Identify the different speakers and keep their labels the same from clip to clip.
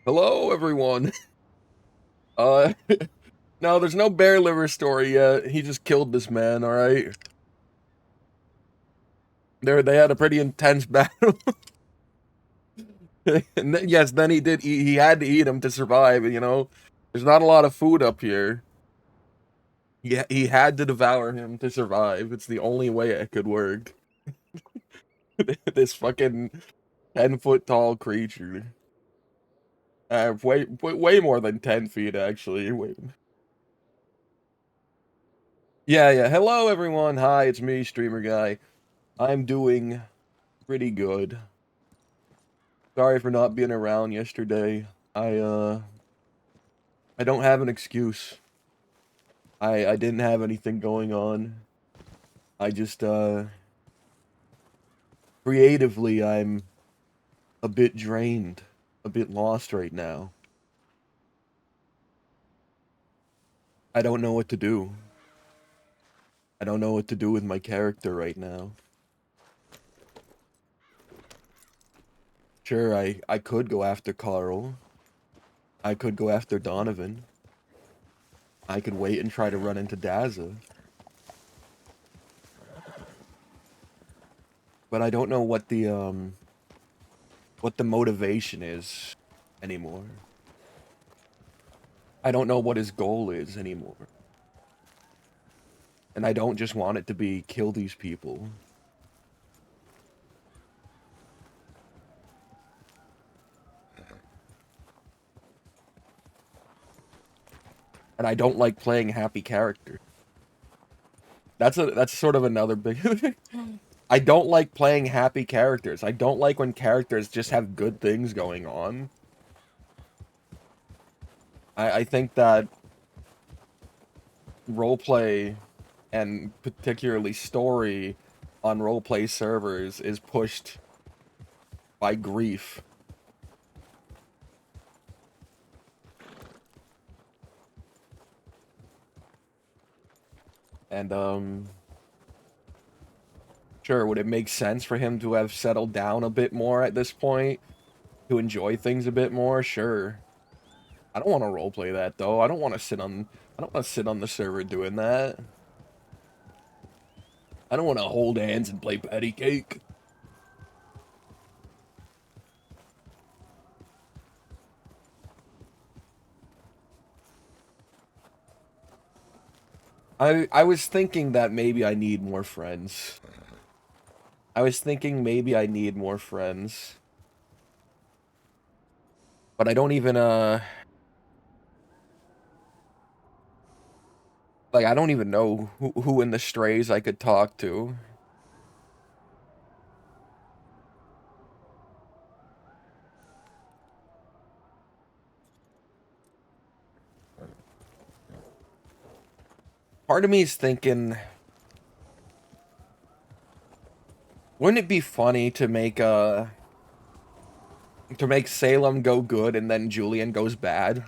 Speaker 1: Hello, everyone. Uh, no, there's no bear liver story yet. He just killed this man, alright? They had a pretty intense battle. And then, yes, then he had to eat him to survive, you know? There's not a lot of food up here. He had to devour him to survive. It's the only way it could work. This fucking 10-foot tall creature. Way more than 10 feet, actually. Wait. Yeah. Hello, everyone. Hi, it's me, Streamer Guy. I'm doing pretty good. Sorry for not being around yesterday. I don't have an excuse. I didn't have anything going on. I just creatively I'm a bit drained, a bit lost right now. I don't know what to do. I don't know what to do with my character right now. Sure, I could go after Carl. I could go after Donovan. I could wait and try to run into Daza. But I don't know what the motivation is anymore. I don't know what his goal is anymore. And I don't just want it to be kill these people. And I don't like playing happy characters. That's sort of another big I don't like playing happy characters. I don't like when characters just have good things going on. I think that roleplay and particularly story on roleplay servers is pushed by grief. And sure, would it make sense for him to have settled down a bit more at this point? To enjoy things a bit more? Sure. I don't want to roleplay that though. I don't want to sit on the server doing that. I don't want to hold hands and play patty cake. I was thinking that maybe I need more friends. I was thinking maybe I need more friends. But I don't even like I don't even know who in the strays I could talk to. Part of me is thinking, wouldn't it be funny to make Salem go good and then Julian goes bad?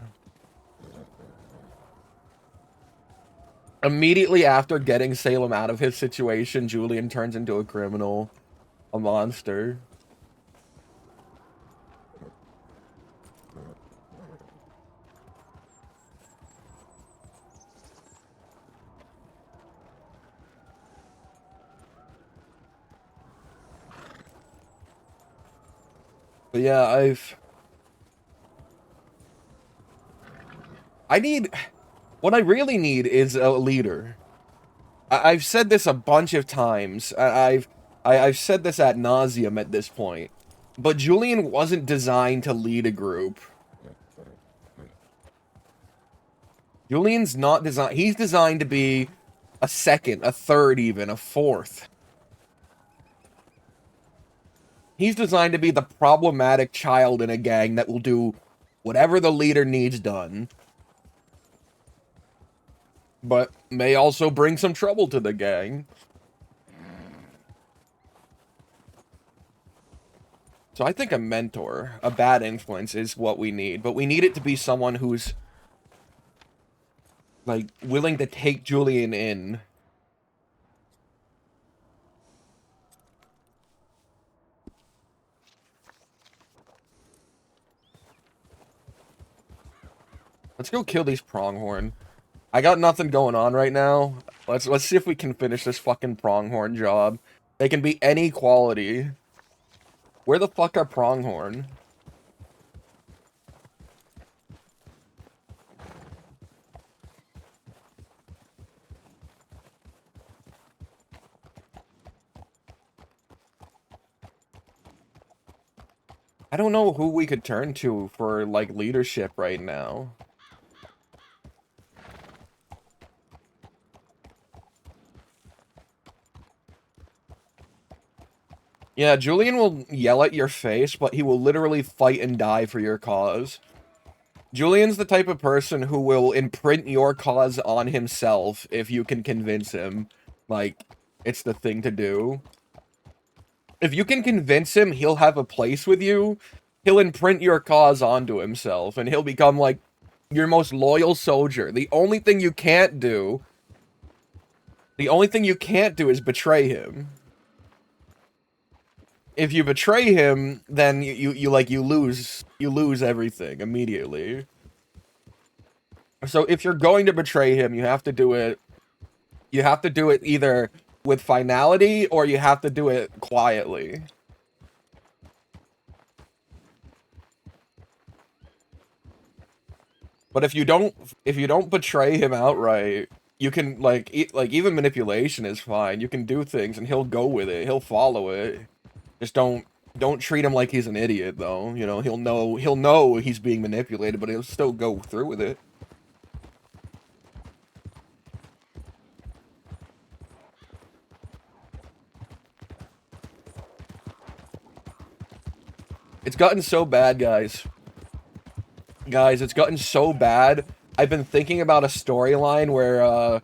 Speaker 1: Immediately after getting Salem out of his situation, Julian turns into a criminal, a monster. But yeah, what I really need is a leader. I've said this a bunch of times. I've said this ad nauseum at this point. But Julian wasn't designed to lead a group. Julian's not designed. He's designed to be a second, a third, even a fourth. He's designed to be the problematic child in a gang that will do whatever the leader needs done, but may also bring some trouble to the gang. So I think a mentor, a bad influence, is what we need, but we need it to be someone who's like willing to take Julian in. Let's go kill these pronghorn. I got nothing going on right now. Let's see if we can finish this fucking pronghorn job. They can be any quality. Where the fuck are pronghorn? I don't know who we could turn to for, like, leadership right now. Yeah, Julian will yell at your face, but he will literally fight and die for your cause. Julian's the type of person who will imprint your cause on himself if you can convince him, like, it's the thing to do. If you can convince him he'll have a place with you, he'll imprint your cause onto himself, and he'll become, like, your most loyal soldier. The only thing you can't do is betray him. If you betray him, then you lose everything immediately. So if you're going to betray him, you have to do it either with finality or you have to do it quietly. But if you don't betray him outright, you can like even manipulation is fine. You can do things and he'll go with it. He'll follow it. Just don't treat him like he's an idiot though. You know, he'll know he's being manipulated, but he'll still go through with it. It's gotten so bad, guys. Guys, it's gotten so bad. I've been thinking about a storyline where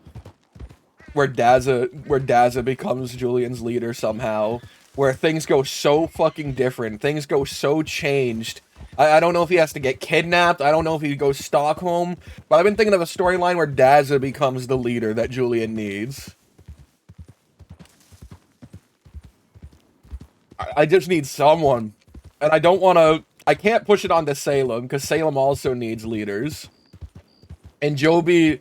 Speaker 1: Dazza becomes Julian's leader somehow, where things go so fucking different, things go so changed. I don't know if he has to get kidnapped, I don't know if he goes Stockholm, but I've been thinking of a storyline where Dazza becomes the leader that Julian needs. I just need someone. And I can't push it onto Salem, because Salem also needs leaders. And Joby,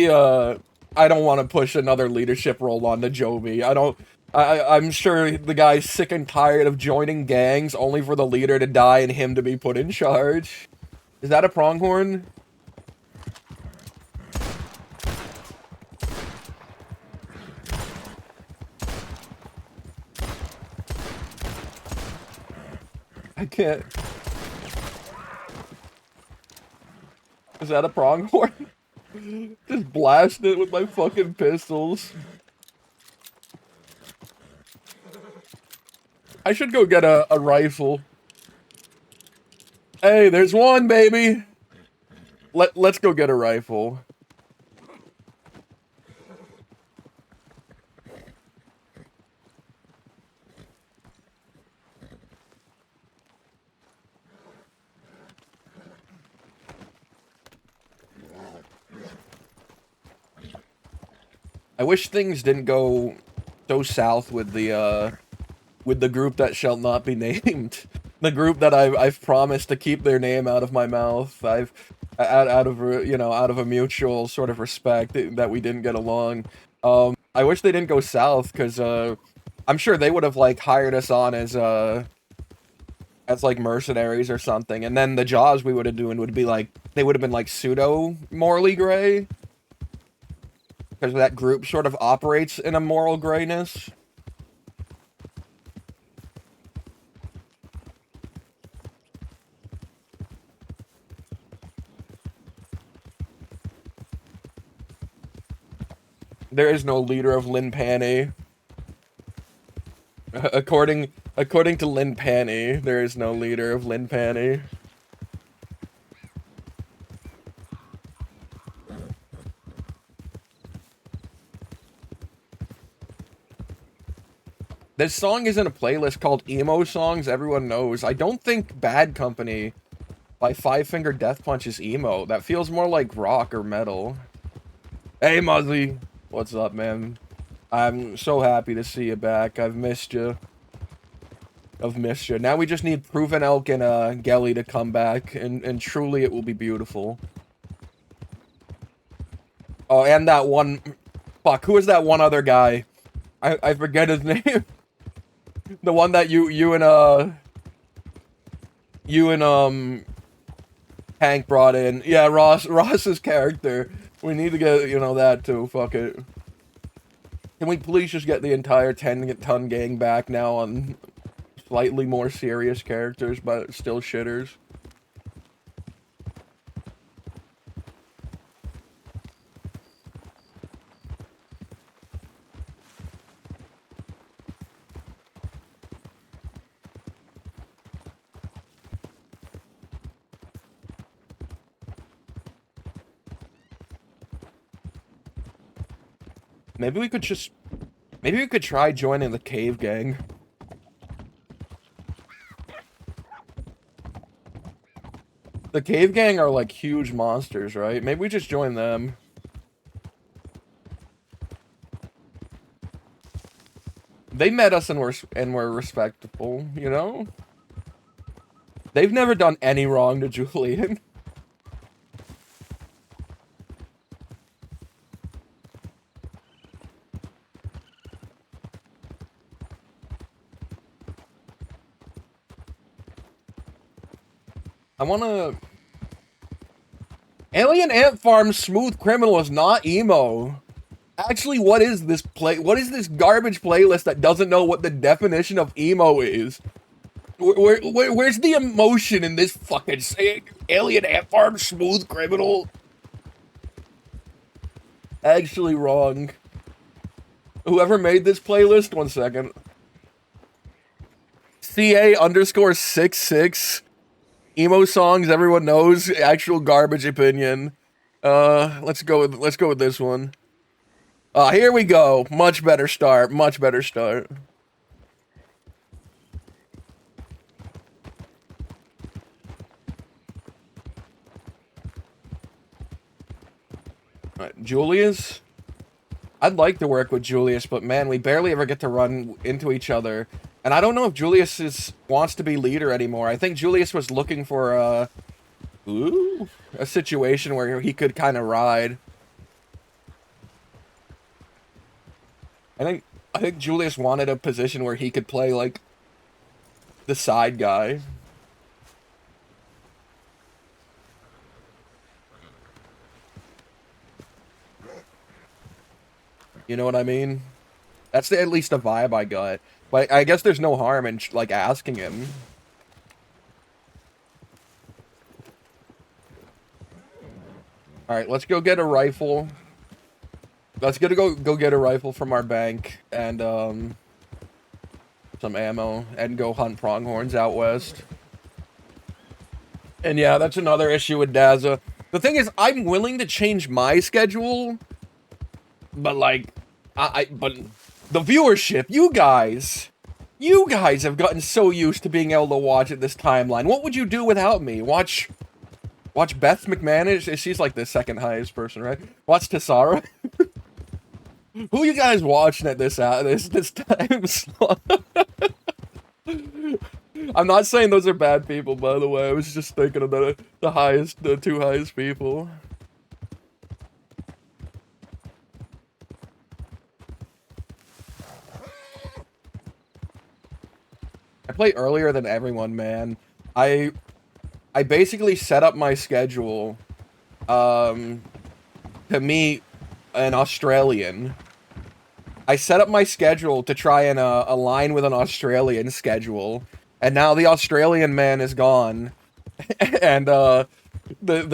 Speaker 1: I don't want to push another leadership role onto Joby. I'm sure the guy's sick and tired of joining gangs only for the leader to die and him to be put in charge. Is that a pronghorn? I can't. Is that a pronghorn? Just blast it with my fucking pistols. I should go get a rifle. Hey, there's one, baby! Let's go get a rifle. I wish things didn't go so south with the group that shall not be named. The group that I've promised to keep their name out of my mouth. Out of a mutual sort of respect that we didn't get along. I wish they didn't go south, because I'm sure they would have like hired us on as like mercenaries or something, and then the jobs we would have doing would be like, they would have been like pseudo morally gray. Because that group sort of operates in a moral grayness. There is no leader of Lin Panny. According to Lin Panny, there is no leader of Lin Panny. This song is in a playlist called Emo Songs Everyone Knows. I don't think Bad Company by Five Finger Death Punch is emo. That feels more like rock or metal. Hey, Muzzy. What's up, man? I'm so happy to see you back. I've missed you. Now we just need Proven Elk and Gelly to come back, and truly it will be beautiful. Oh, and that one... Fuck, who is that one other guy? I forget his name. The one that you and Hank brought in. Yeah, Ross's character. We need to get, you know, that too. Fuck it. Can we please just get the entire 10-ton gang back now on slightly more serious characters, but still shitters? Maybe we could try joining the cave gang. The cave gang are like huge monsters, right? Maybe we just join them. They met us and were respectable, you know? They've never done any wrong to Julian. I wanna... Alien Ant Farm Smooth Criminal is not emo. Actually, what is this garbage playlist that doesn't know what the definition of emo is? Where's the emotion in this fucking saying? Alien Ant Farm Smooth Criminal? Actually wrong. Whoever made this playlist, 1 second. CA_66. Emo songs everyone knows. Actual garbage opinion. Let's go with this one. Here we go. Much better start. Much better start. Alright, Julius? I'd like to work with Julius, but man, we barely ever get to run into each other. And I don't know if Julius wants to be leader anymore. I think Julius was looking for a situation where he could kind of ride. I think Julius wanted a position where he could play like the side guy. You know what I mean? That's at least the vibe I got. But I guess there's no harm in like asking him. All right, let's go get a rifle. Let's go get a rifle from our bank and some ammo and go hunt pronghorns out west. And yeah, that's another issue with Daza. The thing is, I'm willing to change my schedule, but like, but the viewership, you guys have gotten so used to being able to watch at this timeline. What would you do without me? Watch Beth McManus. She's like the second highest person, right? Watch Tessara. Who you guys watching at this time slot? I'm not saying those are bad people, by the way. I was just thinking of the two highest people. I play earlier than everyone, man. I basically set up my schedule to meet an Australian. I set up my schedule to try and align with an Australian schedule, and now the Australian man is gone, and the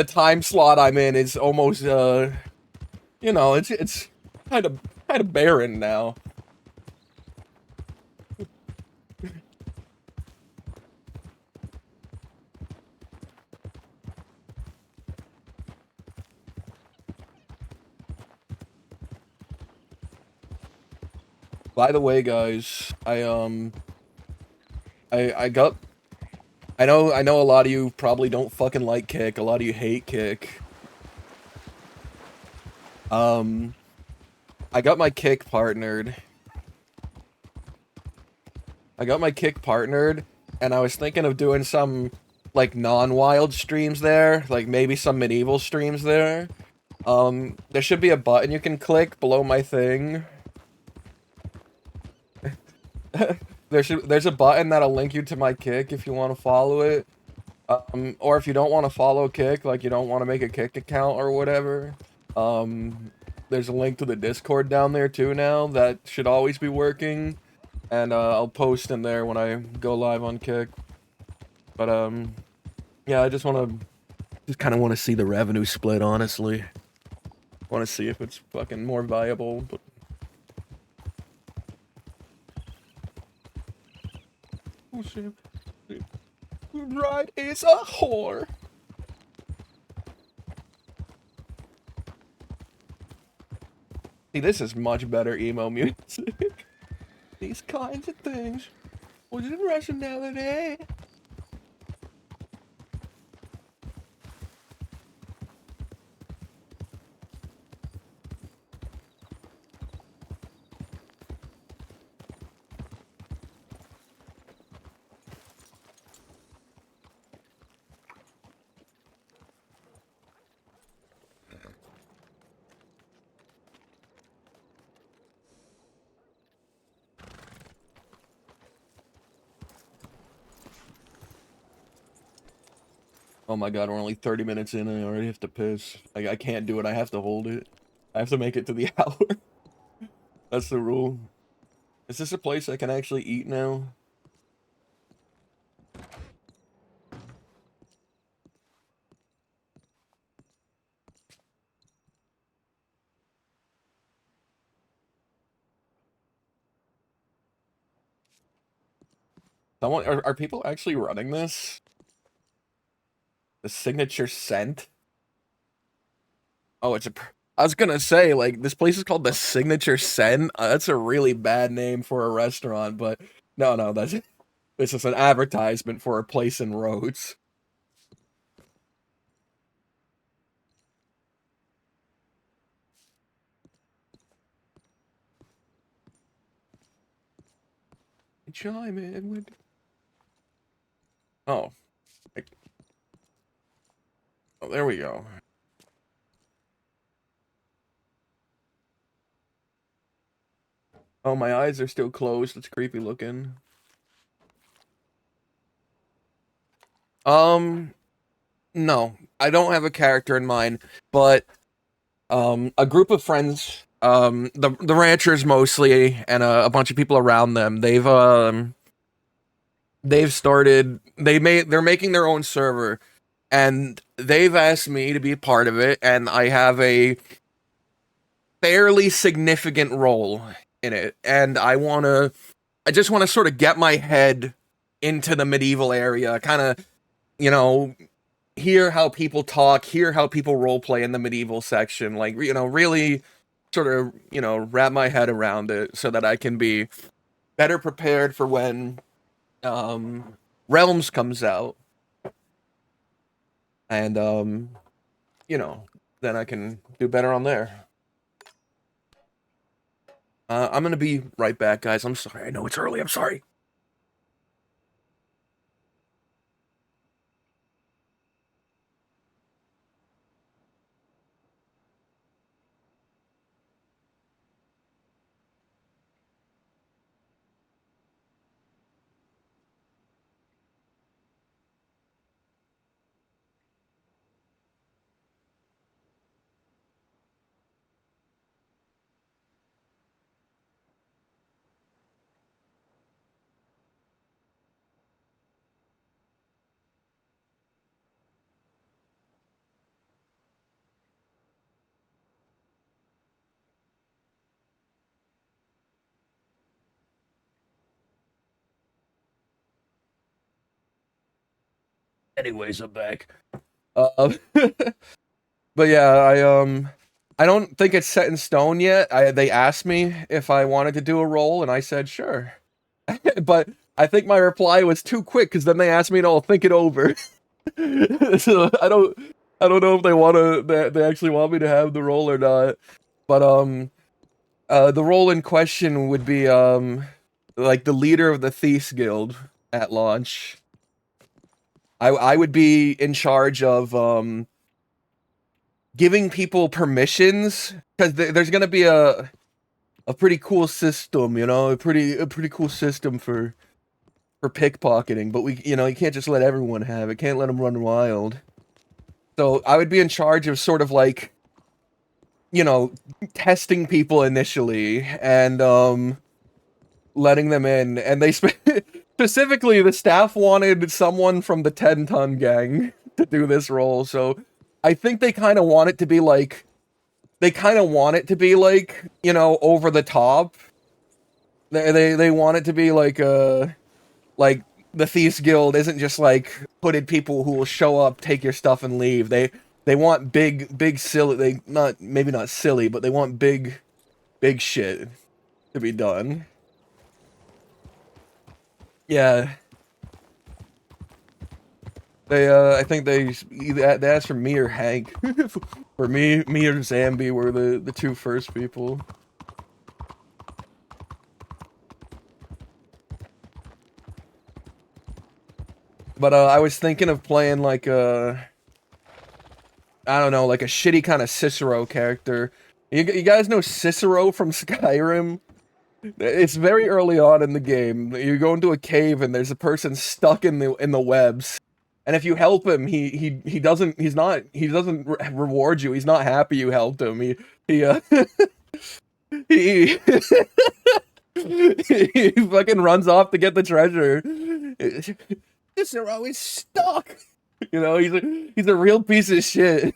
Speaker 1: time slot I'm in is almost you know, it's kind of barren now. By the way, guys, I know a lot of you probably don't fucking like Kick. A lot of you hate Kick. I got my Kick partnered. And I was thinking of doing some like non-wild streams there, like maybe some medieval streams there. There should be a button you can click below my thing. There's a button that'll link you to my Kick if you want to follow it. Or if you don't want to follow Kick, like you don't want to make a Kick account or whatever, there's a link to the Discord down there too now that should always be working, and I'll post in there when I go live on Kick. But yeah, I just kind of want to see the revenue split, honestly. Want to see if it's fucking more viable, but. Oh shit. Right is a whore. See, this is much better emo music. These kinds of things. Was it rationality? Oh my god, we're only 30 minutes in and I already have to piss. Like, I can't do it, I have to hold it. I have to make it to the hour. That's the rule. Is this a place I can actually eat now? Are people actually running this? The signature scent? Oh, I was gonna say, like, this place is called the Signature Scent. That's a really bad name for a restaurant, but no, this is an advertisement for a place in Rhodes. Chime in with. Oh. Oh, there we go. Oh, my eyes are still closed. It's creepy looking. No, I don't have a character in mind, but a group of friends, the ranchers mostly, and a bunch of people around them. They're making their own server, and they've asked me to be a part of it, and I have a fairly significant role in it, and I just want to sort of get my head into the medieval area, kind of, you know, hear how people talk, hear how people roleplay in the medieval section, like, really sort of, wrap my head around it so that I can be better prepared for when Realms comes out, and then I can do better on there. I'm gonna be right back, guys. I'm sorry. I know it's early. I'm sorry. Anyways, I'm back. Uh, but yeah, I don't think it's set in stone yet. They asked me if I wanted to do a role, and I said sure. But I think my reply was too quick because then they asked me to think it over. So I don't know if they actually want me to have the role or not. But the role in question would be like the leader of the Thieves Guild at launch. I would be in charge of giving people permissions, because there's gonna be a pretty cool system, you know, a pretty cool system for pickpocketing, but you can't just let everyone have it. Can't let them run wild. So I would be in charge of sort of like, testing people initially and letting them in. And they specifically the staff wanted someone from the 10-ton gang to do this role. So I think they kind of want it to be like over the top. They want it to be like the Thieves Guild isn't just like hooded people who will show up, take your stuff, and leave. They want big silly. They not maybe not silly, but they want big shit to be done. Yeah, I think they asked for me or Hank. For me or Zambi were the two first people. But I was thinking of playing like I don't know, like a shitty kind of Cicero character. You guys know Cicero from Skyrim? It's very early on in the game. You go into a cave and there's a person stuck in the webs. And if you help him, he doesn't reward you. He's not happy you helped him. He he he fucking runs off to get the treasure. Cicero is stuck. He's a real piece of shit.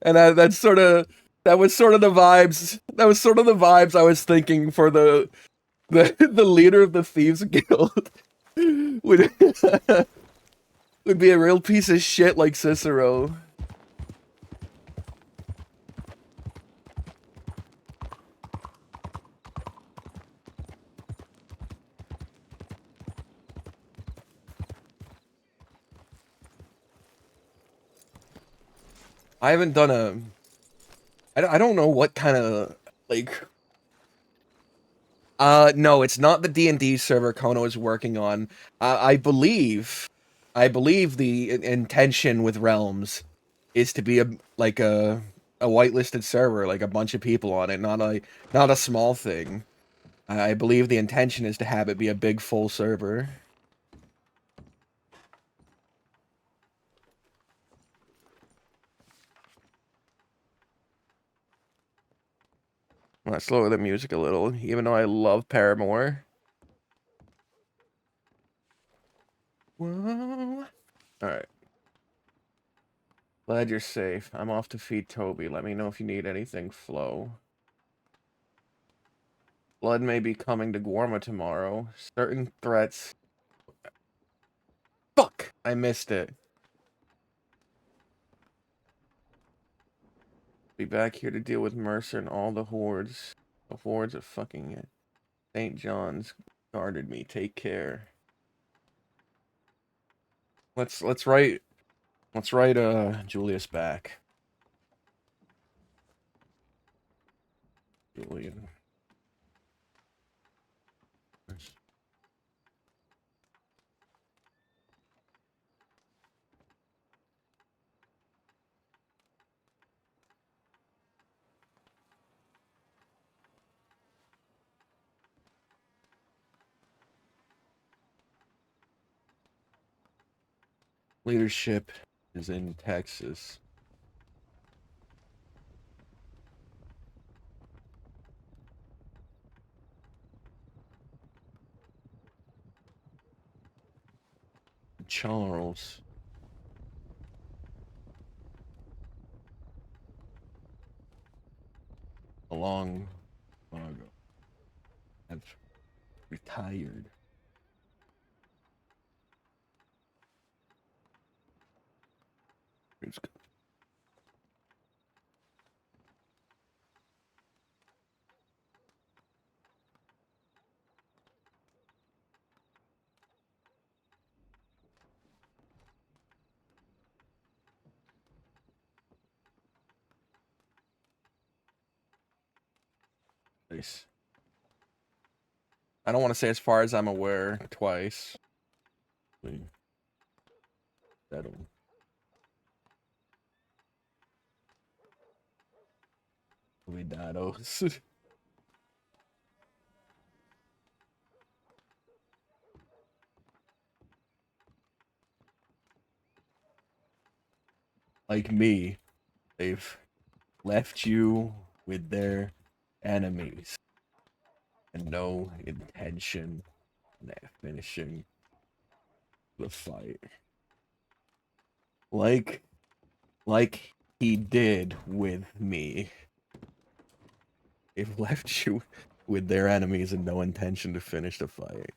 Speaker 1: And that was sort of the vibes. That was sort of the vibes I was thinking for the leader of the Thieves Guild would would be a real piece of shit like Cicero. I haven't done I don't know what kind of like. No, it's not the D&D server Kono is working on. I believe the intention with Realms is to be a whitelisted server, like a bunch of people on it, not a small thing. I believe the intention is to have it be a big full server. Let's lower the music a little, even though I love Paramore. Whoa. Alright. Glad you're safe. I'm off to feed Toby. Let me know if you need anything, Flo. Blood may be coming to Guarma tomorrow. Certain threats. Fuck! I missed it. Be back here to deal with Mercer and all the hordes. The hordes of fucking St. John's guarded me. Take care. Let's write Julius back. Julian. Leadership is in Texas. Charles. A long while ago. I've retired. It's good. Nice. I don't want to say as far as I'm aware twice. Settle. Cuidados. Like me, they've left you with their enemies and no intention of finishing the fight. Like he did with me. They've left you with their enemies and no intention to finish the fight.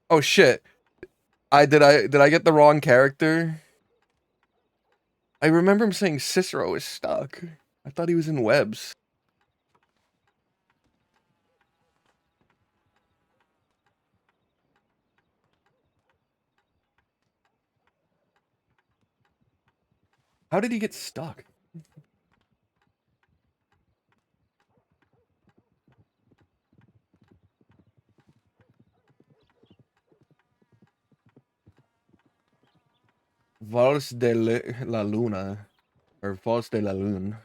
Speaker 1: Oh shit. I get the wrong character? I remember him saying Cicero is stuck. I thought he was in webs. How did he get stuck? Vals de la Luna. Or Vals de la Lune.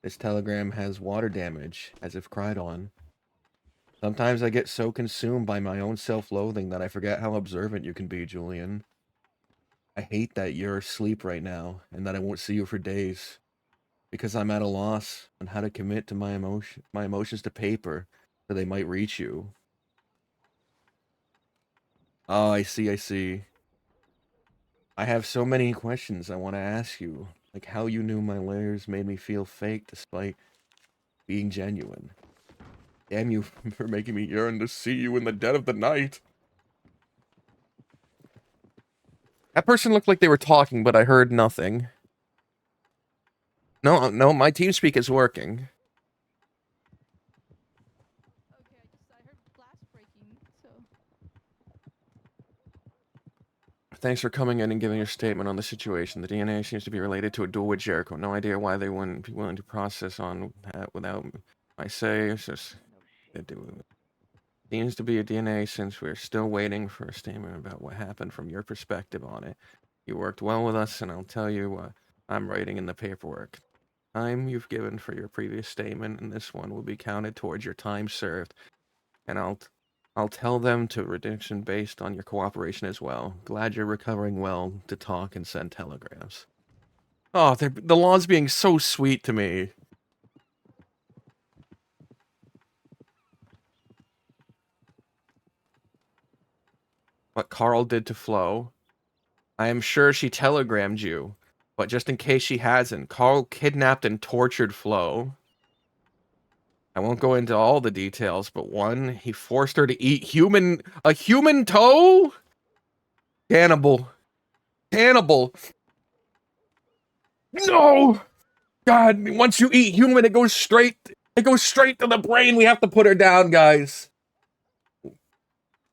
Speaker 1: This telegram has water damage, as if cried on. Sometimes I get so consumed by my own self-loathing that I forget how observant you can be, Julian. I hate that you're asleep right now, and that I won't see you for days. Because I'm at a loss on how to commit to my emotions to paper, so they might reach you. Oh, I see. I have so many questions I want to ask you, like how you knew my layers made me feel fake despite being genuine. Damn you for making me yearn to see you in the dead of the night. That person looked like they were talking, but I heard nothing. No, my TeamSpeak is working.
Speaker 2: Okay, I heard glass breaking, so.
Speaker 1: Thanks for coming in and giving your statement on the situation. The DNA seems to be related to a duel with Jericho. No idea why they wouldn't be willing to process on that without my say. It's just it seems to be a DNA since we're still waiting for a statement about what happened from your perspective on it. You worked well with us, and I'll tell you what I'm writing in the paperwork. Time you've given for your previous statement and this one will be counted towards your time served, and I'll tell them to reduction based on your cooperation as well. Glad you're recovering well to talk and send telegrams. Oh, the law's being so sweet to me. What Carl did to Flo. I am sure she telegrammed you, but just in case she hasn't, Carl kidnapped and tortured Flo. I won't go into all the details, but one, he forced her to eat a human toe? Cannibal. Cannibal. No! God, once you eat human, it goes straight to the brain. We have to put her down, guys.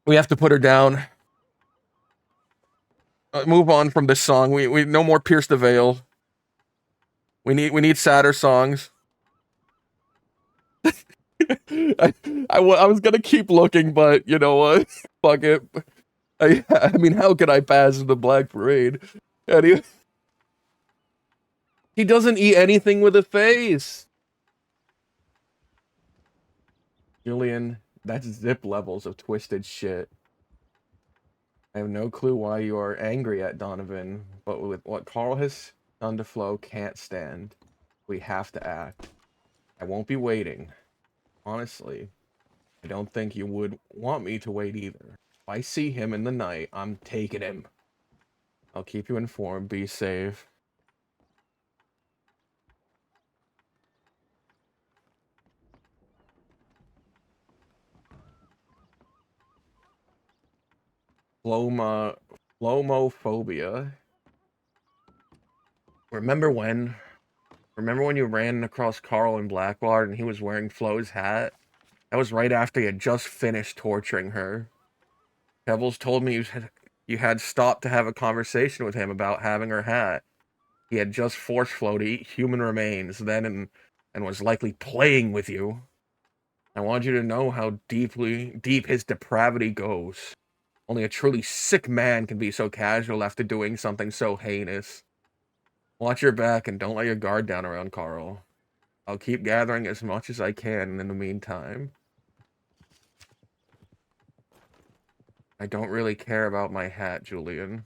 Speaker 1: We have to put her down. Move on from this song. We no more Pierce the Veil. We need sadder songs. I was gonna keep looking, but you know what? Fuck it. I mean, how could I pass the Black Parade? Anyway, he doesn't eat anything with a face. Julian, that's zip levels of twisted shit. I have no clue why you are angry at Donovan, but with what Carl has done to Flo, can't stand. We have to act. I won't be waiting. Honestly, I don't think you would want me to wait either. If I see him in the night, I'm taking him. I'll keep you informed. Be safe. Flomophobia. Remember when? Remember when you ran across Carl in Blackwater and he was wearing Flo's hat? That was right after he had just finished torturing her. Pebbles told me you had stopped to have a conversation with him about having her hat. He had just forced Flo to eat human remains then and was likely playing with you. I want you to know how deep his depravity goes. Only a truly sick man can be so casual after doing something so heinous. Watch your back and don't let your guard down around Carl. I'll keep gathering as much as I can in the meantime. I don't really care about my hat, Julian.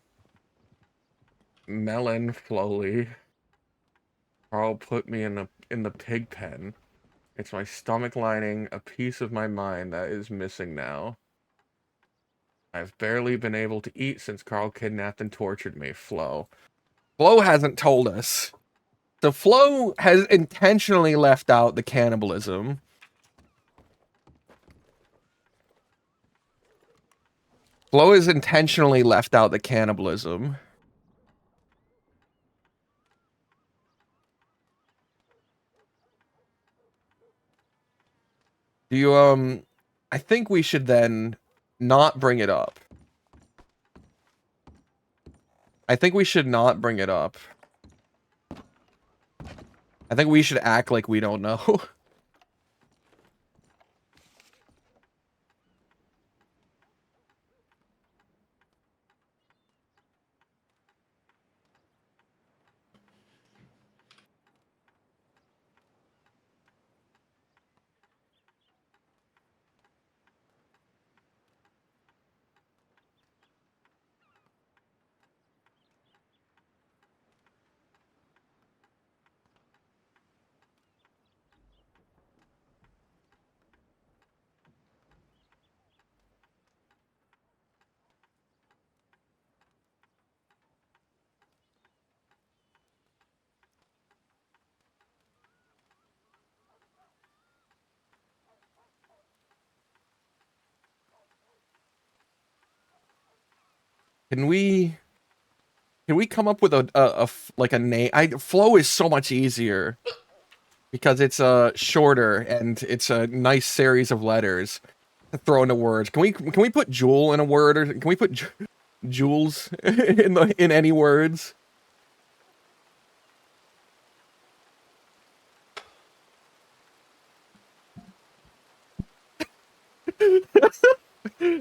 Speaker 1: Melon Flowly. Carl put me in the pig pen. It's my stomach lining, a piece of my mind that is missing now. I've barely been able to eat since Carl kidnapped and tortured me. Flo. Flo hasn't told us. So Flo has intentionally left out the cannibalism. Flo has intentionally left out the cannibalism. Do you, I think we should then not bring it up. I think we should not bring it up. I think we should act like we don't know. Can we come up with like a name? Flow is so much easier because it's shorter and it's a nice series of letters to throw into words. Can we put Jewel in a word, or can we put Jules in any words?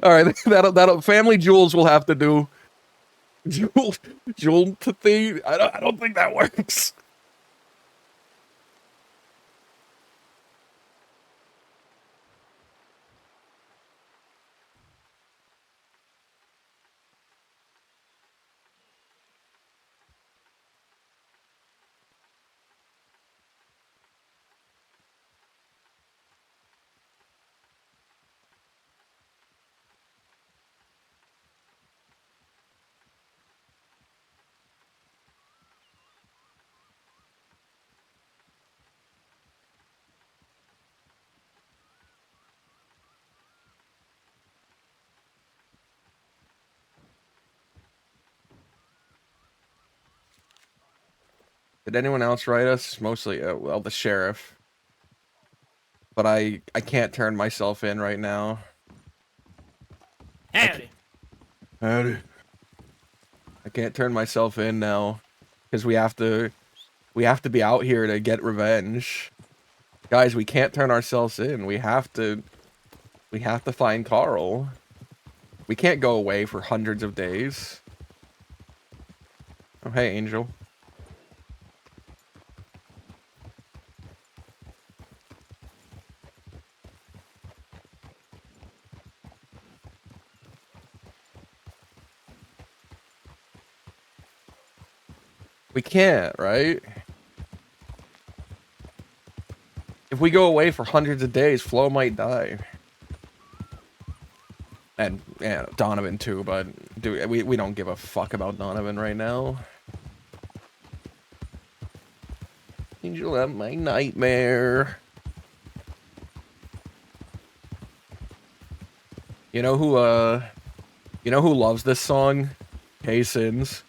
Speaker 1: All right, that'll family jewels will have to do. Jewel to thing. I don't think that works. Did anyone else write us? Mostly, well, the sheriff. But I can't turn myself in right now.
Speaker 3: Howdy.
Speaker 1: Howdy. I can't turn myself in now because we have to be out here to get revenge. Guys, we can't turn ourselves in. We have to find Carl. We can't go away for hundreds of days. Oh, hey, Angel. We can't, right? If we go away for hundreds of days, Flo might die. And yeah, Donovan too, but we don't give a fuck about Donovan right now. Angel of my nightmare. You know who loves this song? K-Sins.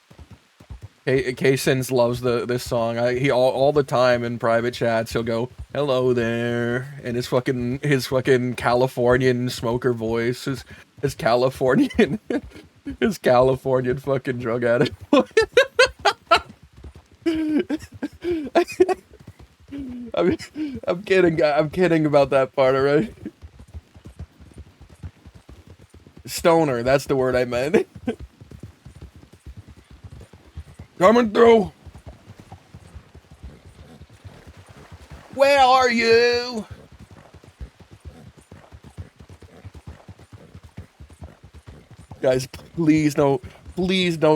Speaker 1: K-Sins loves this song. He all the time in private chats he'll go, "Hello there," and his fucking Californian smoker voice, his Californian his Californian fucking drug addict. I'm kidding about that part, alright? Stoner, that's the word I meant. Coming through. Where are you? Guys, please don't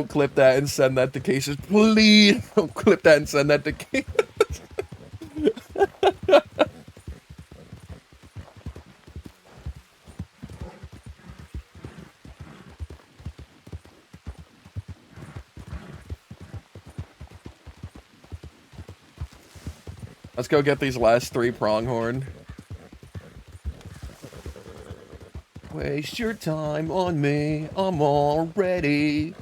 Speaker 1: clip that and send that to cases. Please don't clip that and send that to cases. Let's go get these last 3 pronghorn. Waste your time on me, I'm all ready.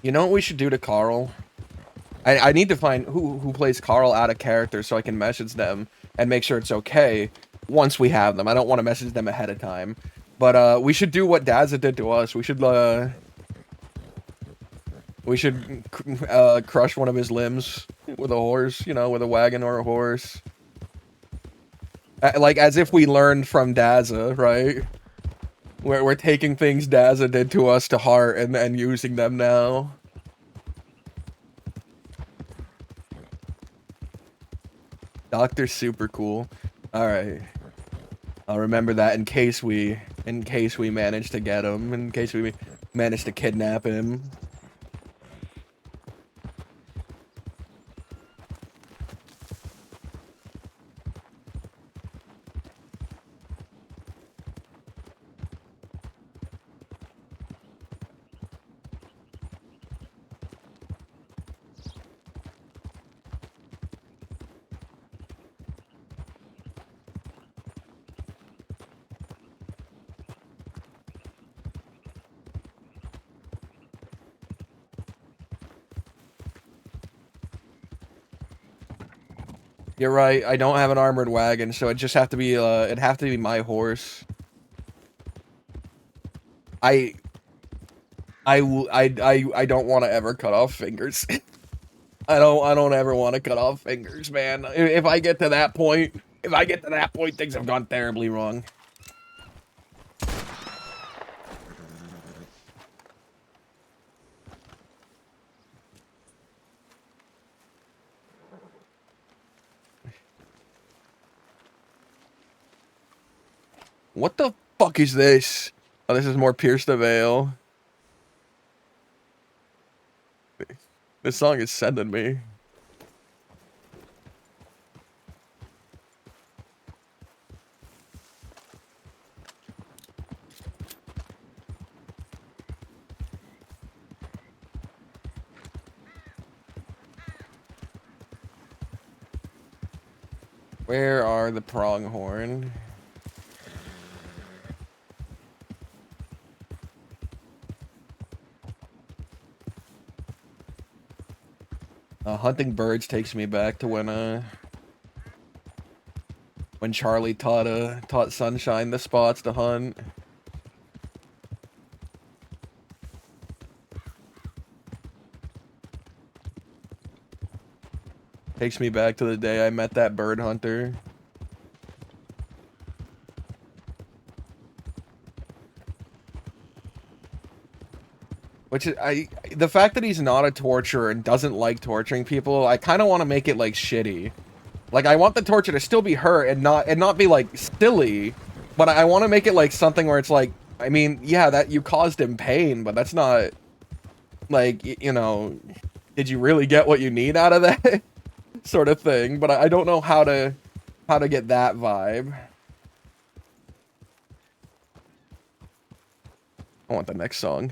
Speaker 1: You know what we should do to Carl? I need to find who plays Carl out of character so I can message them and make sure it's okay once we have them. I don't want to message them ahead of time. But we should do what Dazza did to us. We should crush one of his limbs with a horse, you know, with a wagon or a horse. Like as if we learned from Dazza, right? We're taking things Dazza did to us to heart and using them now. Doctor's super cool. All right. I'll remember that in case we manage to get him, in case we manage to kidnap him. You're right. I don't have an armored wagon, so it just have to be it'd have to be my horse. I don't want to ever cut off fingers. I don't ever want to cut off fingers, man. If I get to that point, things have gone terribly wrong. What the fuck is this? Oh, this is more Pierce the Veil. This song is sending me. Where are the pronghorn? Hunting birds takes me back to when Charlie taught Sunshine the spots to hunt. Takes me back to the day I met that bird hunter. Which is, the fact that he's not a torturer and doesn't like torturing people, I kind of want to make it like shitty. Like I want the torture to still be hurt and not be like silly, but I want to make it like something where it's like, I mean, yeah, that you caused him pain, but that's not like, you know, did you really get what you need out of that sort of thing? But I don't know how to get that vibe. I want the next song.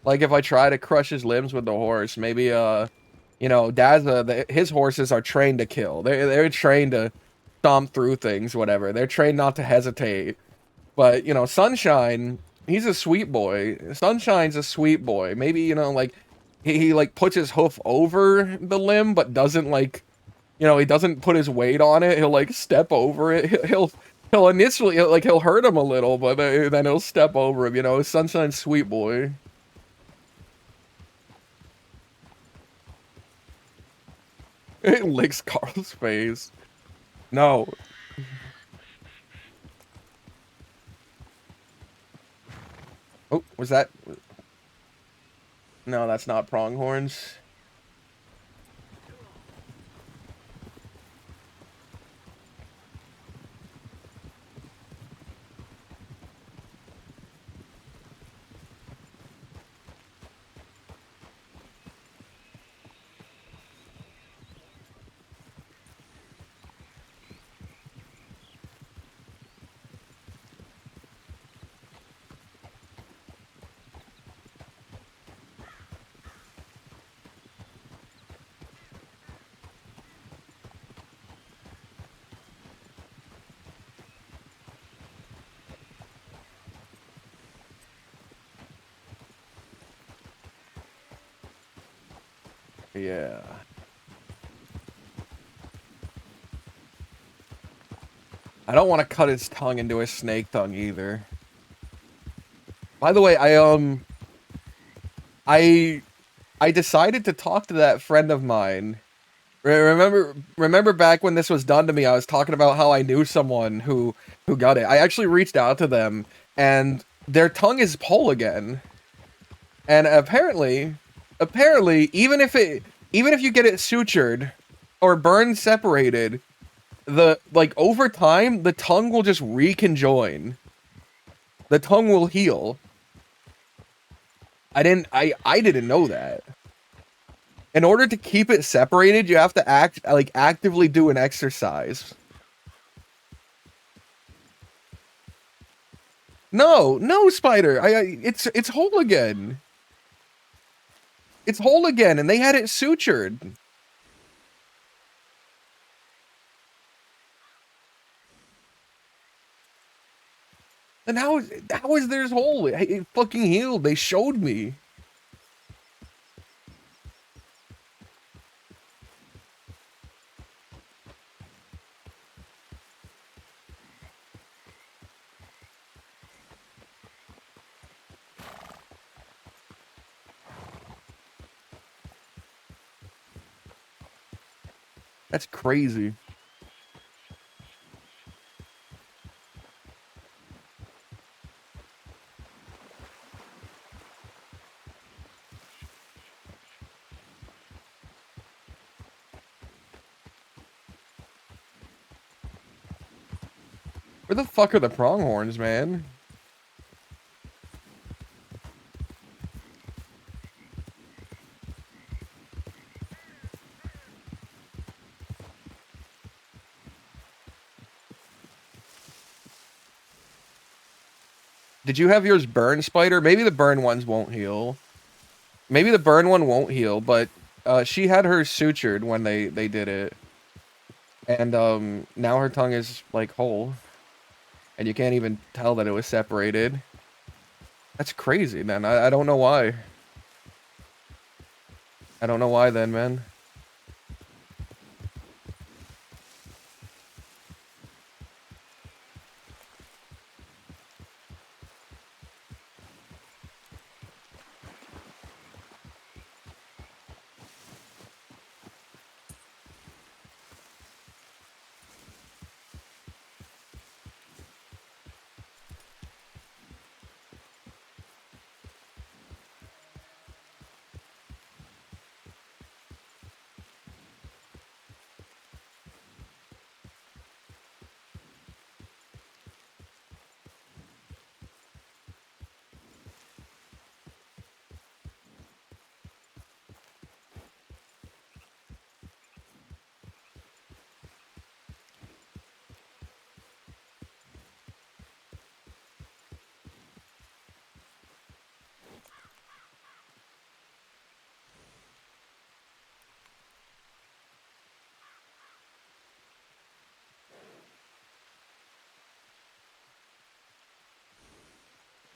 Speaker 1: Like, if I try to crush his limbs with the horse, maybe, you know, Dazza, his horses are trained to kill. They're trained to stomp through things, whatever. They're trained not to hesitate. But, you know, Sunshine, he's a sweet boy. Sunshine's a sweet boy. Maybe, you know, like, he like, puts his hoof over the limb, but doesn't, like, you know, he doesn't put his weight on it. He'll, like, step over it. He'll He'll initially, like, he'll hurt him a little, but then he'll step over him, you know, Sunshine Sweet Boy. It licks Carl's face. No. Oh, was that? No, that's not pronghorns. Yeah. I don't want to cut his tongue into a snake tongue either. By the way, I I decided to talk to that friend of mine. Remember back when this was done to me, I was talking about how I knew someone who got it. I actually reached out to them and their tongue is whole again. And apparently even if you get it sutured or burn separated, the like over time the tongue will just reconjoin. The tongue will heal. I didn't know that. In order to keep it separated, you have to actively do an exercise. No, Spider. It's whole again. It's whole again, and they had it sutured. And how is theirs whole? It fucking healed. They showed me. That's crazy. Where the fuck are the pronghorns, man? Did you have yours burn, Spider? Maybe the burn ones won't heal. Maybe the burn one won't heal, but she had hers sutured when they did it. And now her tongue is like whole. And you can't even tell that it was separated. That's crazy, man. I don't know why. I don't know why then, man.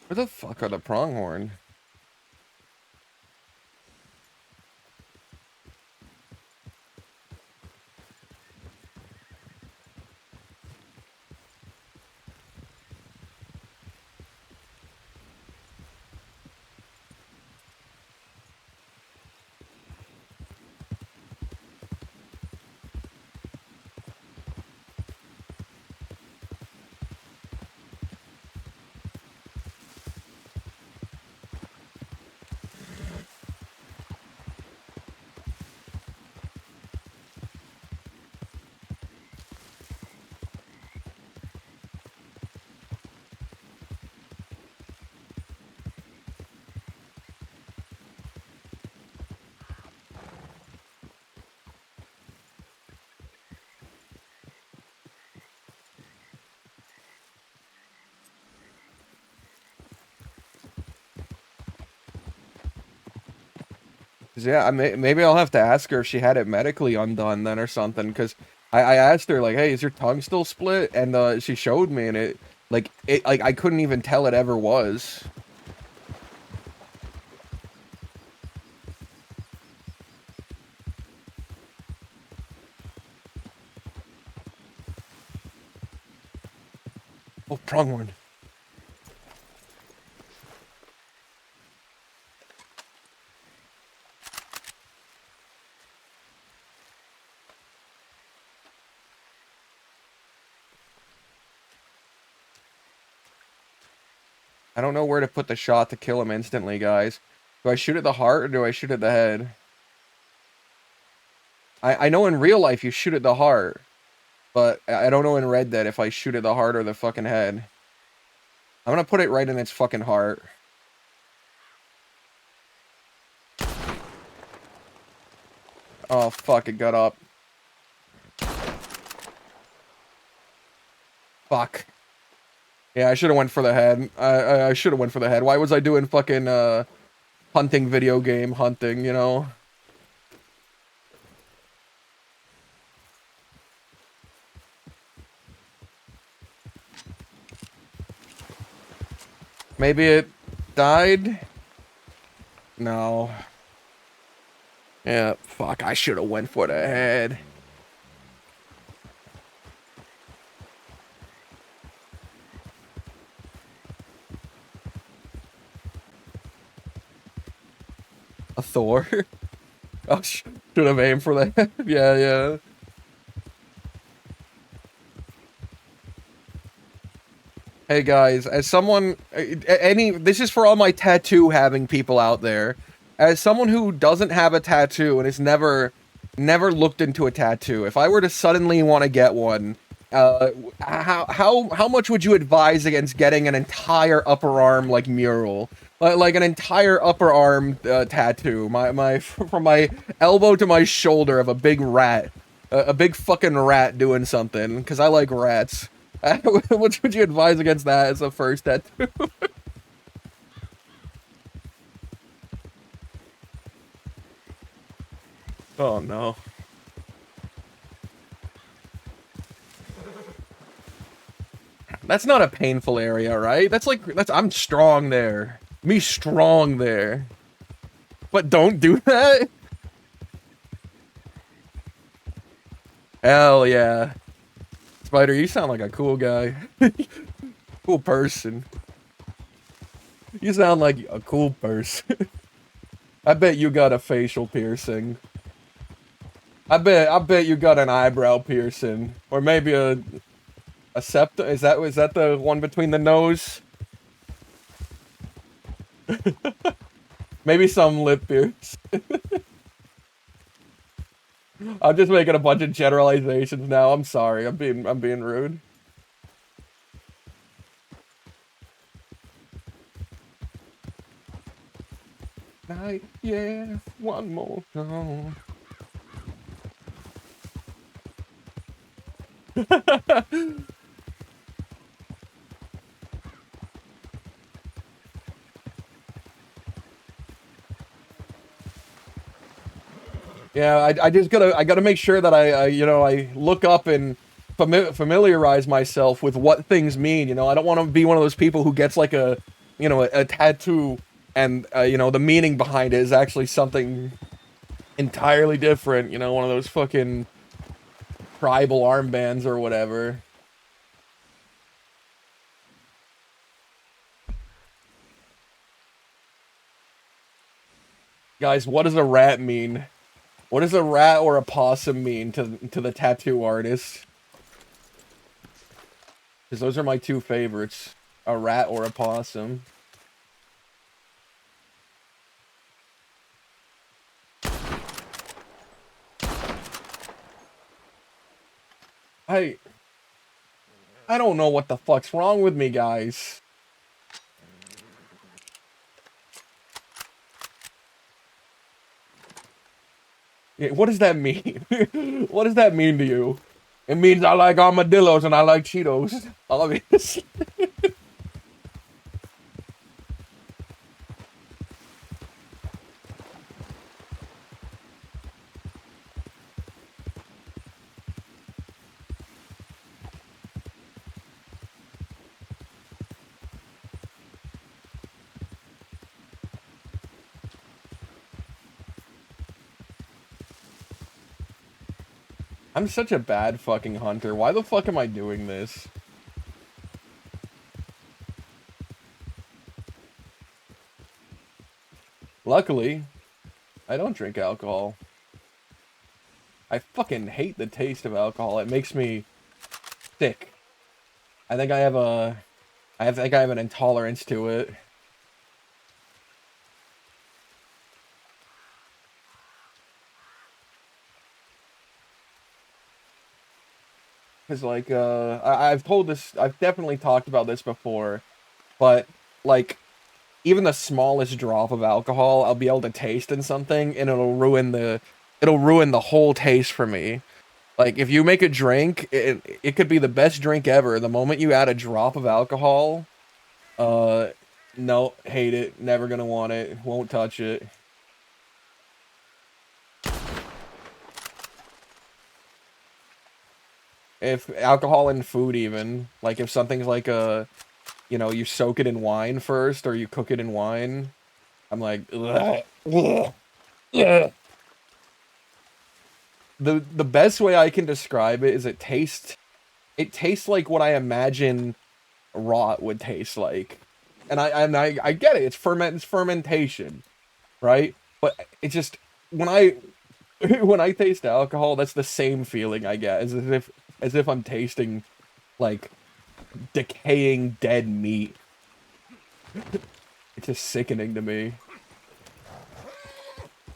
Speaker 1: Where the fuck are the pronghorn? Yeah, maybe I'll have to ask her if she had it medically undone then or something. Cause I asked her like, "Hey, is your tongue still split?" And she showed me, and like I couldn't even tell it ever was. Oh, pronghorn. I don't know where to put the shot to kill him instantly, guys. Do I shoot at the heart or do I shoot at the head? I know in real life you shoot at the heart, but I don't know in Red Dead if I shoot at the heart or the fucking head. I'm gonna put it right in its fucking heart. Oh, fuck, it got up. Fuck. Yeah, I should have went for the head. I should have went for the head. Why was I doing fucking, hunting video game hunting, you know? Maybe it died? No. Yeah, fuck, I should have went for the head. A Thor? Oh, should have aimed for that. Yeah, yeah. Hey guys, as someone, this is for all my tattoo having people out there. As someone who doesn't have a tattoo and has never looked into a tattoo, if I were to suddenly want to get one, how much would you advise against getting an entire upper arm like mural, like an entire upper arm tattoo, from my elbow to my shoulder of a big rat, a big fucking rat doing something? Because I like rats. What would you advise against that as a first tattoo? Oh no. That's not a painful area, right? I'm strong there. Me strong there. But don't do that? Hell yeah. Spider, you sound like a cool guy. Cool person. You sound like a cool person. I bet you got a facial piercing. I bet you got an eyebrow piercing. Or maybe a septum. Is that the one between the nose? Maybe some lip pierce. I'm just making a bunch of generalizations now. I'm sorry. I'm being rude. Night, yeah, one more time. Yeah, I gotta make sure that I look up and familiarize myself with what things mean. You know, I don't want to be one of those people who gets like a tattoo and the meaning behind it is actually something entirely different. You know, one of those fucking tribal armbands or whatever. Guys, what does a rat mean? What does a rat or a possum mean to the tattoo artist? Because those are my two favorites. A rat or a possum. I don't know what the fuck's wrong with me, guys. Yeah, what does that mean? What does that mean to you? It means I like armadillos and I like Cheetos. Obviously. I'm such a bad fucking hunter. Why the fuck am I doing this? Luckily, I don't drink alcohol. I fucking hate the taste of alcohol. It makes me sick. I think I have a... I think I have an intolerance to it. Because, like, I've told this... I've definitely talked about this before. But, like, even the smallest drop of alcohol, I'll be able to taste in something, and it'll ruin the whole taste for me. Like, if you make a drink, it could be the best drink ever. The moment you add a drop of alcohol, uh, no, hate it, never gonna want it, won't touch it. If alcohol and food even, like if something's like you soak it in wine first, or you cook it in wine, I'm like, ugh, ugh, ugh. The best way I can describe it is it tastes like what I imagine rot would taste like. And I get it. It's fermentation, right? But it just when I when I taste alcohol, that's the same feeling I get as if I'm tasting like decaying dead meat. It's just sickening to me.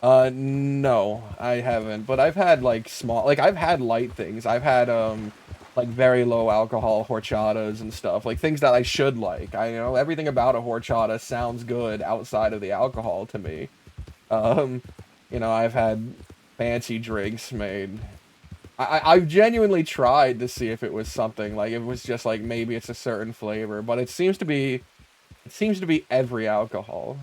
Speaker 1: No, I haven't. But I've had like I've had light things. I've had like very low alcohol horchatas and stuff, like things that I should like. I everything about a horchata sounds good outside of the alcohol to me. Um, I've had fancy drinks made. I've genuinely tried to see if it was something like it was just like maybe it's a certain flavor, but it seems to be every alcohol.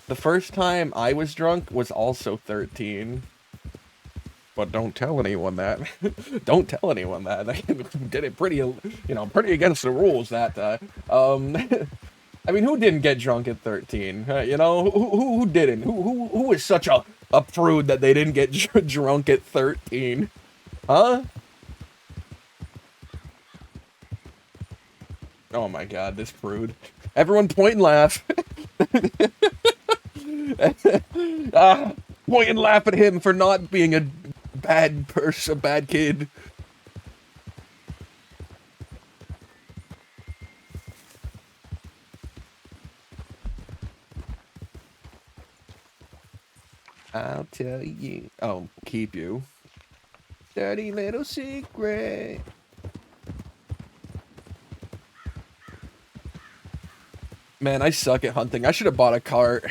Speaker 1: The first time I was drunk was also 13. But don't tell anyone that. Don't tell anyone that. I did it pretty against the rules that time. I mean, who didn't get drunk at 13? Who didn't? Who was such a prude that they didn't get drunk at 13? Huh? Oh my god, this prude. Everyone point and laugh. Point and laugh at him for not being a bad person, a bad kid. I'll tell you. Oh, keep you. Dirty little secret. Man, I suck at hunting. I should have bought a cart.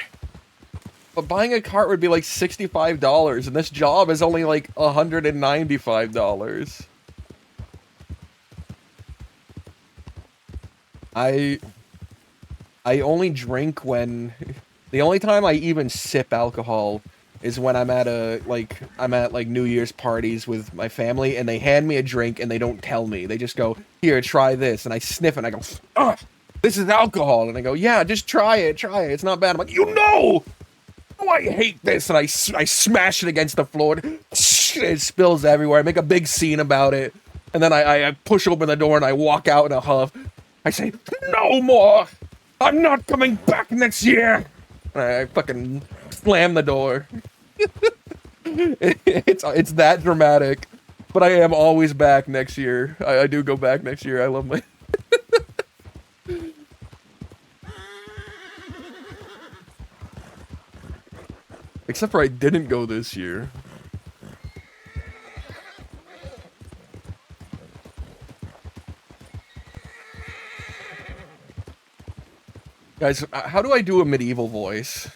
Speaker 1: But buying a cart would be like $65, and this job is only like $195. I I only drink when the only time I even sip alcohol is when I'm at like New Year's parties with my family, and they hand me a drink and they don't tell me. They just go, "Here, try this," and I sniff it and I go, "Ugh, this is alcohol," and I go, "Yeah, just try it, it's not bad." I'm like, "You know, oh, I hate this," and I smash it against the floor. It spills everywhere. I make a big scene about it, and then I push open the door and I walk out in a huff. I say, "No more! I'm not coming back next year!" And I fucking slam the door. It's that dramatic, but I am always back next year. I do go back next year. I love my. Except for I didn't go this year. Guys, how do I do a medieval voice?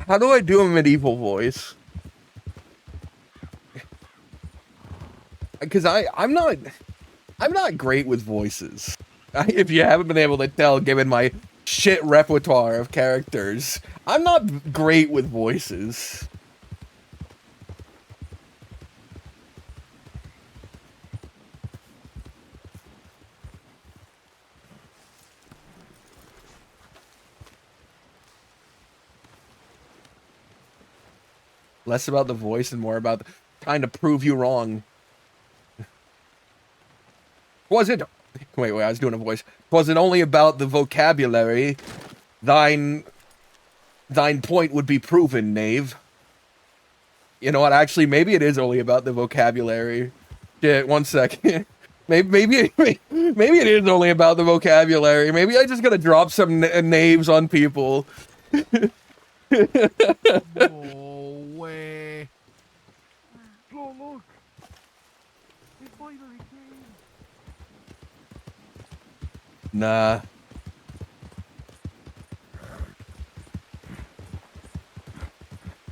Speaker 1: How do I do a medieval voice? Because I'm not great with voices. If you haven't been able to tell, given my shit repertoire of characters, I'm not great with voices. Less about the voice and more about trying to prove you wrong. Was it? Wait, I was doing a voice. Was it only about the vocabulary? Thine point would be proven, knave. You know what? Actually, maybe it is only about the vocabulary. Shit, 1 second. maybe it is only about the vocabulary. Maybe I just gotta drop some knaves on people.
Speaker 3: No way. Oh, look. He finally came.
Speaker 1: Nah.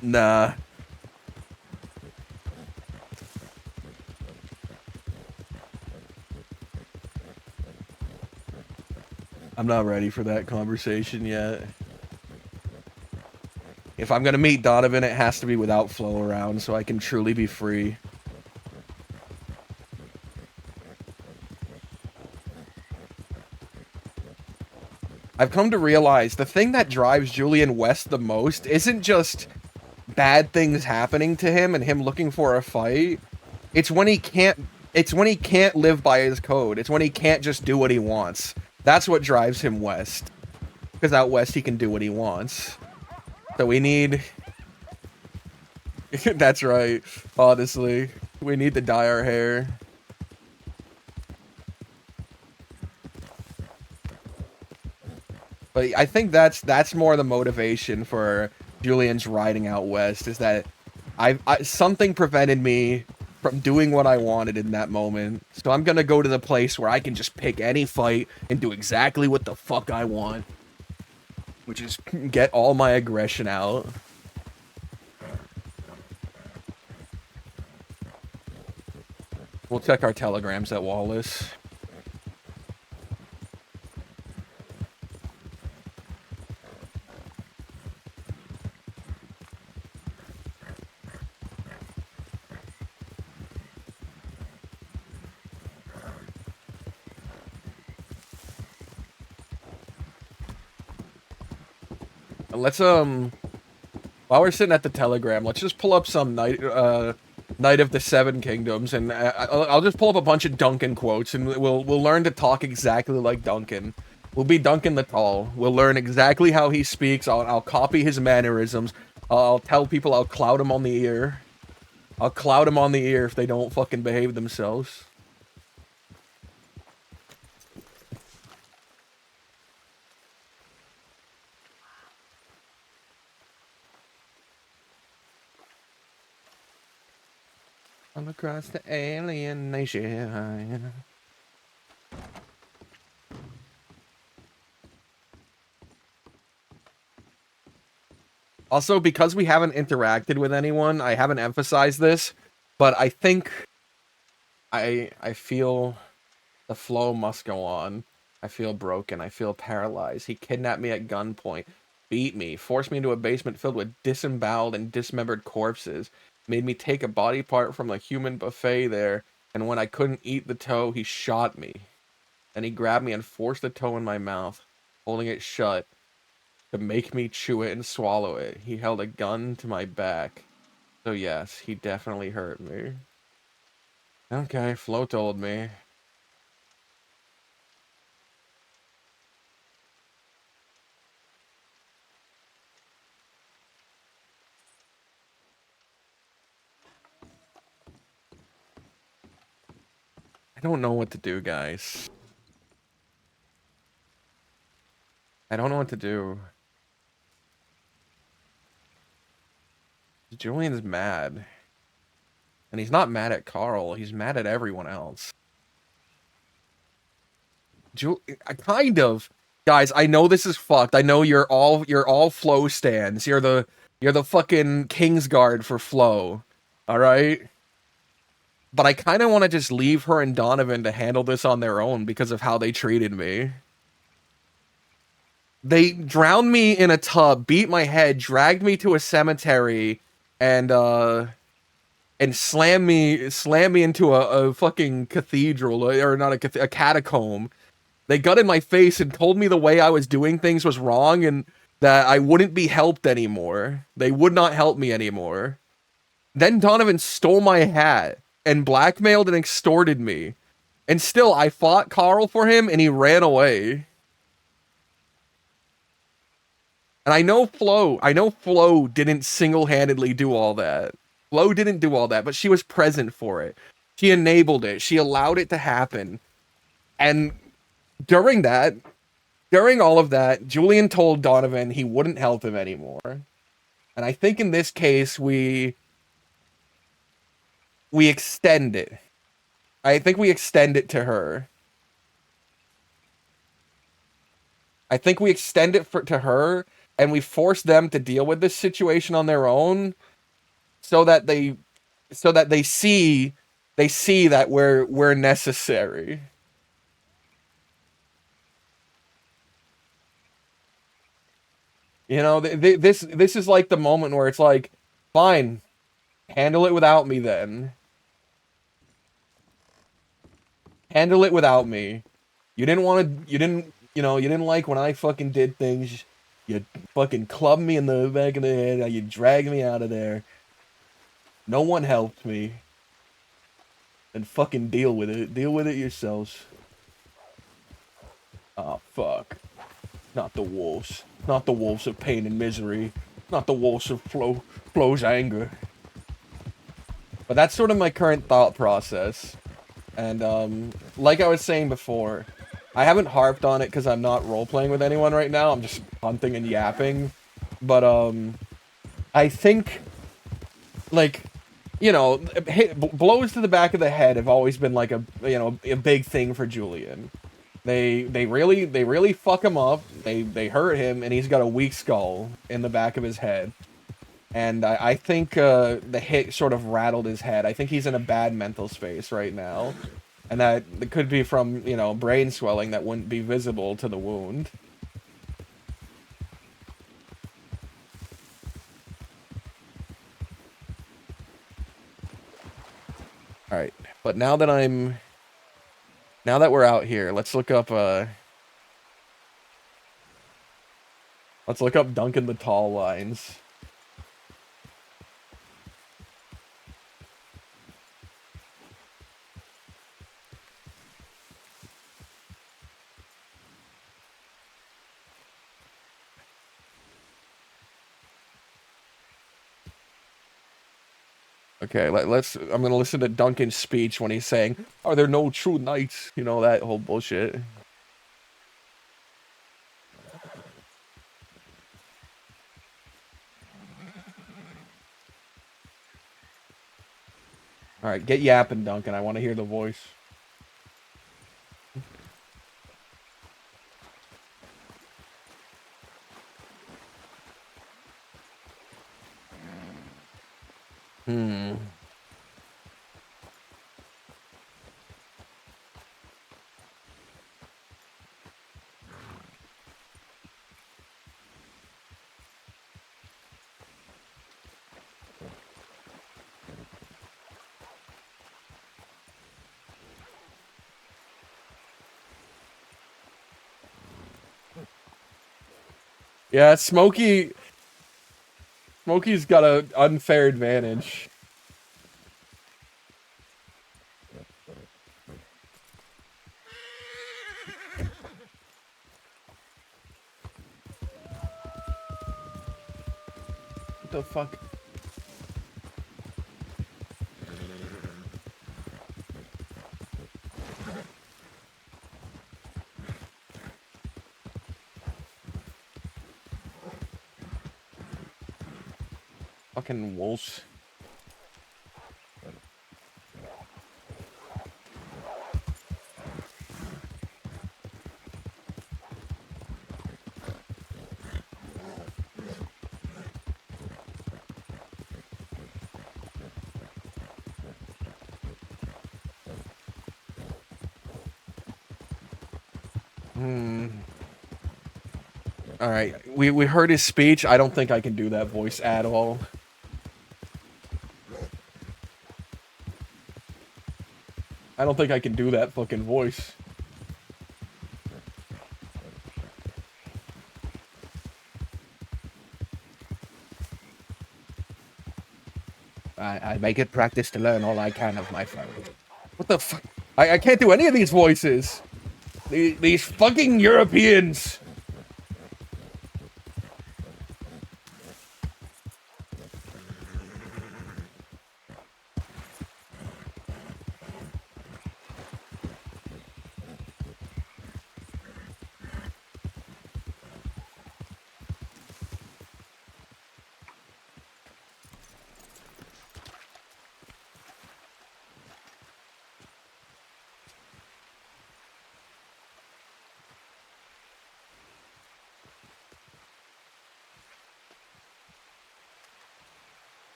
Speaker 1: Nah. I'm not ready for that conversation yet. If I'm gonna meet Donovan, it has to be without Flo around so I can truly be free. I've come to realize the thing that drives Julian west the most isn't just bad things happening to him and him looking for a fight. It's when he can't live by his code. It's when he can't just do what he wants. That's what drives him west. Because out west he can do what he wants. So we need... That's right, honestly. We need to dye our hair. But I think that's more the motivation for Julian's riding out west, is that something prevented me from doing what I wanted in that moment. So I'm gonna go to the place where I can just pick any fight and do exactly what the fuck I want. Which is get all my aggression out. We'll check our telegrams at Wallace. Let's while we're sitting at the telegram, let's just pull up some Night of the Seven Kingdoms, and I'll just pull up a bunch of Duncan quotes, and we'll learn to talk exactly like Duncan. We'll be Duncan the Tall. We'll learn exactly how he speaks. I'll copy his mannerisms. I'll tell people I'll clout him on the ear. I'll clout him on the ear if they don't fucking behave themselves. I'm across the alien nation. Also, because we haven't interacted with anyone, I haven't emphasized this, but I think I feel the flow must go on. I feel broken. I feel paralyzed. He kidnapped me at gunpoint, beat me, forced me into a basement filled with disemboweled and dismembered corpses, made me take a body part from a human buffet there, and when I couldn't eat the toe, he shot me. Then he grabbed me and forced the toe in my mouth, holding it shut, to make me chew it and swallow it. He held a gun to my back. So yes, he definitely hurt me. Okay, Flo told me. I don't know what to do, guys. I don't know what to do. Julian's mad. And he's not mad at Carl, he's mad at everyone else. Kind of. Guys, I know this is fucked. I know you're all Flo stands. You're the fucking Kingsguard for Flo. Alright? But I kind of want to just leave her and Donovan to handle this on their own because of how they treated me. They drowned me in a tub, beat my head, dragged me to a cemetery, and slammed me into a fucking cathedral, or not a catacomb. They got in my face and told me the way I was doing things was wrong and that I wouldn't be helped anymore. They would not help me anymore. Then Donovan stole my hat and blackmailed and extorted me. And still, I fought Carl for him and he ran away. And I know Flo didn't single-handedly do all that. Flo didn't do all that, but she was present for it. She enabled it. She allowed it to happen. And during all of that, Julian told Donovan he wouldn't help him anymore. And I think in this case, we extend it. I think we extend it to her. I think we extend it to her, and we force them to deal with this situation on their own, so that they see that we're necessary. You know, this is like the moment where it's like, fine, handle it without me then. Handle it without me. You didn't like when I fucking did things. You fucking clubbed me in the back of the head. You dragged me out of there. No one helped me. And fucking deal with it. Deal with it yourselves. Oh, fuck. Not the wolves. Not the wolves of pain and misery. Not the wolves of Flo's anger. But that's sort of my current thought process. And, like I was saying before, I haven't harped on it because I'm not role-playing with anyone right now. I'm just hunting and yapping. But, I think, like, you know, blows to the back of the head have always been, like, a big thing for Julian. They really fuck him up. They hurt him, and he's got a weak skull in the back of his head. And I think the hit sort of rattled his head. I think he's in a bad mental space right now. And that it could be from, brain swelling that wouldn't be visible to the wound. Alright, but now that we're out here, let's look up Duncan the Tall lines. Okay, I'm gonna listen to Duncan's speech when he's saying, "Are there no true knights?" You know, that whole bullshit. Alright, get yapping, Duncan. I want to hear the voice. Yeah, Smokey's got an unfair advantage. What the fuck? Fucking wolves. Alright, we heard his speech. I don't think I can do that voice at all. I don't think I can do that fucking voice. I make it practice to learn all I can of my foe. What the fuck? I can't do any of these voices. These fucking Europeans.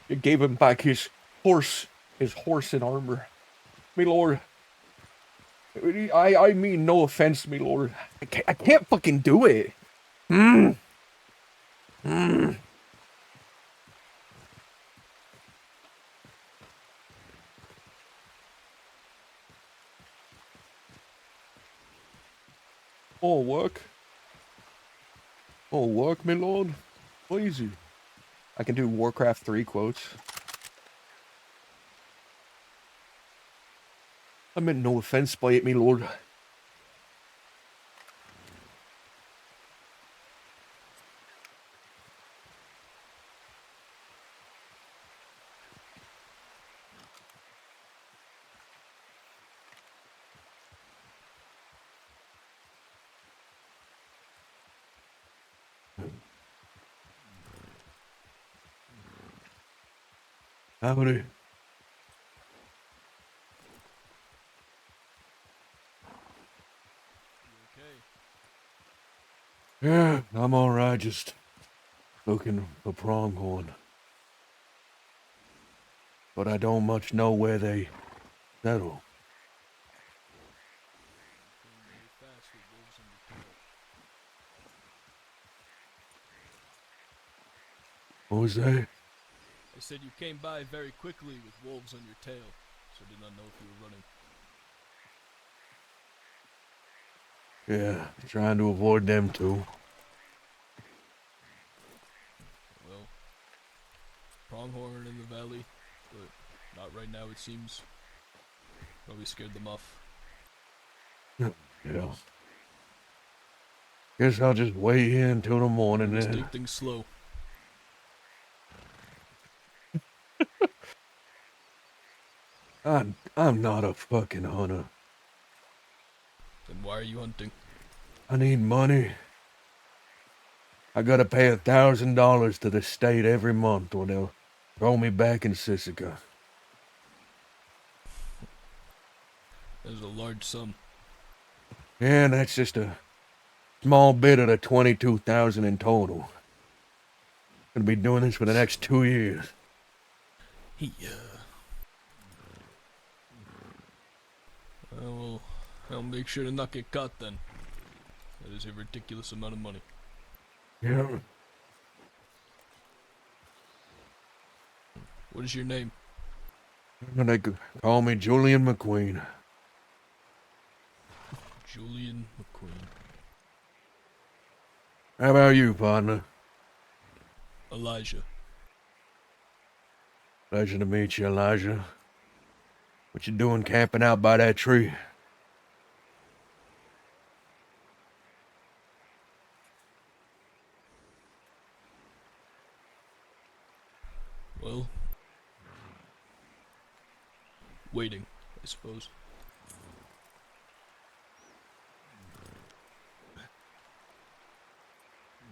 Speaker 1: You gave him back his horse and armor. Me lord. I mean no offense, me lord. I can't fucking do it. Hmm. Hmm. Oh, work. Oh, work, my lord. Easy. I can do Warcraft 3 quotes. I meant no offense by it, me lord. Howdy. Yeah, I'm alright, just looking for pronghorn. But I don't much know where they settle. What was that?
Speaker 4: I said you came by very quickly with wolves on your tail, so I did not know if you were running.
Speaker 1: Yeah, trying to avoid them too.
Speaker 4: Well, pronghorn in the valley, but not right now it seems. Probably scared them off.
Speaker 1: Yeah. Guess I'll just wait here until the morning
Speaker 4: Let's
Speaker 1: then.
Speaker 4: take things slow.
Speaker 1: I'm not a fucking hunter.
Speaker 4: Then why are you hunting?
Speaker 1: I need money. I gotta pay $1,000 to the state every month or they'll throw me back in Sisika.
Speaker 4: That is a large sum.
Speaker 1: Yeah, and that's just a small bit of the 22,000 in total. Gonna be doing this for the next 2 years.
Speaker 4: Well, I'll make sure to not get caught then. That is a ridiculous amount of money.
Speaker 1: Yeah.
Speaker 4: What is your name?
Speaker 1: They call me Julian McQueen.
Speaker 4: Julian McQueen.
Speaker 1: How about you, partner?
Speaker 4: Elijah.
Speaker 1: Pleasure to meet you, Elijah. What you doing camping out by that tree?
Speaker 4: Well, waiting, I suppose.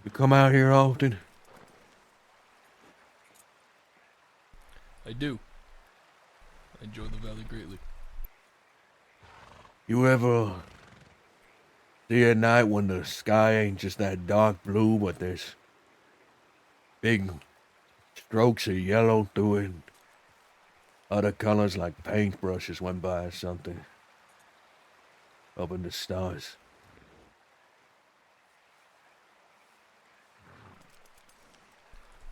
Speaker 1: You come out here often?
Speaker 4: I do. I enjoy the valley greatly.
Speaker 1: You ever see at night when the sky ain't just that dark blue, but there's big strokes of yellow through it? Other colors like paintbrushes went by or something. Up in the stars.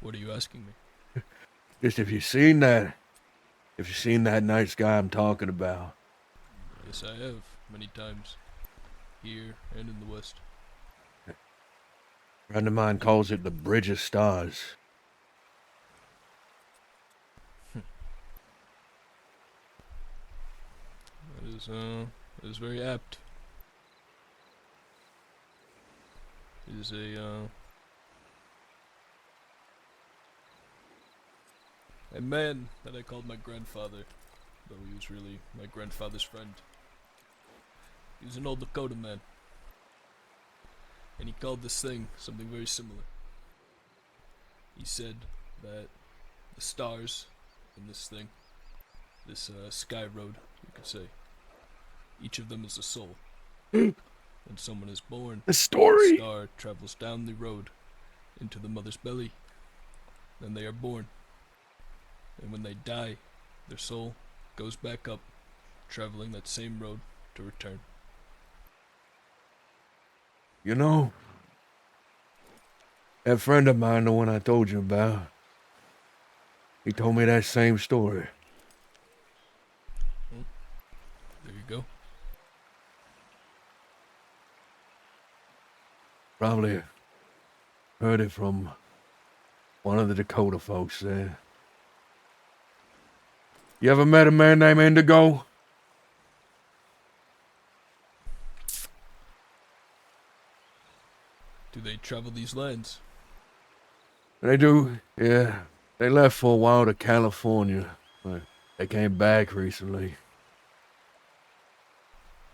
Speaker 4: What are you asking me?
Speaker 1: Just if you've seen that night sky I'm talking about.
Speaker 4: Yes, I have, many times. Here and in the west.
Speaker 1: A friend of mine calls it the Bridge of Stars.
Speaker 4: is very apt. It is a man that I called my grandfather, though he was really my grandfather's friend. He was an old Dakota man, and he called this thing something very similar. He said that the stars in this thing, this sky road, you could say, each of them is a soul. When someone is born,
Speaker 1: The story.
Speaker 4: the star travels down the road into the mother's belly. Then they are born. And when they die, their soul goes back up, traveling that same road to return.
Speaker 3: You know, that friend of mine, the one I told you about, he told me that same story.
Speaker 4: There you go.
Speaker 3: Probably heard it from one of the Dakota folks there. You ever met a man named Indigo?
Speaker 4: Do they travel these lands?
Speaker 3: They do, yeah. They left for a while to California, but they came back recently.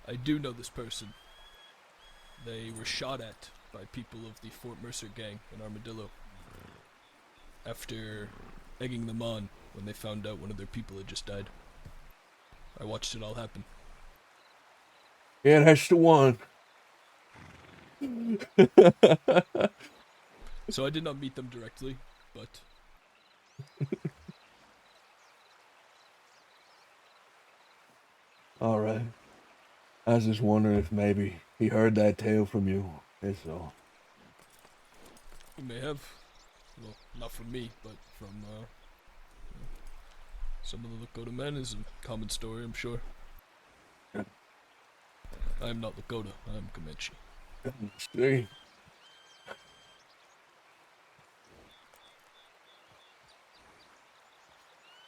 Speaker 4: I do know this person. They were shot at by people of the Fort Mercer gang in Armadillo after egging them on when they found out one of their people had just died. I watched it all happen.
Speaker 3: Yeah, that's the one.
Speaker 4: So I did not meet them directly, but
Speaker 3: All right. I was just wondering if maybe he heard that tale from you. That's all.
Speaker 4: you may have. Well, not from me, but from some of the Lakota men is a common story, I'm sure.
Speaker 3: Yeah.
Speaker 4: I am not Lakota, I am Comanche.
Speaker 3: See?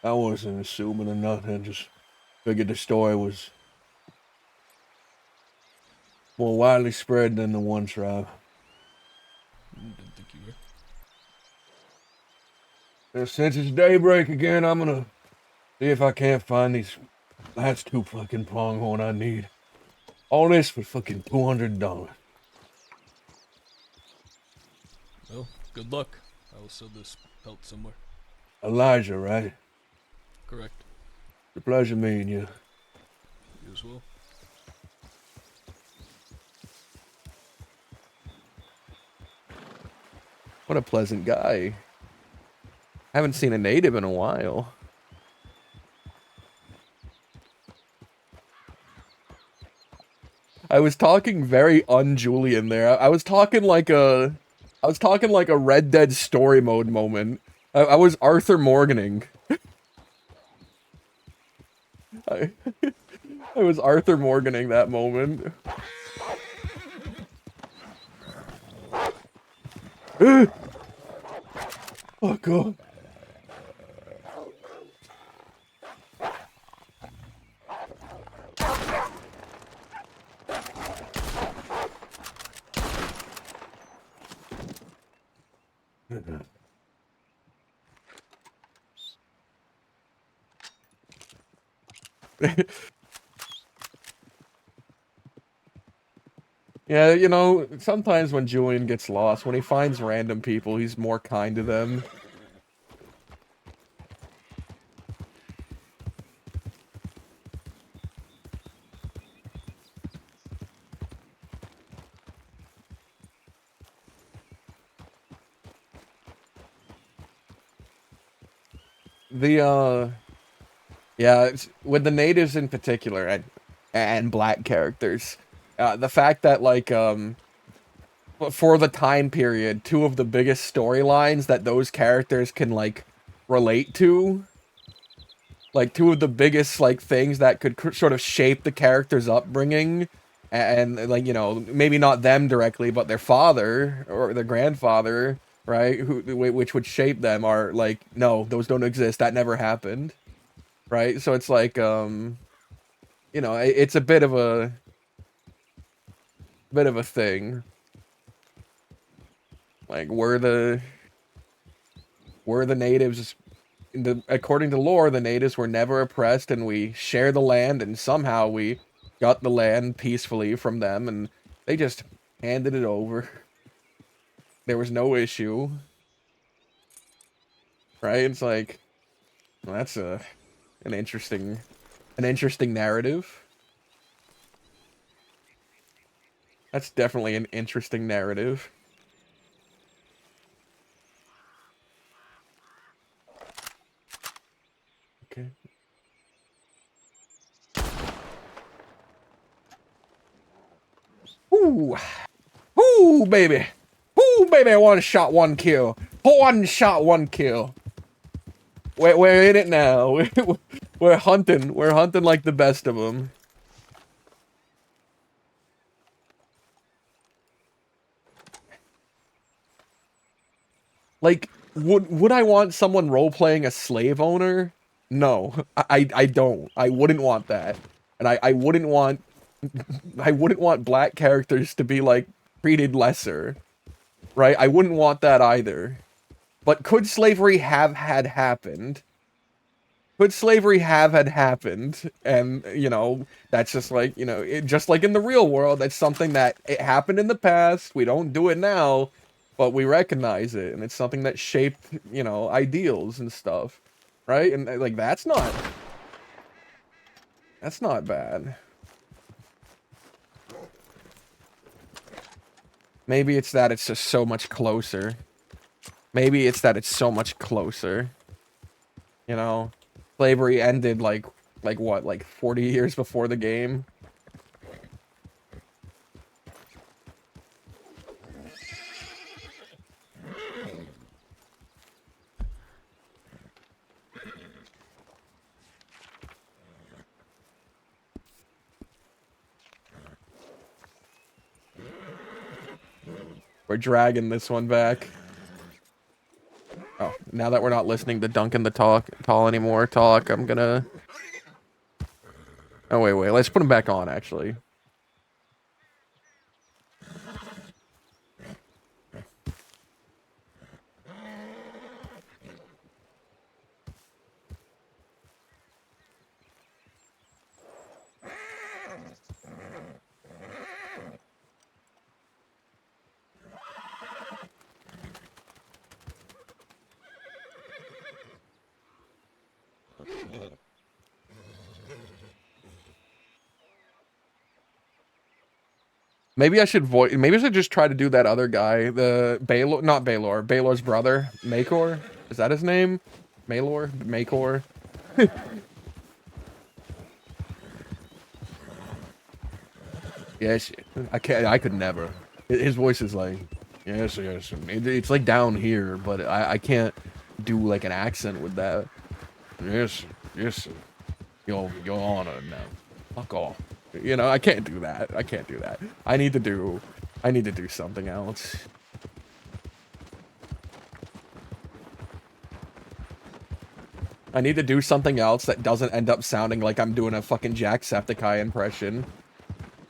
Speaker 3: I wasn't assuming or nothing, just figured the story was more widely spread than the one tribe.
Speaker 4: Didn't think you were.
Speaker 3: And since it's daybreak again, I'm gonna see if I can't find these last two fucking pronghorn I need. All this for fucking $200.
Speaker 4: Well, good luck. I will sell this pelt somewhere.
Speaker 3: Elijah, right?
Speaker 4: Correct.
Speaker 3: It's a pleasure meeting you.
Speaker 4: You as well.
Speaker 1: What a pleasant guy. Haven't seen a native in a while. I was talking very un-Julian there. I was talking like a Red Dead story mode moment. I was Arthur Morganing. I, I was Arthur Morganing that moment.
Speaker 3: Oh god.
Speaker 1: Yeah, you know, sometimes when Julian gets lost, when he finds random people, he's more kind to them. Yeah, with the natives in particular, and black characters, the fact that, like, for the time period, two of the biggest storylines that those characters can, like, relate to, like, two of the biggest, like, things that could sort of shape the character's upbringing, and, like, you know, maybe not them directly, but their father, or their grandfather, right, which would shape them, are, like, no, those don't exist, that never happened. Right, so it's like, you know, it's a bit of a thing. Like we're the natives. According to lore, the natives were never oppressed, and we share the land, and somehow we got the land peacefully from them, and they just handed it over. There was no issue, right? It's like, well, that's an interesting narrative. That's definitely an interesting narrative. Okay. Ooh. Ooh, baby. Ooh, baby, one shot, one kill. One shot, one kill. We're in it now. We're hunting. We're hunting like the best of them. Like, would I want someone role-playing a slave owner? No, I don't. I wouldn't want that. And I wouldn't want black characters to be, like, treated lesser. Right? I wouldn't want that either. But could slavery have had happened? Could slavery have had happened? And, you know, that's just like, you know, just like in the real world, that's something that it happened in the past. We don't do it now, but we recognize it. And it's something that shaped, you know, ideals and stuff. Right? And, like, that's not bad. Maybe it's that it's just so much closer. Maybe it's that it's so much closer. You know? Slavery ended like what, like 40 years before the game? We're dragging this one back. Oh, now that we're not listening to Duncan the Tall anymore, I'm gonna... Oh, wait, let's put him back on, actually. Maybe I should just try to do that other guy, the Baylor, not Baylor, Baylor's brother, Makor. Is that his name? Maylor? Makor? Yes, I could never. His voice is like, yes. It's like down here, but I can't do like an accent with that. Yes, your honor now. Fuck off. You know, I can't do that. I need to do something else. I need to do something else that doesn't end up sounding like I'm doing a fucking Jacksepticeye impression.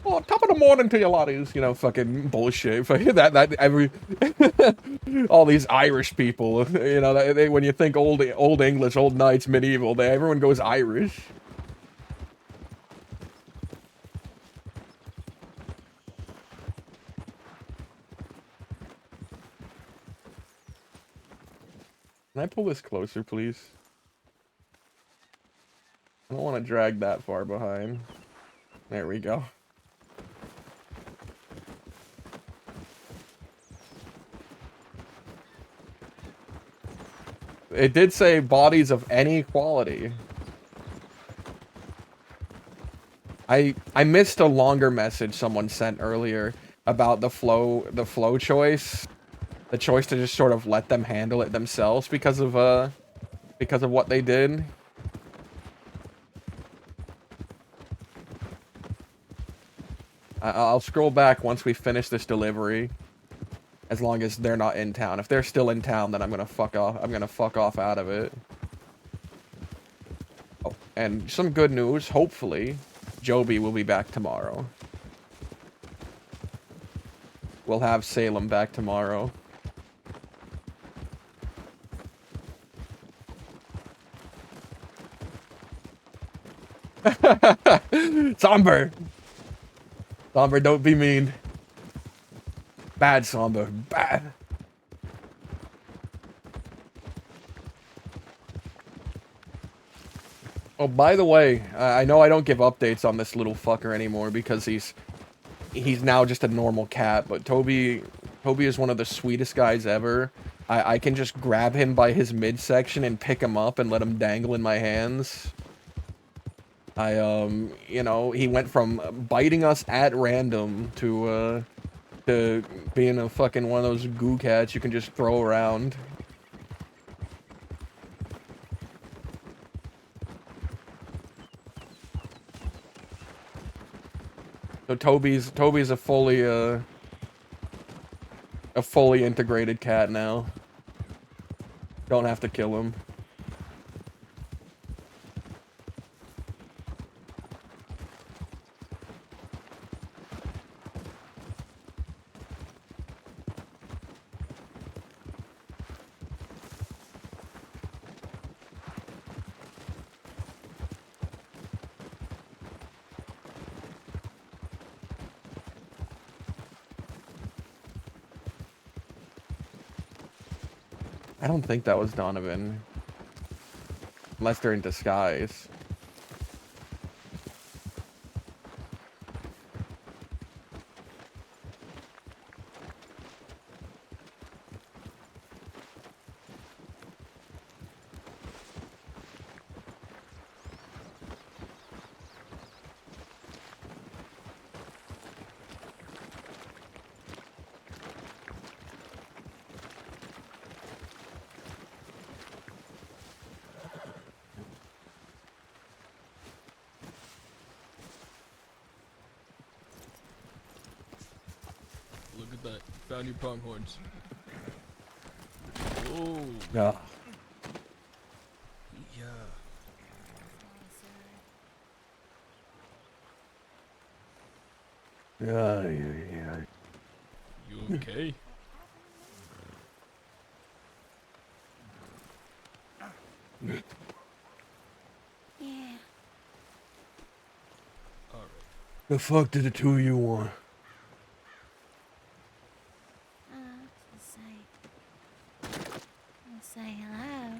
Speaker 1: Oh, top of the morning to you laddies, you know, fucking bullshit. That every all these Irish people, you know, they when you think old English, old knights, medieval, everyone goes Irish. Can I pull this closer, please? I don't want to drag that far behind. There we go. It did say bodies of any quality. I missed a longer message someone sent earlier about the flow choice. The choice to just sort of let them handle it themselves because of what they did. I'll scroll back once we finish this delivery. As long as they're not in town. If they're still in town, then I'm gonna fuck off. I'm gonna fuck off out of it. Oh, and some good news, hopefully. Joby will be back tomorrow. We'll have Salem back tomorrow. Somber! Somber, don't be mean. Bad, Somber. Bad. Oh, by the way, I know I don't give updates on this little fucker anymore because he's now just a normal cat, but Toby is one of the sweetest guys ever. I can just grab him by his midsection and pick him up and let him dangle in my hands. You know, he went from biting us at random to being a fucking one of those goo cats you can just throw around. So Toby's a fully integrated cat now. Don't have to kill him. I don't think that was Donovan. Unless they're in disguise.
Speaker 4: Look at that. Found your pronghorns. Oh.
Speaker 1: Yeah.
Speaker 4: Yeah.
Speaker 3: Yeah.
Speaker 4: You okay?
Speaker 2: Yeah.
Speaker 4: Alright.
Speaker 3: The fuck did the two of you want?
Speaker 2: Say hello.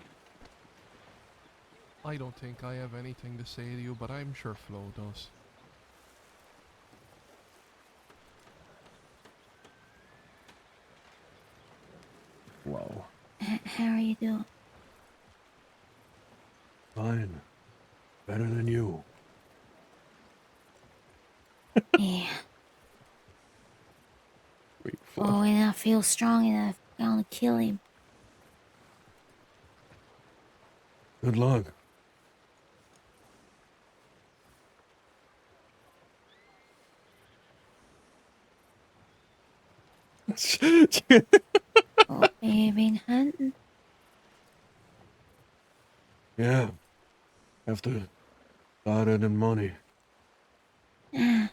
Speaker 5: I don't think I have anything to say to you, but I'm sure Flo does.
Speaker 1: Whoa.
Speaker 2: How are you doing?
Speaker 3: Fine. Better than you.
Speaker 2: Yeah.
Speaker 1: Wait, Flo.
Speaker 2: Oh, when I feel strong enough, I'm gonna kill him.
Speaker 3: Good luck.
Speaker 2: Oh, you been hunting?
Speaker 3: Yeah. After started and money.
Speaker 2: Ah.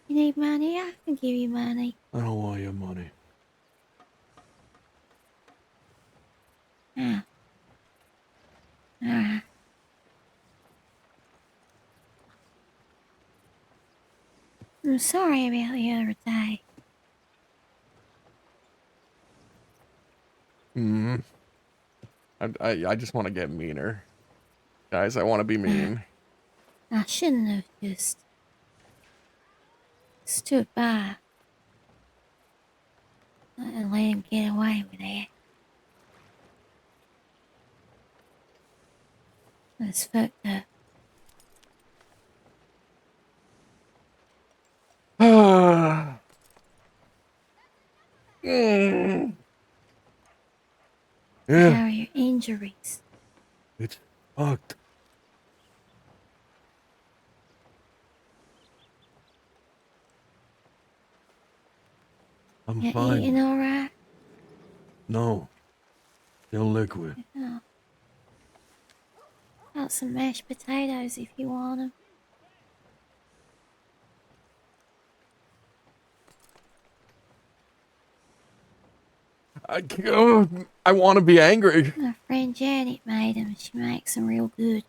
Speaker 2: You need money? I can give you money.
Speaker 3: I don't want your money.
Speaker 2: Ah. Alright. I'm sorry about the other day.
Speaker 1: Hmm. I just want to get meaner. Guys, I want to be mean.
Speaker 2: I shouldn't have just stood by and let him get away with that. That's fucked up.
Speaker 1: Mm.
Speaker 3: Yeah,
Speaker 2: How are your injuries?
Speaker 3: it's fucked. I'm
Speaker 2: You
Speaker 3: fine.
Speaker 2: eating alright?
Speaker 3: No. Still liquid.
Speaker 2: Oh. Got some mashed potatoes if you want them.
Speaker 1: I want to be angry.
Speaker 2: My friend Janet made them. She makes them real good.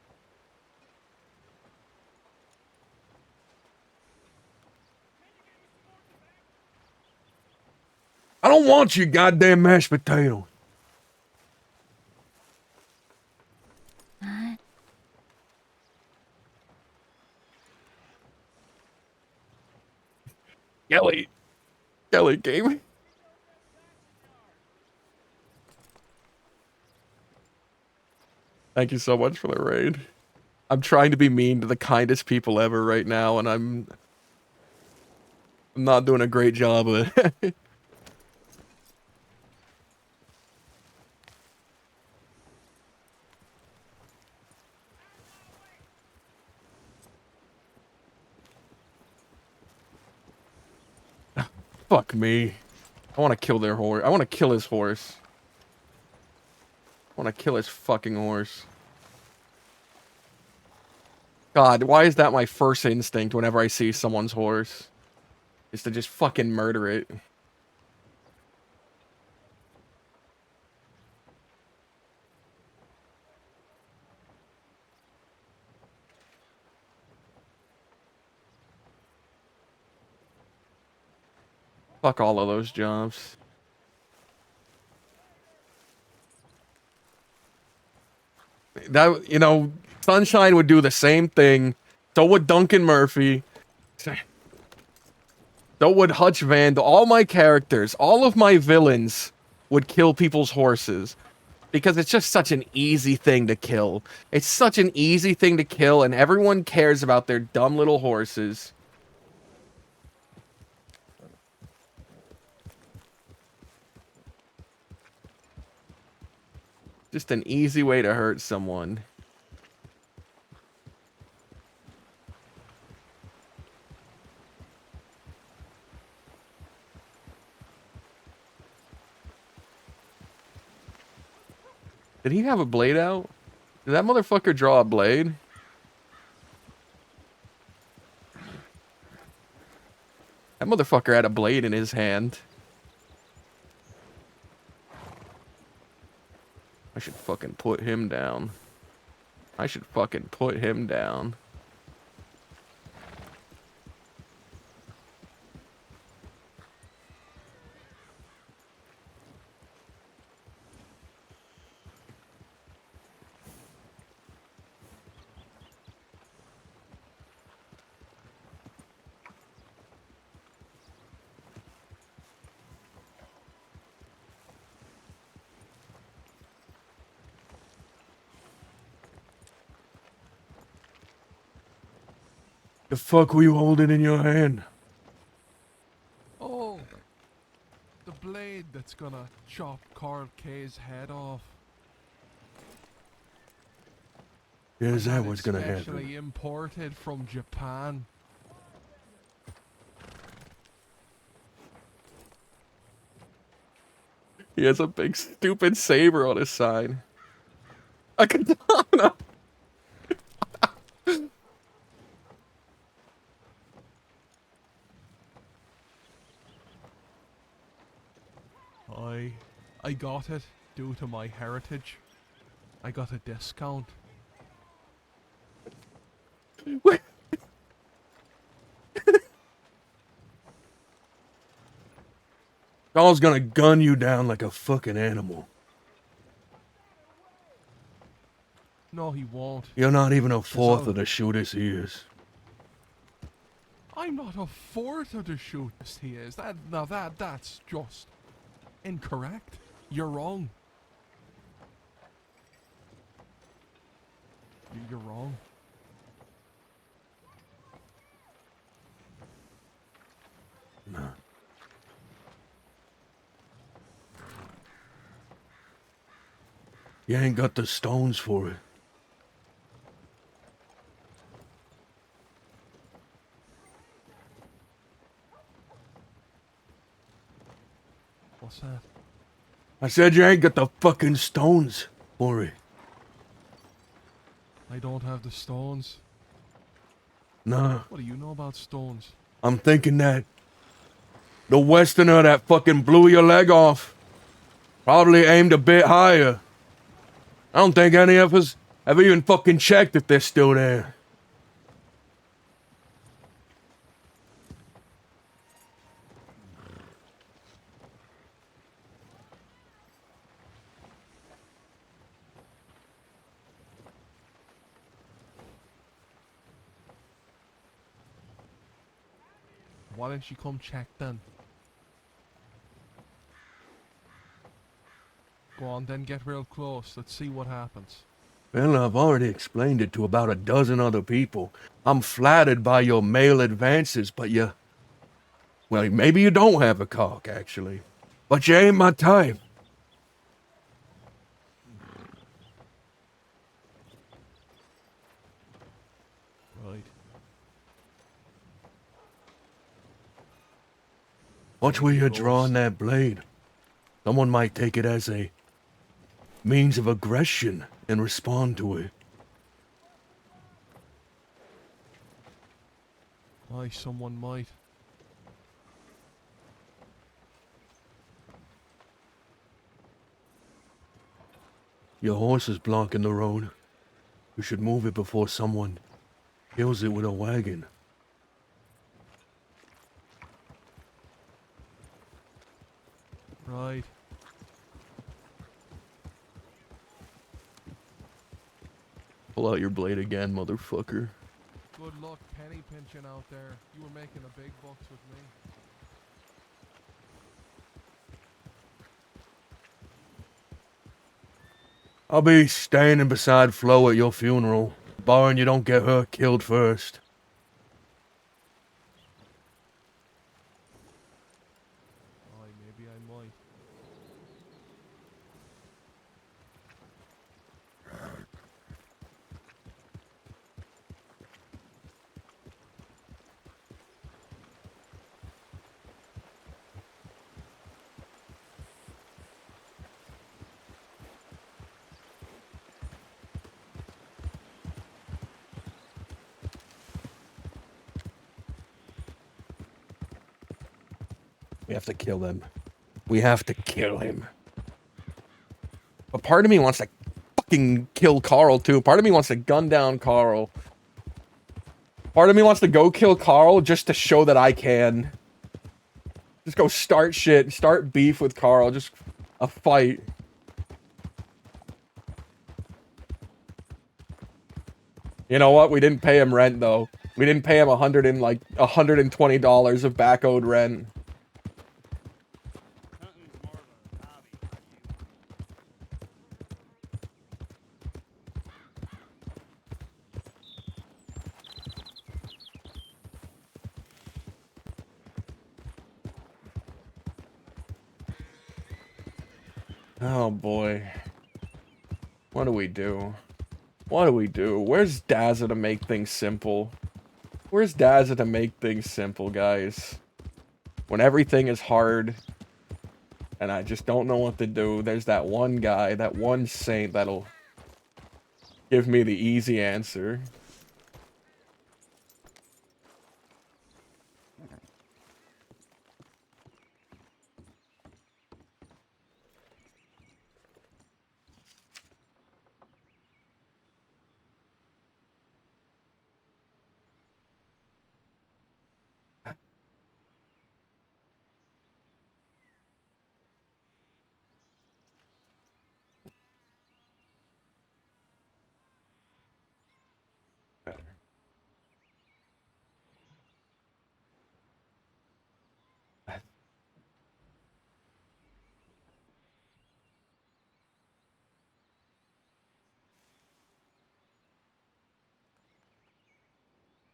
Speaker 3: I don't want your goddamn mashed potato.
Speaker 2: Fine.
Speaker 1: Kelly gave me. Thank you so much for the raid. I'm trying to be mean to the kindest people ever right now, and I'm not doing a great job of it. Fuck me. I want to kill their horse. I want to kill his horse. I want to kill his fucking horse. God, why is that my first instinct whenever I see someone's horse? Is to just fucking murder it. Fuck all of those jobs. That, you know, Sunshine would do the same thing. So would Duncan Murphy. So would Hutch Vandal. All my characters, all of my villains would kill people's horses. Because it's just such an easy thing to kill. It's such an easy thing to kill, and everyone cares about their dumb little horses. Just an easy way to hurt someone. Did he have a blade out? Did that motherfucker draw a blade? That motherfucker had a blade in his hand. I should fucking put him down. I should fucking put him down.
Speaker 3: The fuck were you holding in your hand?
Speaker 5: Oh, the blade that's gonna chop Carl K's head off.
Speaker 3: Yeah, is
Speaker 5: And
Speaker 3: that what's gonna
Speaker 5: Especially
Speaker 3: happen?
Speaker 5: imported from Japan.
Speaker 1: He has a big stupid saber on his side. A katana!
Speaker 5: I got it due to my heritage. I got a discount.
Speaker 3: Doll's gonna gun you down like a fucking animal.
Speaker 5: No, he won't.
Speaker 3: You're not even a fourth
Speaker 5: I'll-
Speaker 3: of the shooters he is.
Speaker 5: I'm not a fourth of the shooters he is. That's just incorrect. You're wrong. You're wrong.
Speaker 3: No. You ain't got the stones for it.
Speaker 5: What's that?
Speaker 3: I said you ain't got the fucking stones for it.
Speaker 5: I don't have the stones.
Speaker 3: Nah,
Speaker 5: What do you know about stones?
Speaker 3: I'm thinking that the westerner that fucking blew your leg off Probably aimed a bit higher. I don't think any of us have even fucking checked if they're still there.
Speaker 5: Why don't you come check then? Go on, then get real close. Let's see what happens.
Speaker 3: Well, I've already explained it to about a dozen other people. I'm flattered by your male advances, but well, maybe you don't have a cock, actually. But you ain't my type.
Speaker 5: Right.
Speaker 3: Watch where you're drawing that blade. Someone might take it as a means of aggression and respond to it.
Speaker 5: Aye, someone might.
Speaker 3: Your horse is blocking the road. You should move it before someone kills it with a wagon.
Speaker 5: Right.
Speaker 1: Pull out your blade again, motherfucker.
Speaker 5: Good luck penny pinching out there. You were making a big bucks with me.
Speaker 3: I'll be standing beside Flo at your funeral, barring you don't get her killed first.
Speaker 5: Aye, maybe I might.
Speaker 3: We have to kill him. We have to kill him.
Speaker 1: But part of me wants to fucking kill Carl, too. Part of me wants to gun down Carl. Part of me wants to go kill Carl just to show that I can. Just go start shit. Start beef with Carl. Just a fight. You know what? We didn't pay him rent, though. We didn't pay him $120 of back owed rent. Oh boy. What do we do? What do we do? Where's Dazza to make things simple? Where's Dazza to make things simple, guys? When everything is hard and I just don't know what to do, there's that one guy, that one saint that'll give me the easy answer.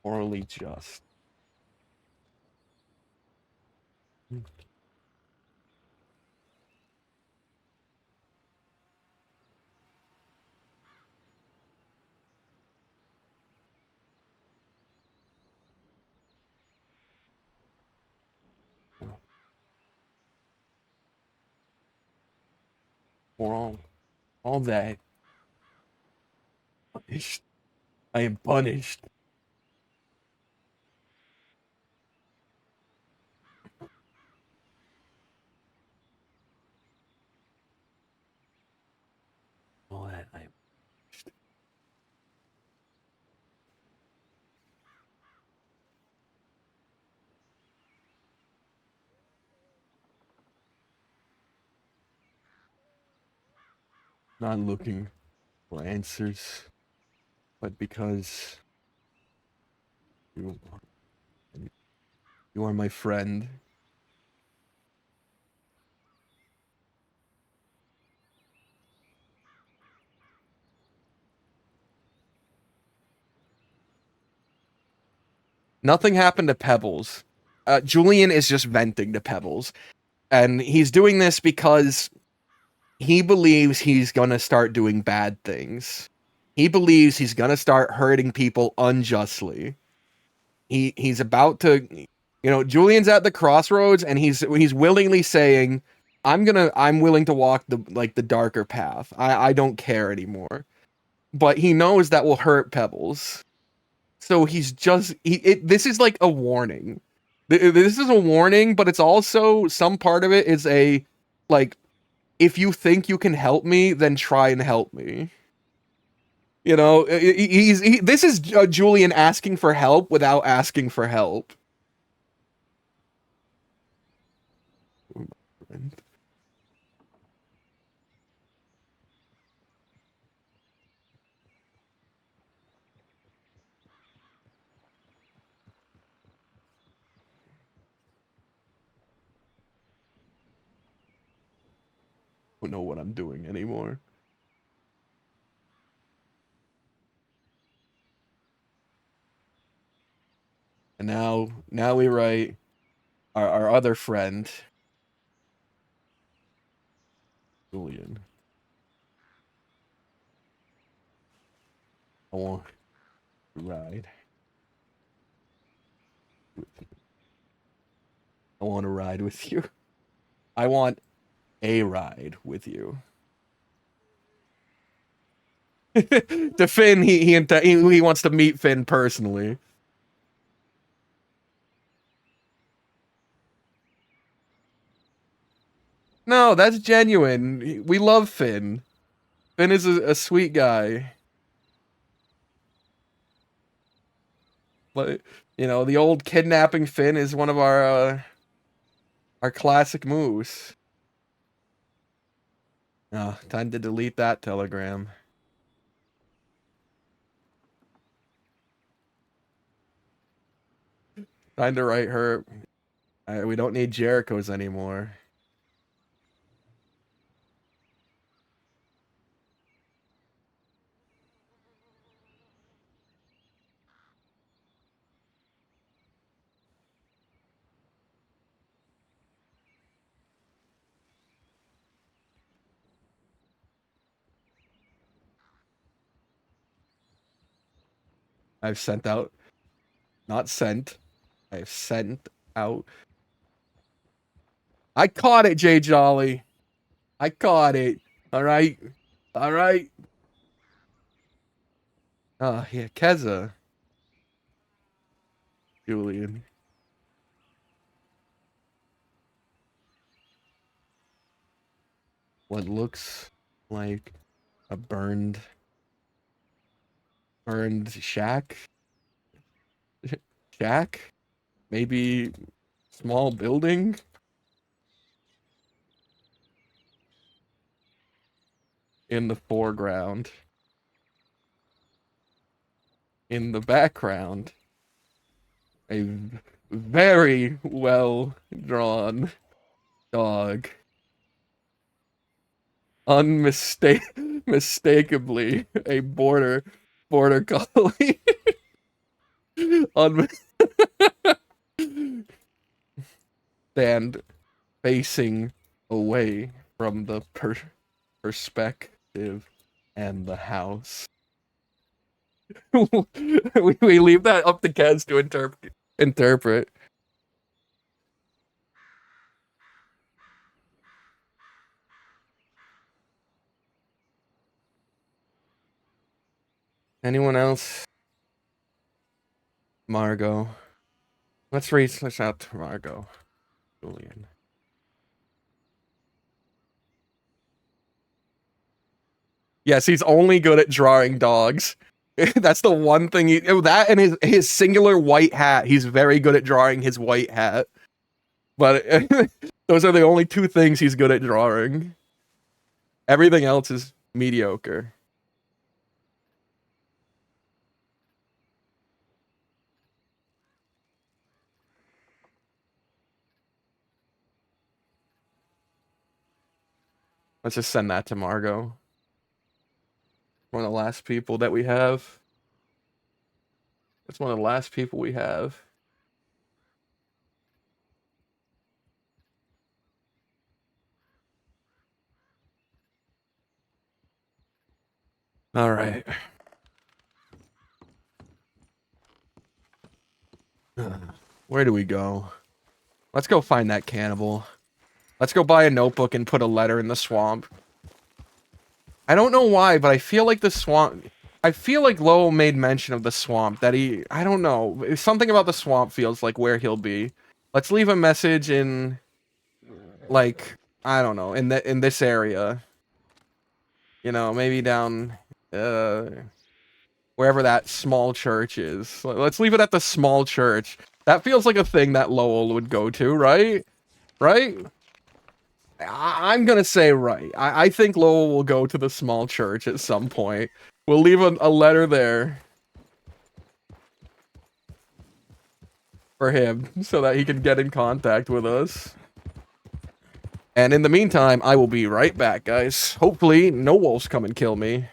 Speaker 1: Morally just. For all that punished. I am punished.
Speaker 3: Not looking for answers, but because you are my friend. Nothing happened to Pebbles. Julian is just venting to Pebbles. And he's doing this because he believes he's gonna start doing bad things. He believes he's gonna start hurting people unjustly. He's about to, Julian's at the crossroads, and he's willingly saying, I'm willing to walk the darker path. I don't care anymore. But he knows that will hurt Pebbles. So he's just this is like a warning. This is a warning, but it's also some part of it is a like, if you think you can help me, then try and help me. This is Julian asking for help without asking for help. I don't know what I'm doing anymore. And now we write our other friend, Julian. I want to ride. I want to ride with you. I want a ride with you. To Finn, he wants to meet Finn personally. No, that's genuine. We love Finn. Finn is a sweet guy. But, the old kidnapping Finn is one of our classic moves. Oh, time to delete that telegram. Time to write her. We don't need Jericho's anymore. I've sent out. Not sent. I've sent out. I caught it, Jay Jolly. I caught it. All right. All right. Oh, yeah, Keza. Julian. What looks like a burned shack? Shack? Maybe small building? In the foreground. In the background, a very well drawn dog. Unmistakably a border collie. Stand facing away from the perspective and the house. we leave that up to Kez to interpret. Anyone else? Margot. Let's reach out to Margot. Julian. Yes, he's only good at drawing dogs. That's the one thing that and his singular white hat. He's very good at drawing his white hat. But those are the only two things he's good at drawing. Everything else is
Speaker 1: mediocre. Let's just send that to Margot. One of the last people that we have. That's one of the last people we have. All right. Where do we go? Let's go find that cannibal. Let's go buy a notebook and put a letter in the swamp. I don't know why, but I feel like the swamp... I feel like Lowell made mention of the swamp, that he... I don't know. Something about the swamp feels like where he'll be. Let's leave a message in... Like, I don't know, in this area. You know, maybe down... wherever that small church is. Let's leave it at the small church. That feels like a thing that Lowell would go to, right? Right? I'm gonna say right. I think Lowell will go to the small church at some point. We'll leave a letter there for him so that he can get in contact with us. And in the meantime, I will be right back, guys. Hopefully, no wolves come and kill me.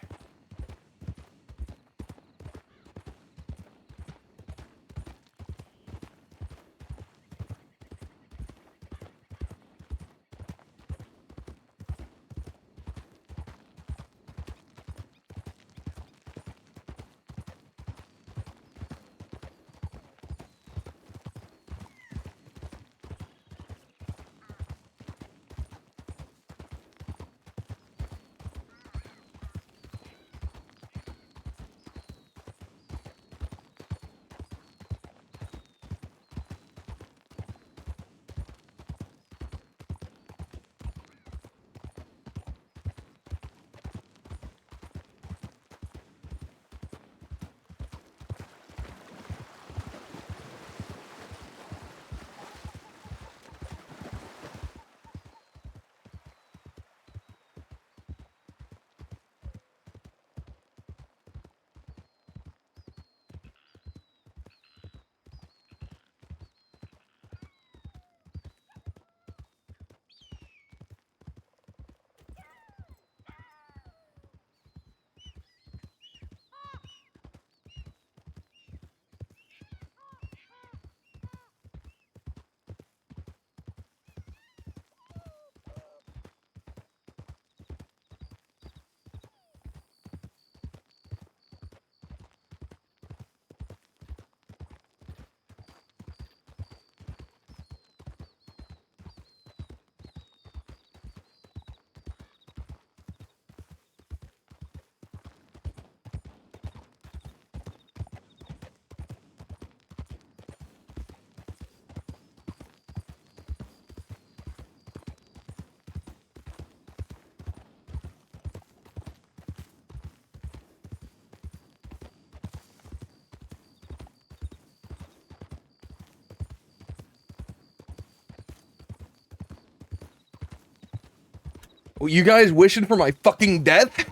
Speaker 1: You guys wishing for my fucking death?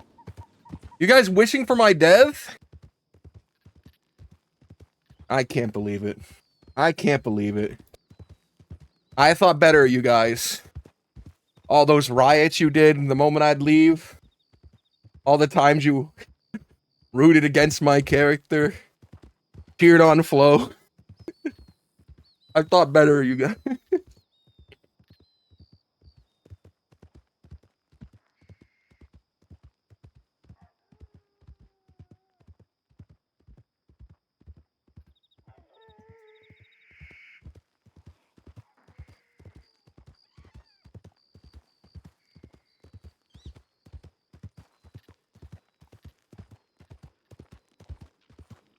Speaker 1: You guys wishing for my death? I can't believe it. I can't believe it. I thought better of you guys. All those riots you did the moment I'd leave. All the times you rooted against my character. Cheered on Flo. I thought better of you guys.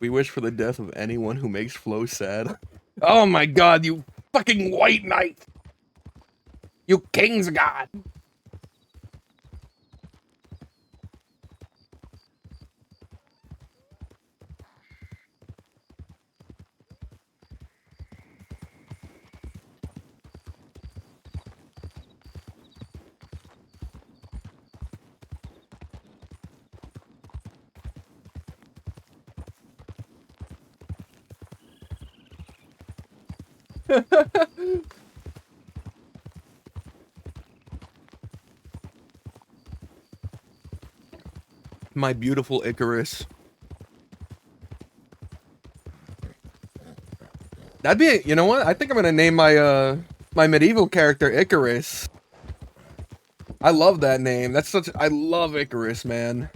Speaker 1: We wish for the death of anyone who makes Flo sad. Oh my god, you fucking white knight! You king's god! My beautiful Icarus. That'd be, you know what? I think I'm gonna name my medieval character Icarus. I love that name. That's such. I love Icarus, man.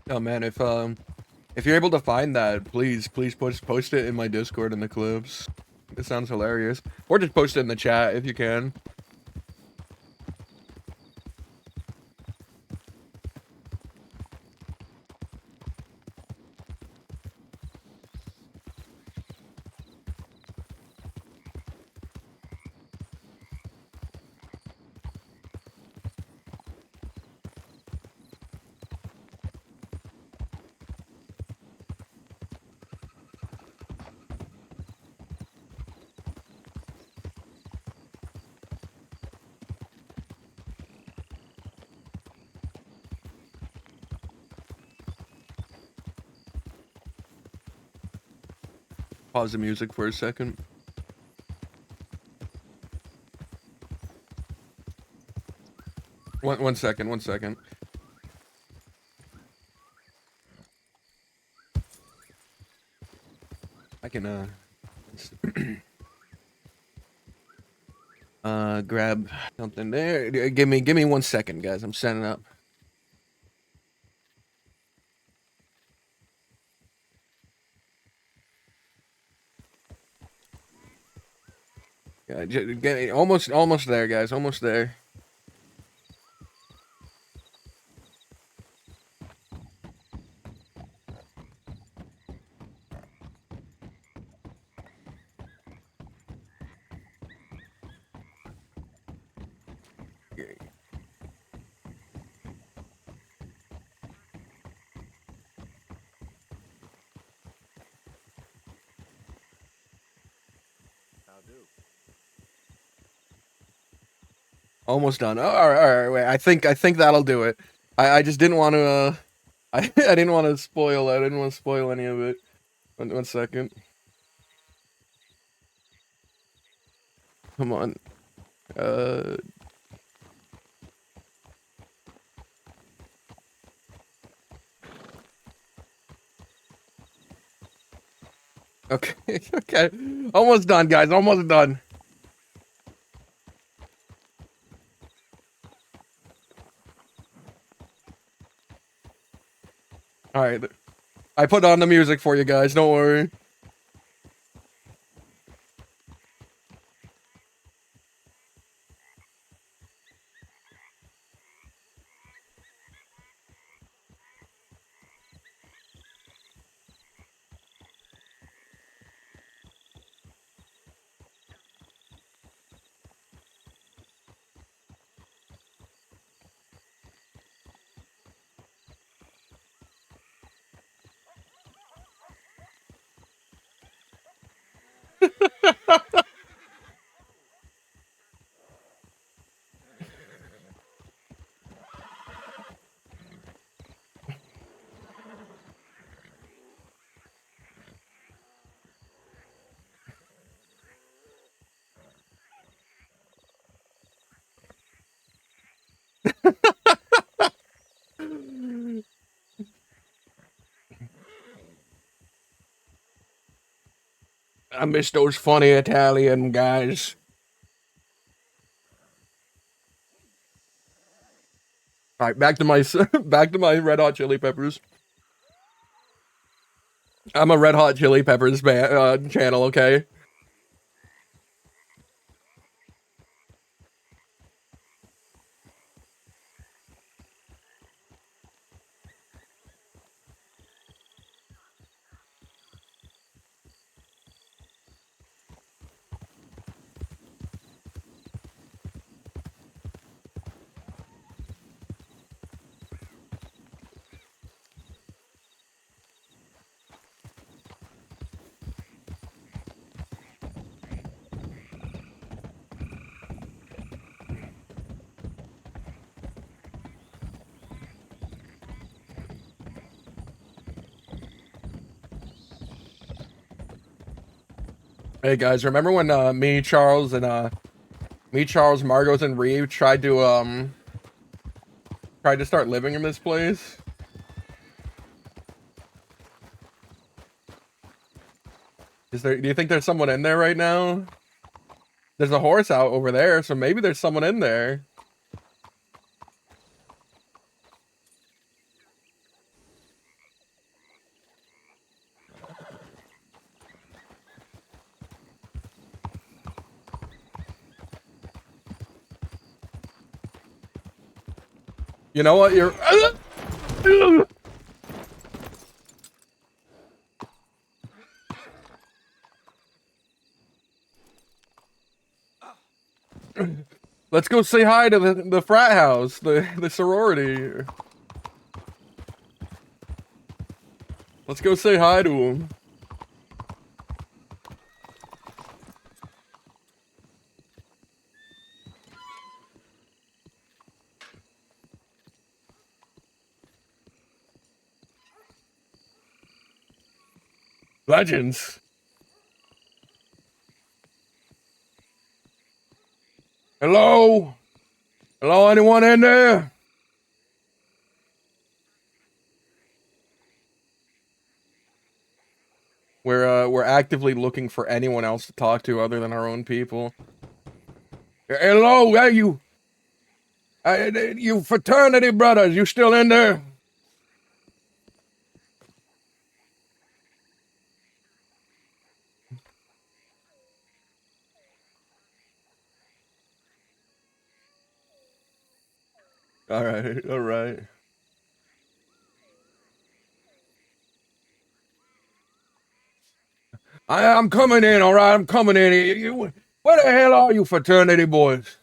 Speaker 1: Oh man, if you're able to find that, please post it in my Discord in the clips. It sounds hilarious. Or just post it in the chat if you can. Pause the music for a second. One second, 1 second. I can grab something there. Give me 1 second, guys. I'm setting up. Yeah, almost there, guys. Almost there. Almost done. Oh, all right. Wait. I think that'll do it. I just didn't want to. I didn't want to spoil. I didn't want to spoil any of it. 1 second. Come on. Uh. Okay. Okay. Almost done, guys. Almost done. All right. I put on the music for you guys. Don't worry.
Speaker 3: I miss those funny Italian guys.
Speaker 1: All right, back to my back to my Red Hot Chili Peppers. I'm a Red Hot Chili Peppers channel, okay? Hey guys, remember when me, Charles, Margos, and Reeve tried to start living in this place? Do you think there's someone in there right now? There's a horse out over there, so maybe there's someone in there. You know what? You're... Let's go say hi to the frat house, the sorority. Let's go say hi to him. Legends. Hello? Hello, anyone in there? We're actively looking for anyone else to talk to other than our own people. Hello, hey, you fraternity brothers, you still in there? All right, all right. I'm coming in, all right. I'm coming in. Where the hell are you, fraternity boys?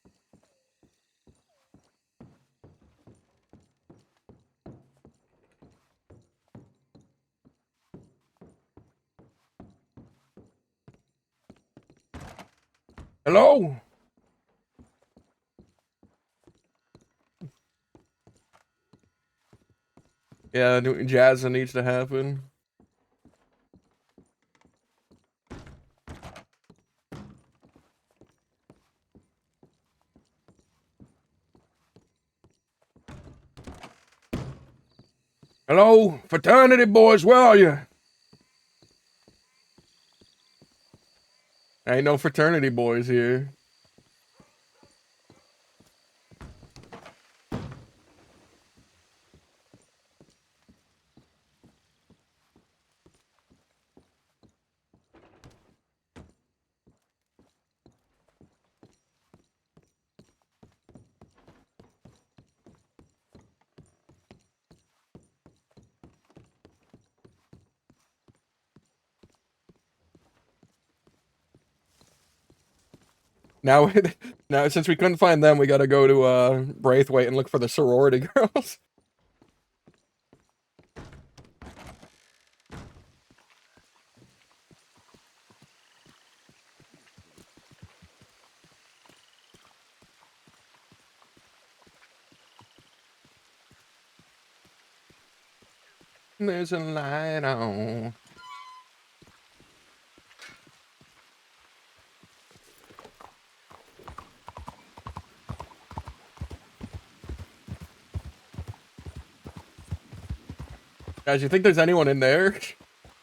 Speaker 1: Hello? Yeah, jazz needs to happen. Hello, fraternity boys, where are you? Ain't no fraternity boys here. Now, now since we couldn't find them, we gotta go to Braithwaite and look for the sorority girls. There's a light on. Guys, you think there's anyone in there?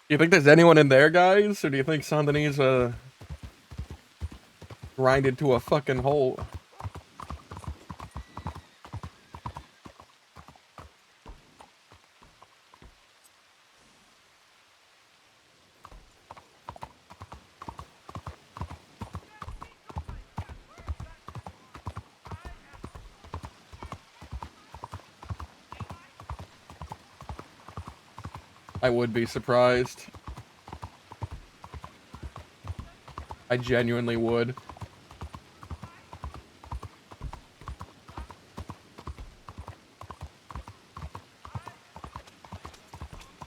Speaker 1: You think there's anyone in there, guys? Or do you think Saint-Denis grinded to a fucking hole? I would be surprised. I genuinely would.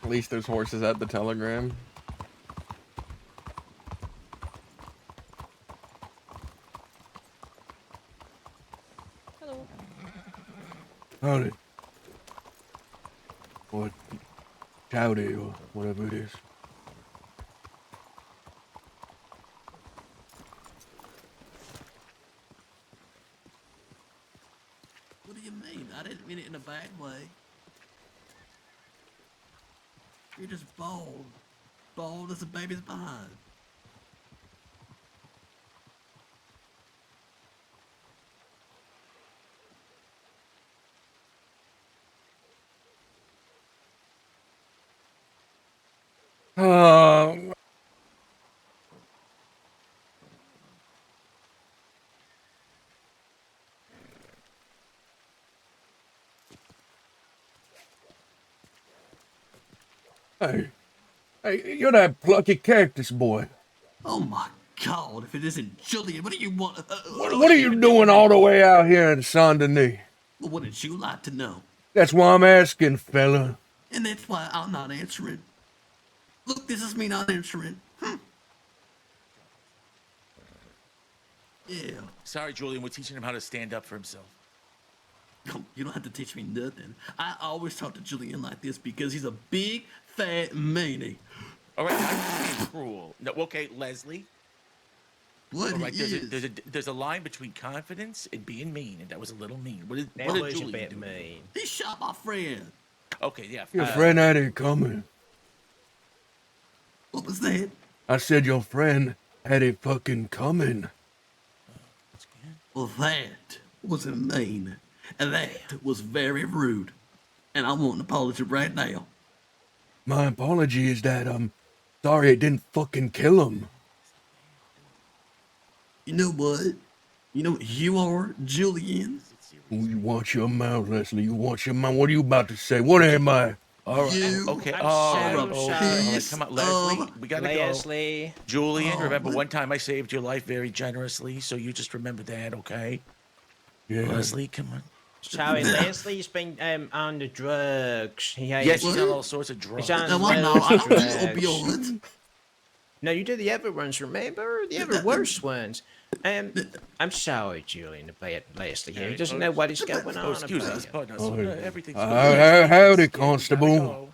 Speaker 1: At least there's horses at the Telegram.
Speaker 2: Hello.
Speaker 3: Howdy. What? Howdy, or whatever it is.
Speaker 6: What do you mean? I didn't mean it in a bad way. You're just bald. Bald as a baby's behind.
Speaker 1: Um,
Speaker 3: Hey. Hey, you're that plucky cactus boy.
Speaker 6: Oh my God, if it isn't Julian, what do you want?
Speaker 3: What are you doing all the way out here in Saint-Denis?
Speaker 6: Well, what did you like to know?
Speaker 3: That's why I'm asking, fella.
Speaker 6: And that's why I'm not answering. Look, this is me not answering. Yeah.
Speaker 7: Sorry, Julian, we're teaching him how to stand up for himself.
Speaker 6: You don't have to teach me nothing. I always talk to Julian like this because he's a big, fat meanie.
Speaker 7: All right, I'm being cruel. No, okay, Leslie.
Speaker 6: What
Speaker 7: All right,
Speaker 6: he
Speaker 7: there's
Speaker 6: is.
Speaker 7: there's a line between confidence and being mean, and that was a little mean. What
Speaker 8: That
Speaker 7: did
Speaker 8: was a
Speaker 7: Julian
Speaker 8: bit
Speaker 7: do?
Speaker 8: mean.
Speaker 6: He shot my friend.
Speaker 7: Okay, yeah.
Speaker 3: Your friend had it coming.
Speaker 6: What was that?
Speaker 3: I said your friend had it fucking coming.
Speaker 6: Well, that wasn't mean. And that was very rude. And I want an apology right now.
Speaker 3: My apology is that I'm sorry it didn't fucking kill him.
Speaker 6: You know what? You know what you are, Julian?
Speaker 3: You watch your mouth, Leslie. You watch your mouth. What are you about to say? What am I? All right.
Speaker 6: You
Speaker 7: Okay,
Speaker 8: I'm
Speaker 7: all
Speaker 8: so
Speaker 7: right, okay, all right,
Speaker 6: piece
Speaker 7: come on, Leslie,
Speaker 6: of
Speaker 7: we gotta
Speaker 8: Leslie.
Speaker 7: go. Julian,
Speaker 6: Oh,
Speaker 7: remember
Speaker 6: what?
Speaker 7: one time I saved your life very generously, so you just remember that, okay?
Speaker 3: Yeah.
Speaker 7: Leslie, come on.
Speaker 8: Sorry, Leslie's been on the drugs.
Speaker 7: Yes, he's
Speaker 6: What?
Speaker 7: on all sorts of drugs.
Speaker 8: He's on
Speaker 6: No, I know. I don't do
Speaker 8: drugs.
Speaker 6: opioids.
Speaker 8: No, you do the other ones, remember? The other worse ones. I'm sorry, Julian, about Leslie here. He doesn't know what is going on.
Speaker 7: Oh, excuse
Speaker 8: about
Speaker 7: us,
Speaker 8: him.
Speaker 7: pardon us.
Speaker 3: Oh,
Speaker 7: Everything's
Speaker 3: howdy,
Speaker 7: Yeah,
Speaker 3: Constable.
Speaker 7: we gotta go.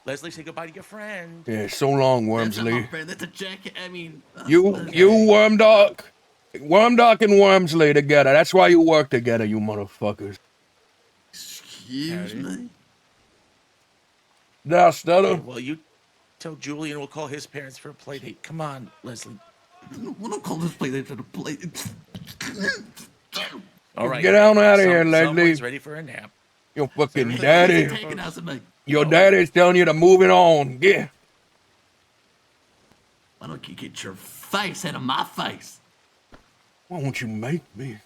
Speaker 7: Leslie, say goodbye to your friend.
Speaker 3: Yeah, so long,
Speaker 6: That's not my
Speaker 3: Wormsley.
Speaker 6: friend. That's a jacket. I mean,
Speaker 3: You, Wormdock. Wormdock and Wormsley together. That's why you work together, you motherfuckers.
Speaker 6: Excuse me.
Speaker 3: Now, stutter.
Speaker 7: Okay, well, you tell Julian we'll call his parents for a play date. Come on, Leslie.
Speaker 6: We don't call this play to the play.
Speaker 7: All right.
Speaker 3: Get on out of here,
Speaker 7: Someone's
Speaker 3: Leslie.
Speaker 7: ready for a nap.
Speaker 3: Your fucking
Speaker 6: He's
Speaker 3: daddy.
Speaker 6: taking us and me.
Speaker 3: Your daddy's telling you to move it on. Yeah.
Speaker 6: Why don't you get your face out of my face?
Speaker 3: Why won't you make me?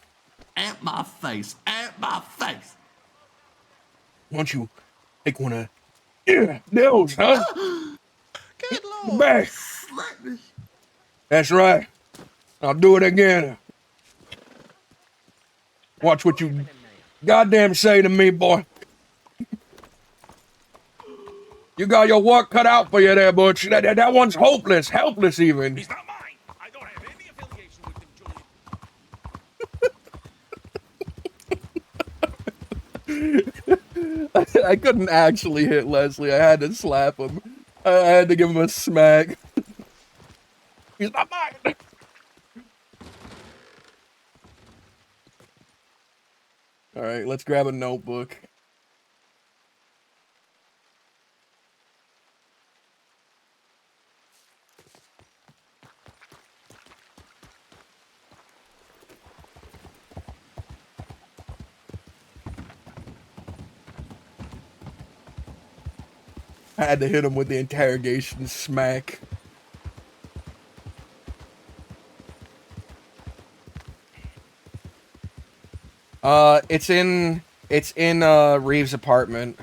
Speaker 6: At my face. At my face.
Speaker 3: Why don't you take one of those, huh?
Speaker 6: Good Lord.
Speaker 3: Back.
Speaker 6: Slap me.
Speaker 3: That's right. I'll do it again. Watch what you goddamn say to me, boy. You got your work cut out for you there, Butch. That one's hopeless, helpless even.
Speaker 7: He's not mine. I don't have any affiliation with him, Julian.
Speaker 1: I couldn't actually hit Leslie. I had to slap him. I had to give him a smack. He's not mine. All right, let's grab a notebook. I had to hit him with the interrogation smack. It's in Reeves' apartment.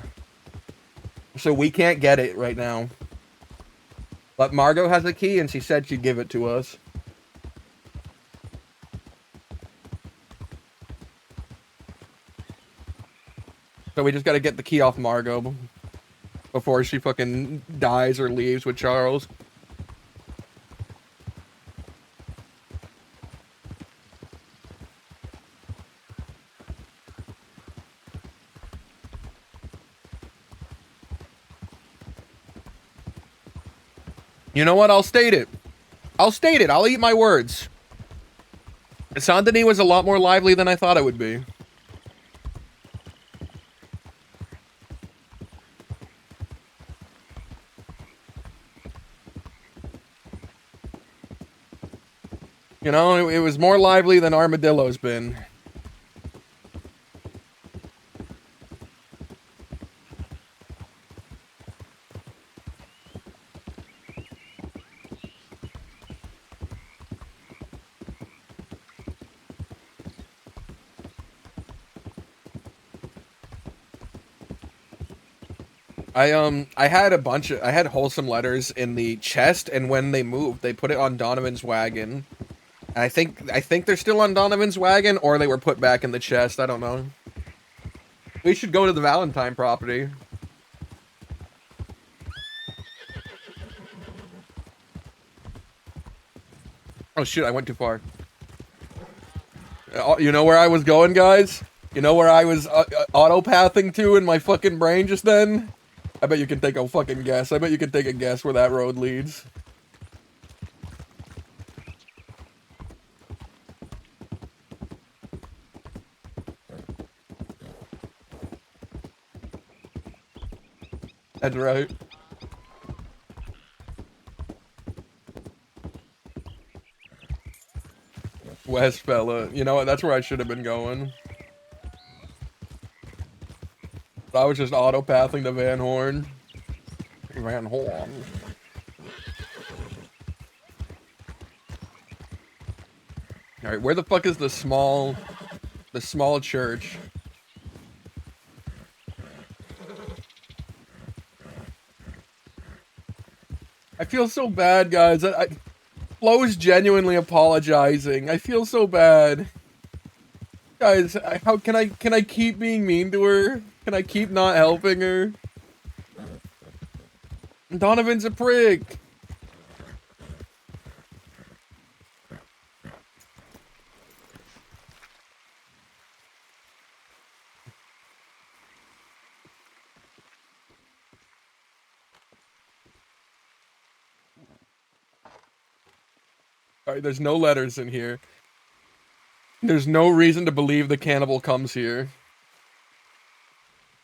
Speaker 1: So we can't get it right now. But Margot has a key and she said she'd give it to us. So we just gotta get the key off Margot before she fucking dies or leaves with Charles. You know what? I'll state it. I'll eat my words. Saint Denis was a lot more lively than I thought it would be. You know, it was more lively than Armadillo's been. I had wholesome letters in the chest, and when they moved, they put it on Donovan's wagon. And I think they're still on Donovan's wagon, or they were put back in the chest. I don't know. We should go to the Valentine property. Oh shit, I went too far. You know where I was going, guys? You know where I was autopathing to in my fucking brain just then? I bet you can take a fucking guess. I bet you can take a guess where that road leads. That's right. West, fella. You know what? That's where I should have been going. I was just autopathing to Van Horn. Van Horn. Alright, where the fuck is the small church? I feel so bad, guys. Flo is genuinely apologizing. I feel so bad. Guys, how can I keep being mean to her? Can I keep not helping her? Donovan's a prick. Alright, there's no letters in here. There's no reason to believe the cannibal comes here.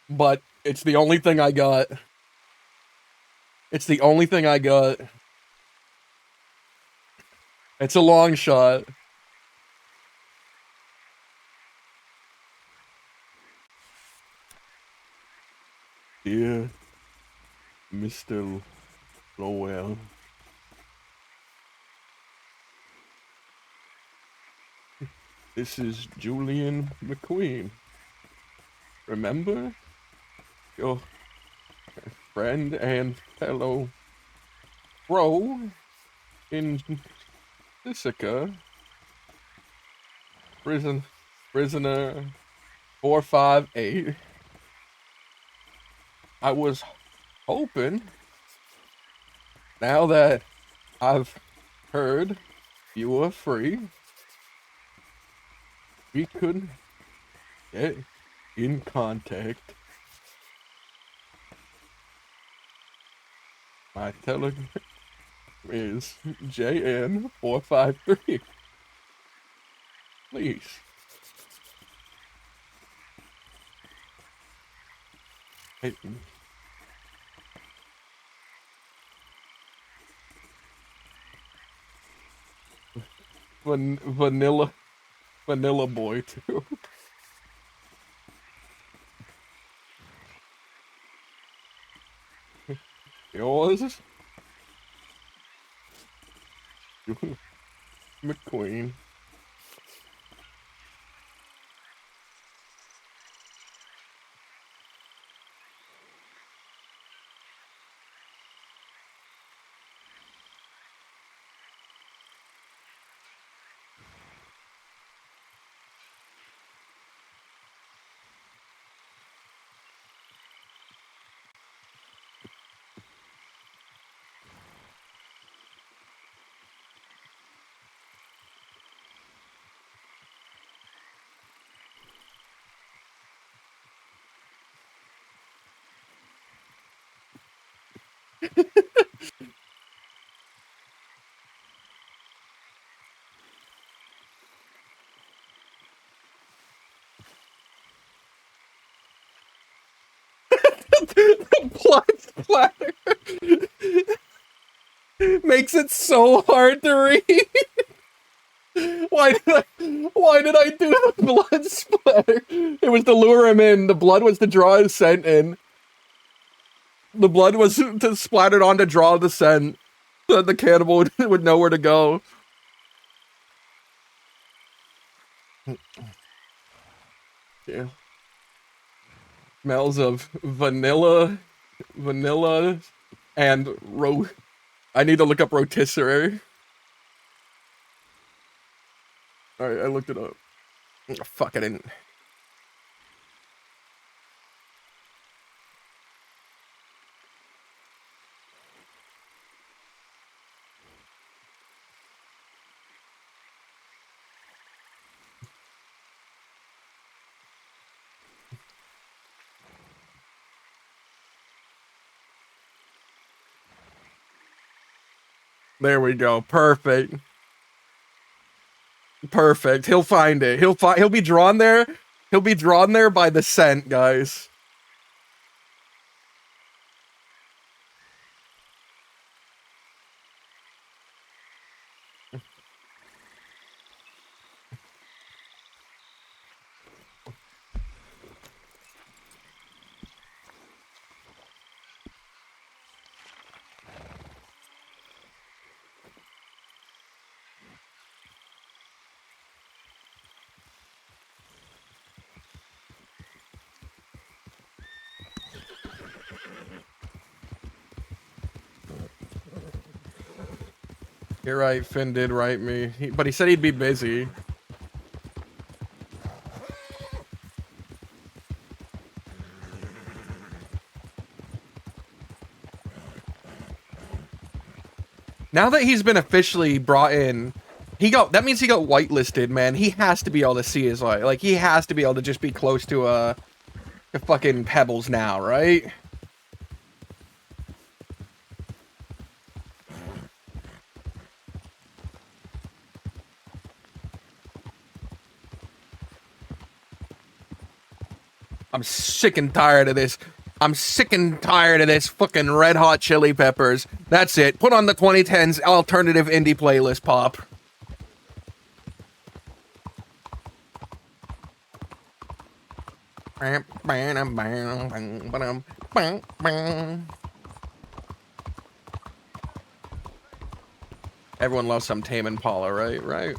Speaker 1: But it's the only thing I got. It's the only thing I got. It's a long shot. Dear Mr. Lowell. This is Julian McQueen. Remember? Your friend and fellow bro in Sisika. Prisoner 458. I was hoping, now that I've heard you were free, we could get in contact. My telegram is JN453. Please. Hey. Vanilla boy too. Yours? McQueen. Blood splatter makes it so hard to read. Why did I do the blood splatter? It was to lure him in. The blood was to draw his scent in. The blood was to splatter on to draw the scent, so that the cannibal would know where to go. Yeah. Smells of vanilla, and I need to look up rotisserie. Alright, I looked it up. Fuck, I didn't. There we go. Perfect. Perfect. He'll find it. He'll be drawn there. He'll be drawn there by the scent, guys. You're right, Finn did write me. But he said he'd be busy. Now that he's been officially brought in, that means he got whitelisted, man. He has to be able to see his light. Like, he has to be able to just be close to fucking Pebbles now, right? I'm sick and tired of this. I'm sick and tired of this fucking Red Hot Chili Peppers. That's it. Put on the 2010s alternative indie playlist, Pop. Everyone loves some Tame Impala, right? Right.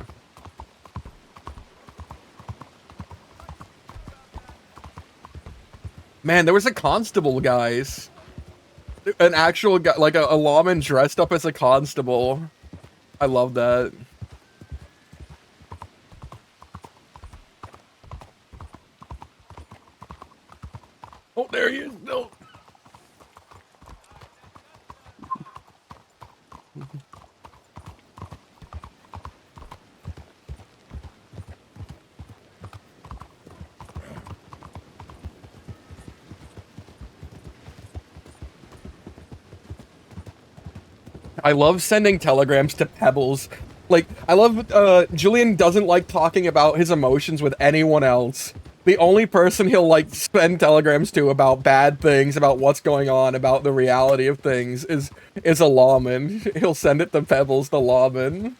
Speaker 1: Man, there was a constable, guys. An actual guy, like a lawman dressed up as a constable. I love that. Oh, there he is. No. I love sending telegrams to Pebbles. Like, I love, Julian doesn't like talking about his emotions with anyone else. The only person he'll, like, send telegrams to about bad things, about what's going on, about the reality of things, is a lawman. He'll send it to Pebbles, the lawman.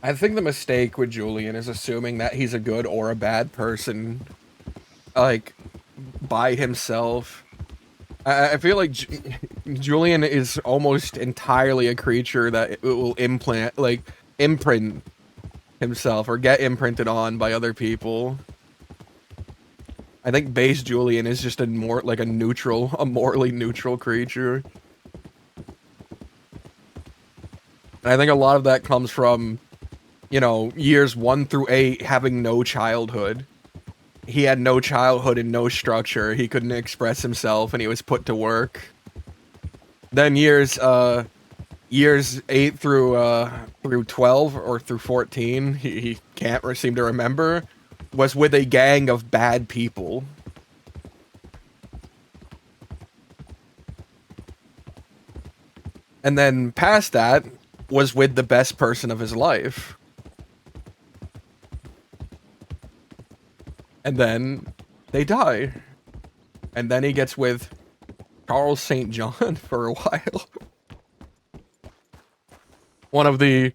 Speaker 1: I think the mistake with Julian is assuming that he's a good or a bad person, like, by himself. I feel like Julian is almost entirely a creature that it will imprint himself or get imprinted on by other people. I think base Julian is just a morally neutral creature. And I think a lot of that comes from, you know, years 1 through 8 having no childhood. He had no childhood and no structure. He couldn't express himself, and he was put to work. Then years 8 through 12 or through 14, he can't seem to remember, was with a gang of bad people. And then past that was with the best person of his life. And then they die. And then he gets with Charles St. John for a while. One of the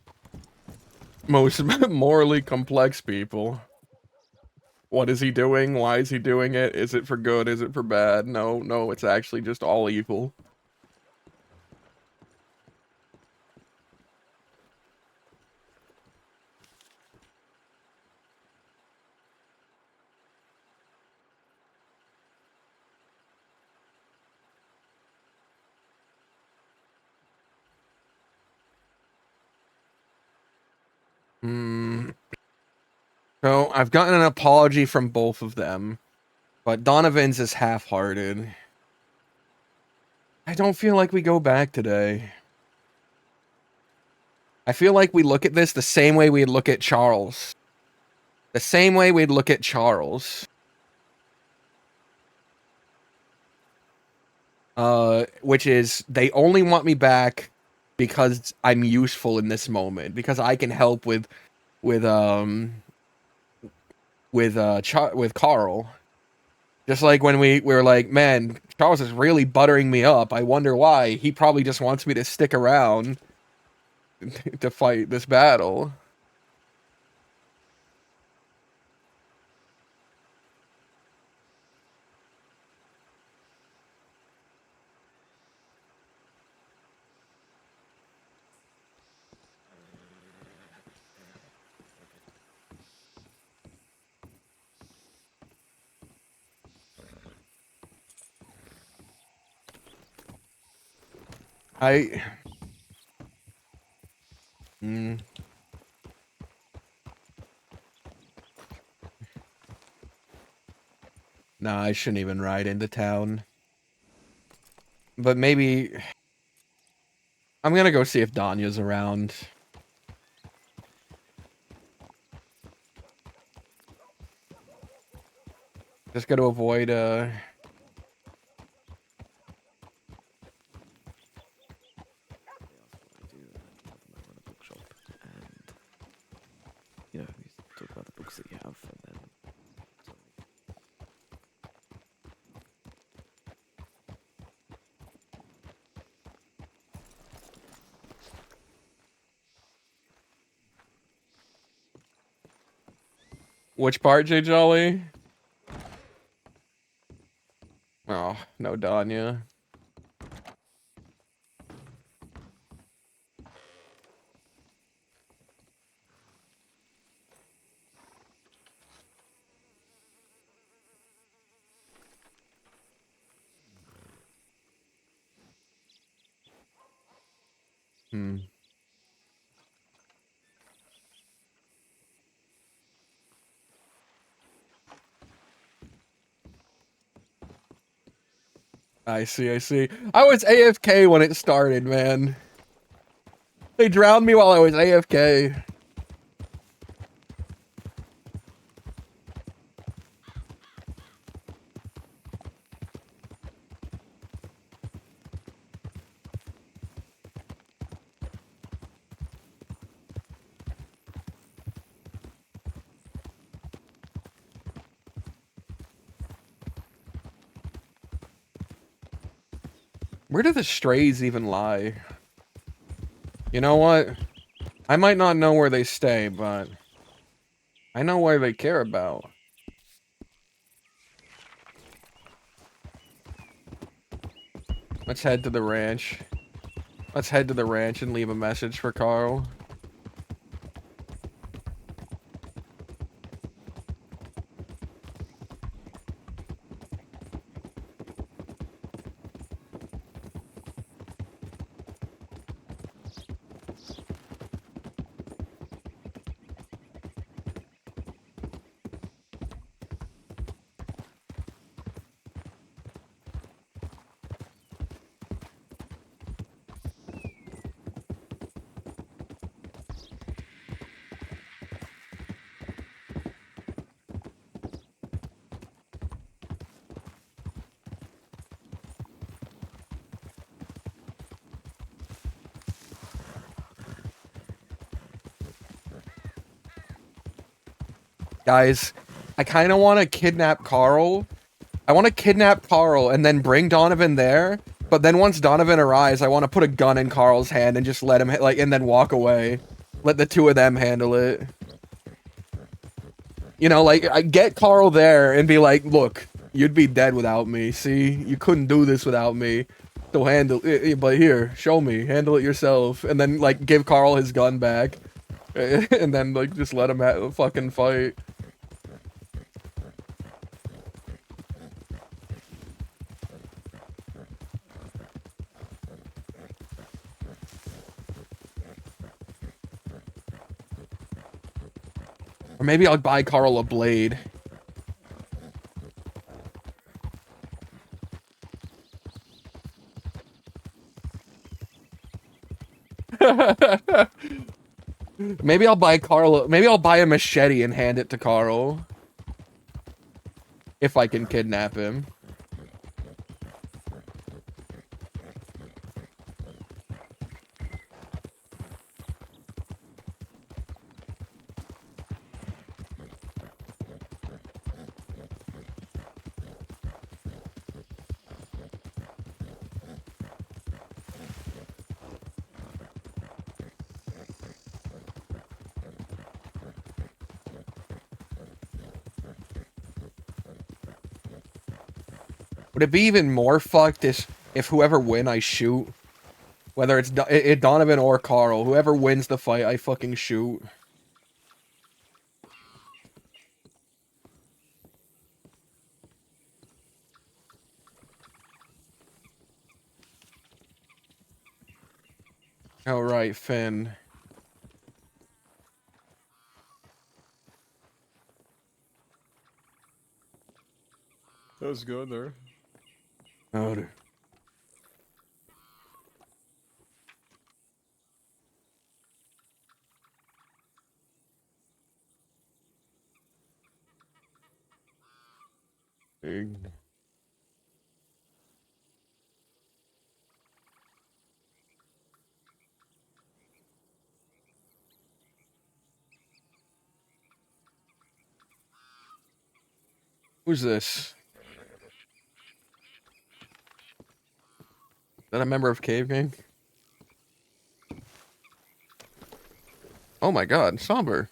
Speaker 1: most morally complex people. What is he doing? Why is he doing it? Is it for good? Is it for bad? No, it's actually just all evil. So, I've gotten an apology from both of them, but Donovan's is half-hearted. I don't feel like we go back today. I feel like we look at this the same way we'd look at Charles. The same way we'd look at Charles. Which is, they only want me back because I'm useful in this moment. Because I can help with Carl. Just like when we were like, man, Charles is really buttering me up. I wonder why. He probably just wants me to stick around to fight this battle. Nah, I shouldn't even ride into town. But maybe... I'm gonna go see if Danya's around. Just gotta avoid,
Speaker 9: You know, we talk about the books that you have, and then.
Speaker 1: Which part, J. Jolly? Oh, no Danya. I see. I was AFK when it started, man. They drowned me while I was AFK. Where do the strays even lie? You know what? I might not know where they stay, but I know where they care about. Let's head to the ranch. Let's head to the ranch and leave a message for Carl. Guys, I kind of want to kidnap Carl. I want to kidnap Carl and then bring Donovan there. But then once Donovan arrives, I want to put a gun in Carl's hand and just let him, like, and then walk away. Let the two of them handle it. You know, like, I get Carl there and be like, look, you'd be dead without me. See, you couldn't do this without me. So handle it, but here, show me, handle it yourself. And then, like, give Carl his gun back. And then, like, just let him fucking fight. Or maybe I'll buy Carl a blade. Maybe I'll buy Carl. Maybe I'll buy a machete and hand it to Carl. If I can kidnap him. Would it be even more fucked if whoever win I shoot? Whether it's Donovan or Carl, whoever wins the fight, I fucking shoot. All right, Finn.
Speaker 4: That was good there.
Speaker 1: Louder. Big. Who's this? Is that a member of Cave Gang? Oh my god, Somber.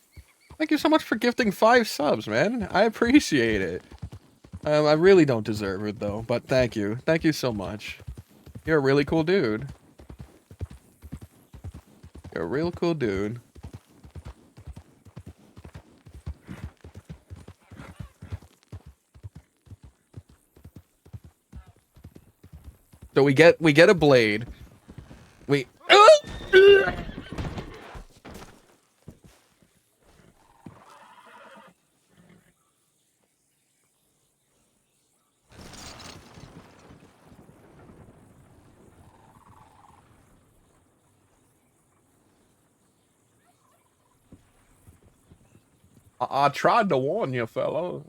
Speaker 1: Thank you so much for gifting 5 subs, man. I appreciate it. I really don't deserve it, though, but thank you. Thank you so much. You're a really cool dude. You're a real cool dude. So we get a blade. We I tried to warn you, fellow.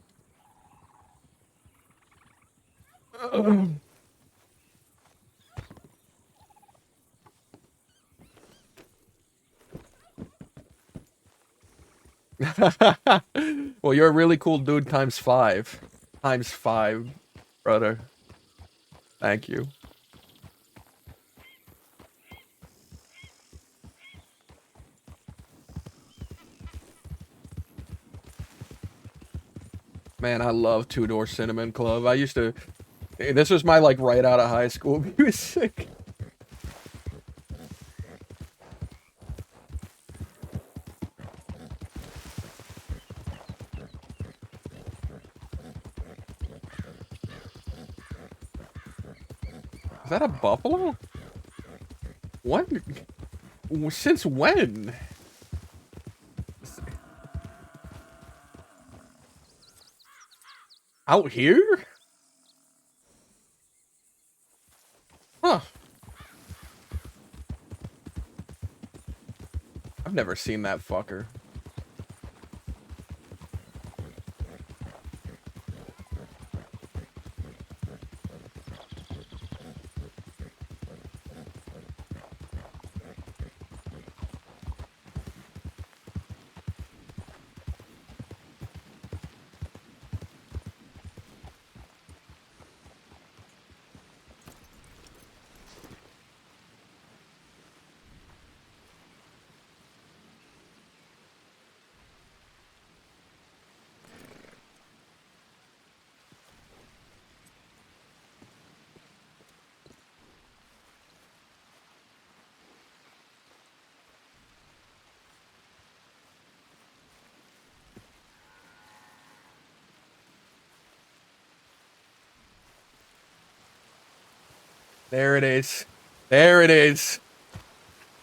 Speaker 1: Well, you're a really cool dude times 5. Times 5, brother. Thank you. Man, I love Two Door Cinnamon Club. I used to... This was my, like, right out of high school music. Is that a buffalo? What? Since when? Out here? Huh. I've never seen that fucker. There it is. There it is.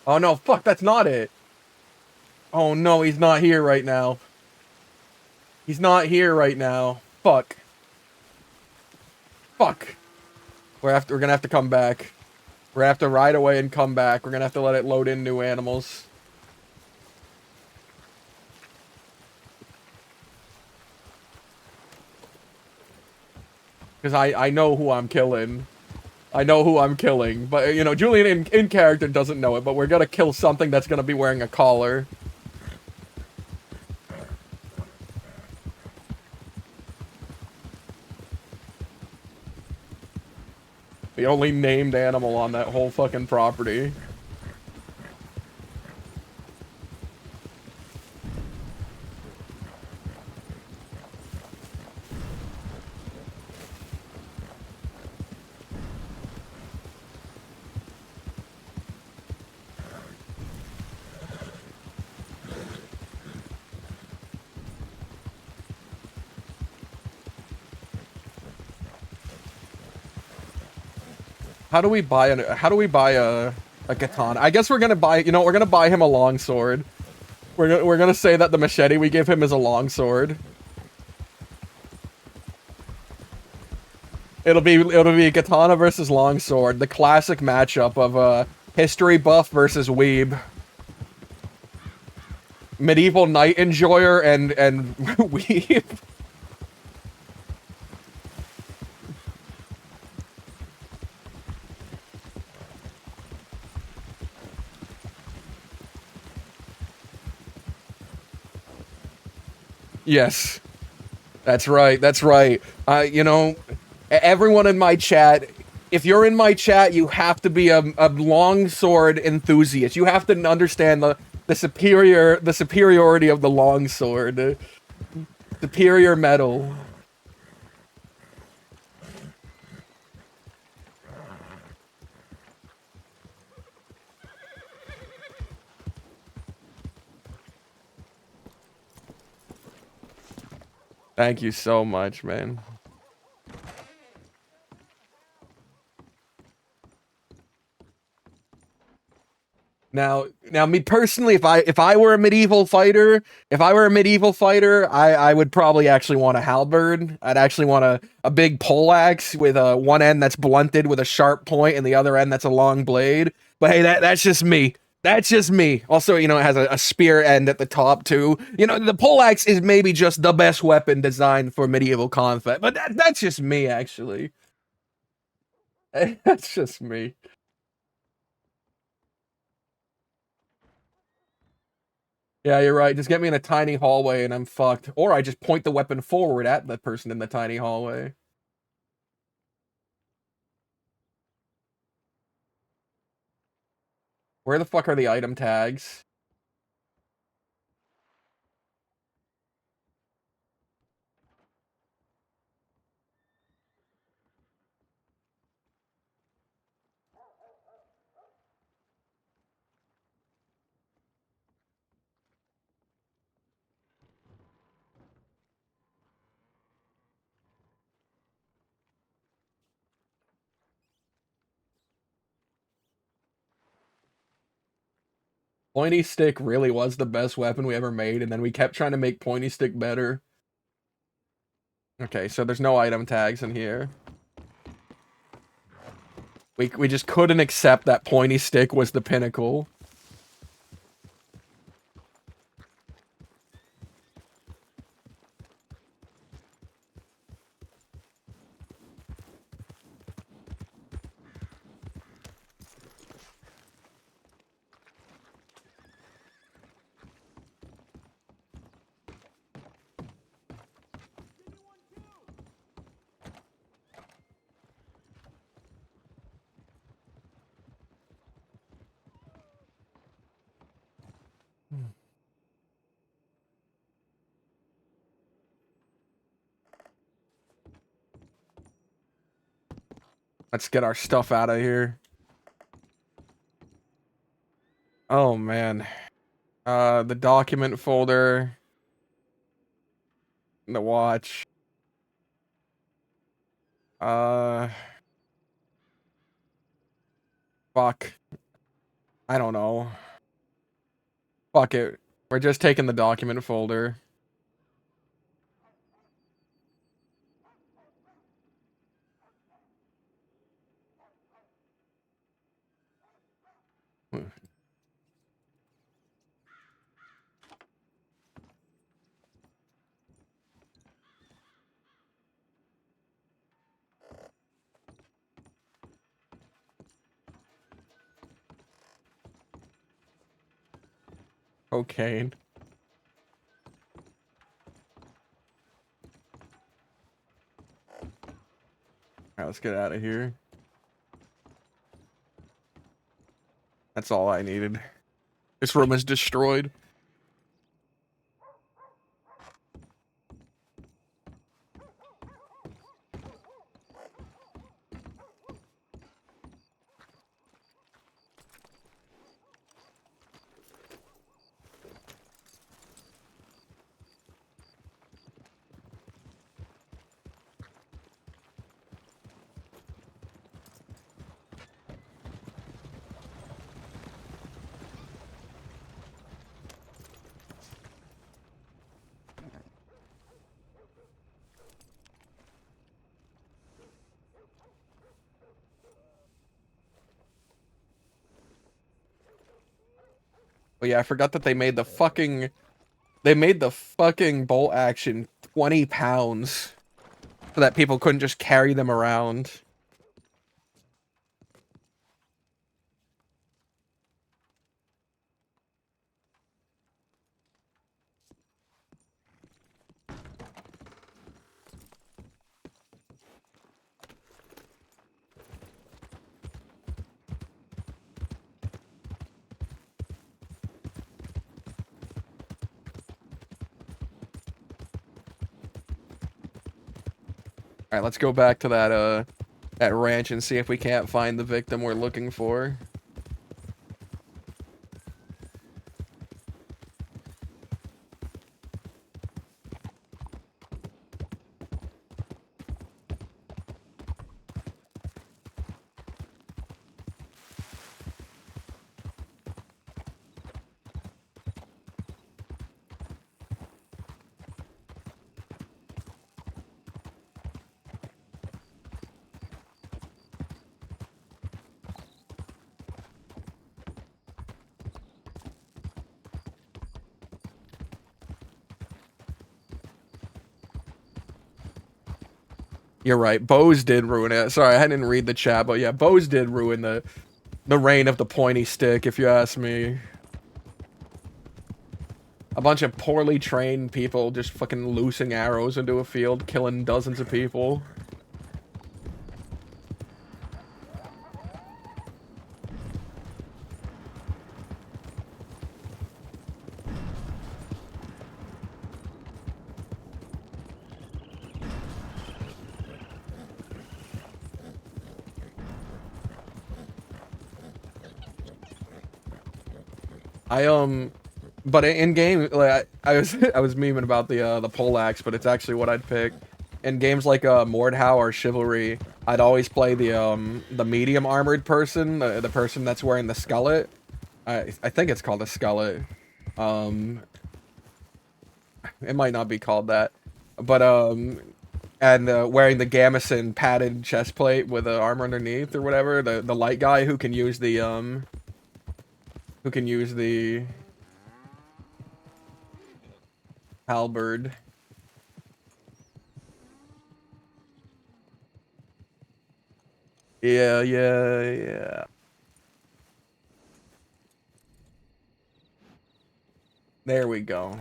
Speaker 1: Oh no, fuck, that's not it. Oh no, he's not here right now. He's not here right now. Fuck. Fuck. We're gonna have to come back. We're gonna have to ride away and come back. We're gonna have to let it load in new animals. Because I know who I'm killing. I know who I'm killing. But, you know, Julian in character doesn't know it, but we're gonna kill something that's gonna be wearing a collar. The only named animal on that whole fucking property. How do we buy a katana? I guess we're gonna buy, you know, we're gonna buy him a longsword. We're gonna say that the machete we give him is a longsword. It'll be a katana versus longsword, the classic matchup of history buff versus weeb. Medieval knight enjoyer and weeb. Yes. That's right. That's right. You know, everyone in my chat, if you're in my chat, you have to be a longsword enthusiast. You have to understand the superiority of the longsword. Superior metal. Thank you so much, man. Now, me personally, if I were a medieval fighter, I would probably actually want a halberd. I'd actually want a big poleaxe with one end that's blunted with a sharp point and the other end that's a long blade. But hey, that's just me. That's just me. Also, you know, it has a spear end at the top too. You know, the poleaxe is maybe just the best weapon designed for medieval combat. But that's just me, actually. That's just me. Yeah, you're right. Just get me in a tiny hallway and I'm fucked. Or I just point the weapon forward at the person in the tiny hallway. Where the fuck are the item tags? Pointy stick really was the best weapon we ever made, and then we kept trying to make pointy stick better. Okay, so there's no item tags in here. We just couldn't accept that pointy stick was the pinnacle. Let's get our stuff out of here. Oh man. The document folder. The watch. Fuck. I don't know. Fuck it. We're just taking the document folder. Cocaine. Alright, let's get out of here. That's all I needed. This room is destroyed. Oh yeah, I forgot that they made the fucking bolt action 20 pounds so that people couldn't just carry them around. Alright, let's go back to that ranch and see if we can't find the victim we're looking for. You're right. Bose did ruin it. Sorry, I didn't read the chat, but yeah, Bose did ruin the reign of the pointy stick, if you ask me. A bunch of poorly trained people just fucking loosing arrows into a field, killing dozens of people. But in game, like I was I was memeing about the poleaxe, but it's actually what I'd pick. In games like Mordhau or Chivalry, I'd always play the medium armored person, the person that's wearing the skullet, I think it's called a skullet. It might not be called that, but and wearing the gamison padded chest plate with the armor underneath or whatever. The light guy who can use the halberd. Yeah, yeah, yeah. There we go.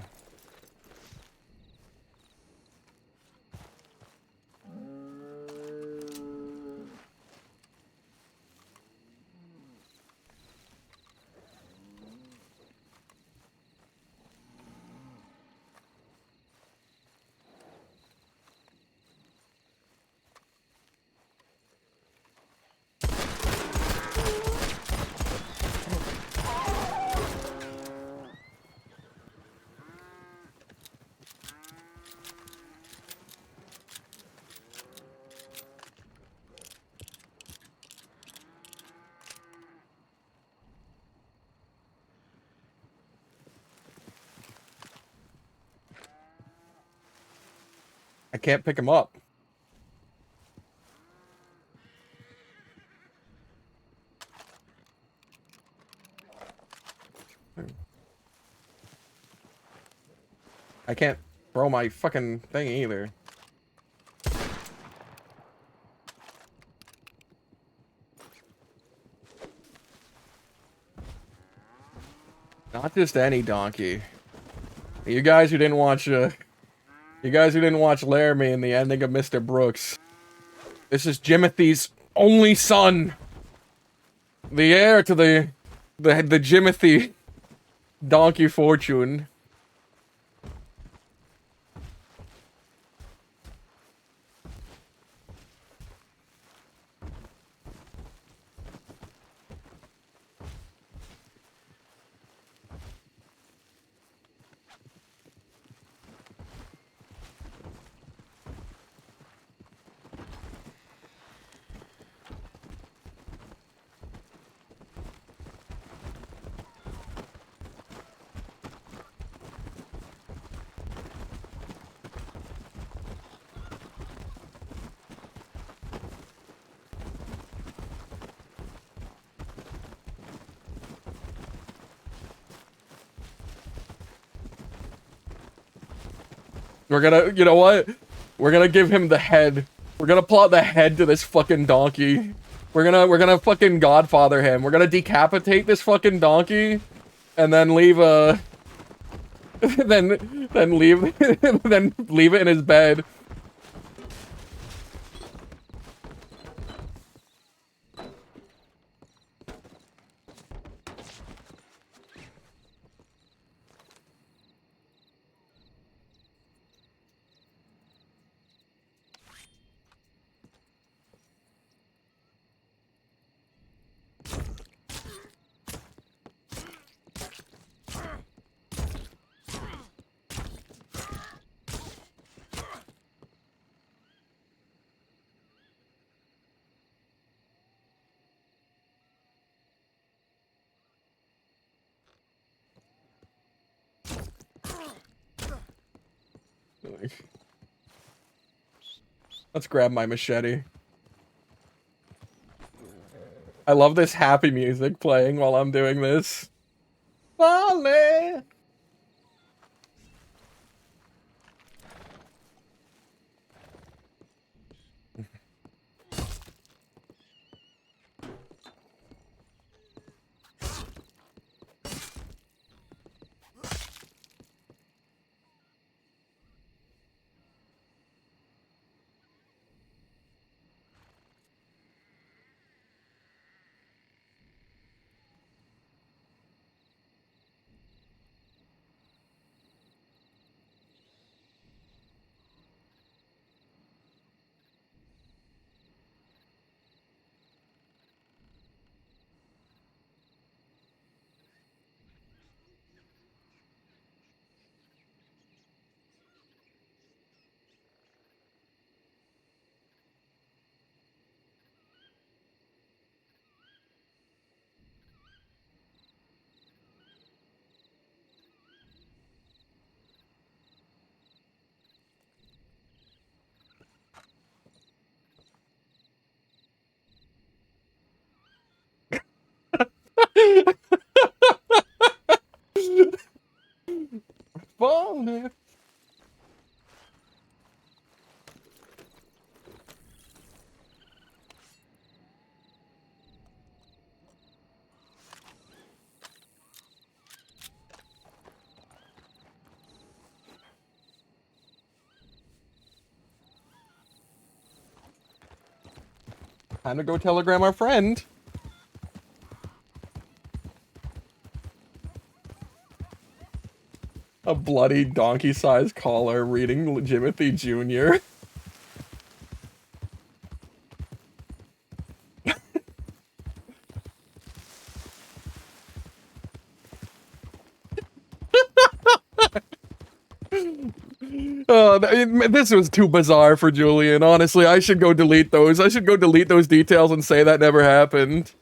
Speaker 1: I can't pick him up. I can't throw my fucking thing either. Not just any donkey. You guys who didn't watch Laramie and the ending of Mr. Brooks. This is Jimothy's only son. The heir to the Jimothy donkey fortune. We're gonna, you know what? We're gonna give him the head. We're gonna plot the head to this fucking donkey. We're gonna fucking Godfather him. We're gonna decapitate this fucking donkey, and then leave then leave, then leave it in his bed. Let's grab my machete. I love this happy music playing while I'm doing this. Vale. Time to go telegram our friend. A bloody donkey-sized collar reading Jimothy Jr. This was too bizarre for Julian. Honestly, I should go delete those. I should go delete those details and say that never happened.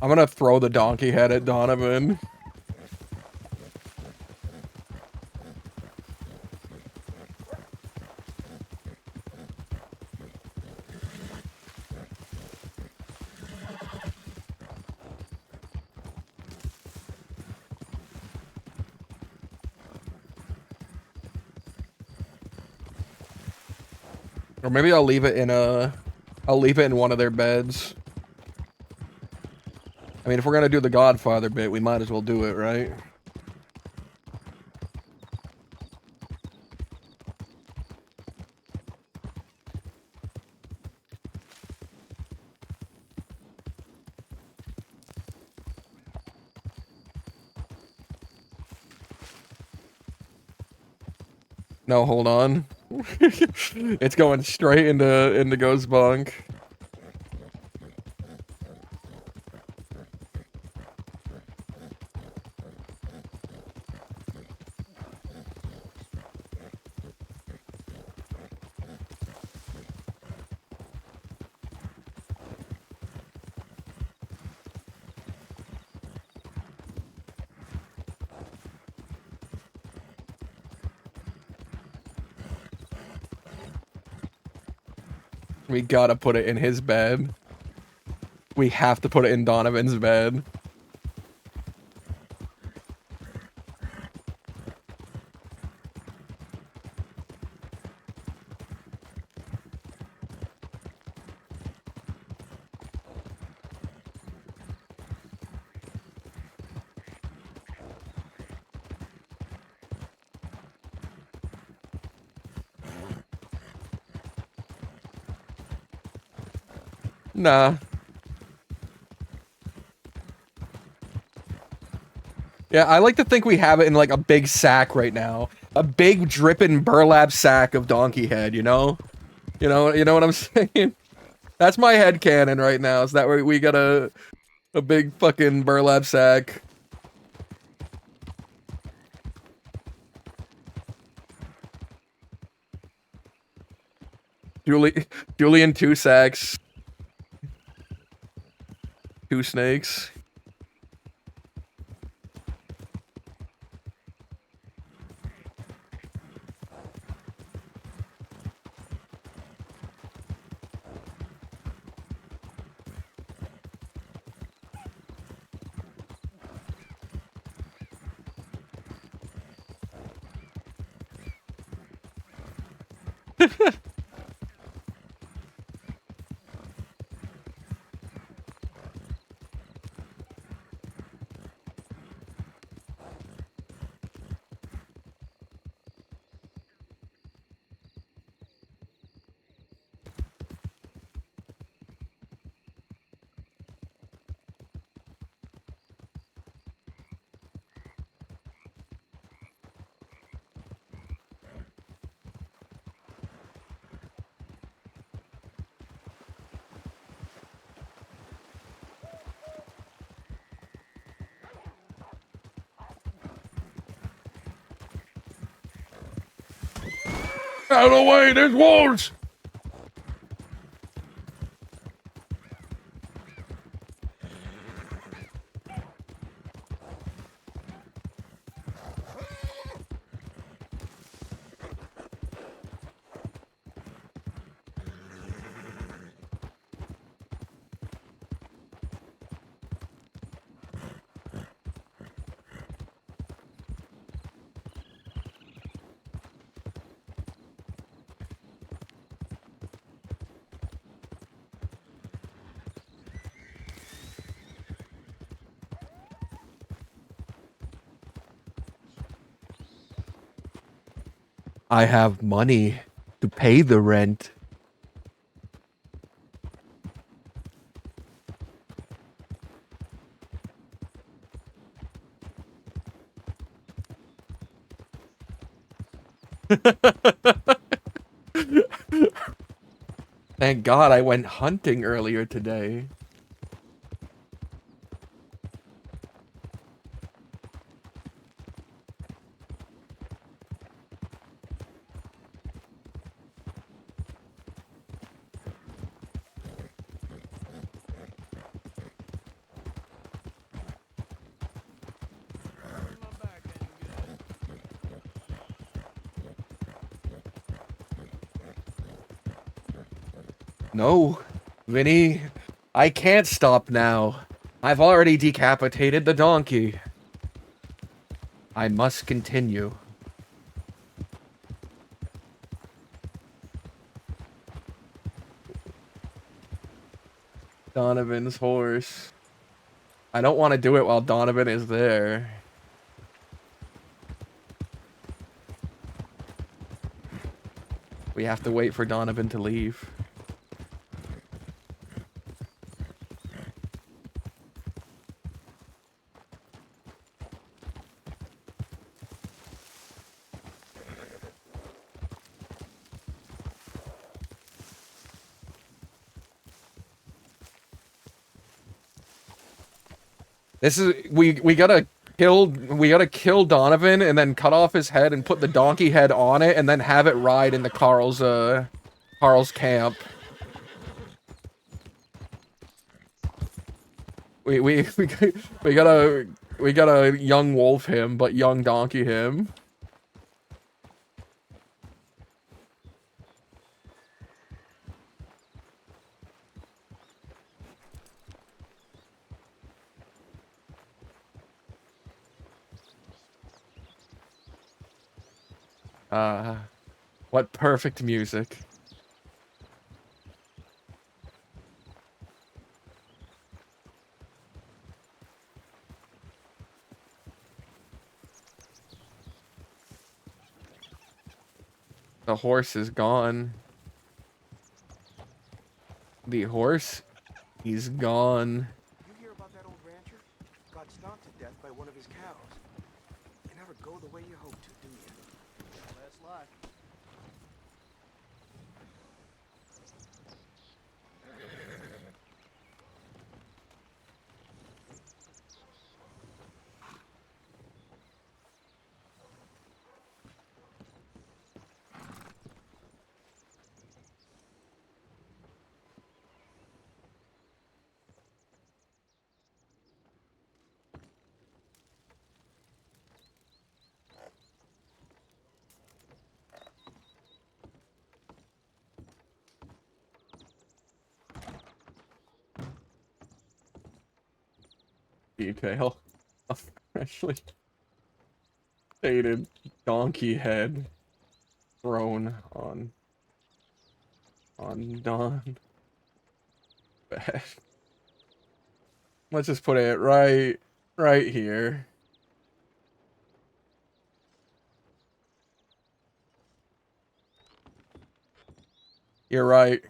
Speaker 1: I'm gonna throw the donkey head at Donovan. Or maybe I'll leave it in one of their beds. I mean, if we're gonna do the Godfather bit, we might as well do it, right? No, hold on. It's going straight into Ghost Bunk. We gotta put it in his bed. We have to put it in Donovan's bed. Nah. Yeah, I like to think we have it in like a big sack right now. A big dripping burlap sack of donkey head, you know? You know what I'm saying? That's my head canon right now. Is that we got a big fucking burlap sack. Julian 2 sacks. 2 snakes.
Speaker 3: Out of the way, there's wolves!
Speaker 1: I have money to pay the rent. Thank God I went hunting earlier today. No, Vinny, I can't stop now. I've already decapitated the donkey. I must continue. Donovan's horse. I don't want to do it while Donovan is there. We have to wait for Donovan to leave. This is we gotta kill Donovan and then cut off his head and put the donkey head on it and then have it ride into Carl's camp. We gotta young wolf him, but young donkey him. What perfect music. The horse is gone. The horse, he's gone.
Speaker 10: You hear about that old rancher? Got stomped to death by one of his cows. They never go the way you hope to, do you? Last life.
Speaker 1: Detail. Actually stated donkey head thrown on Don bed. Let's just put it right here. You're right.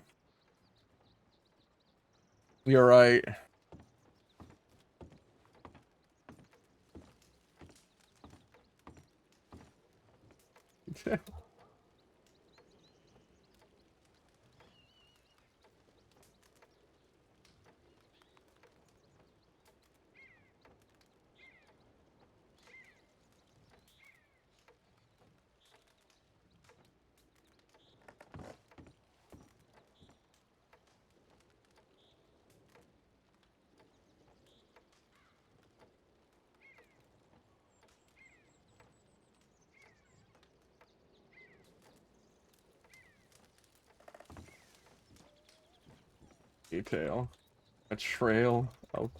Speaker 1: You're right. Detail. A trail of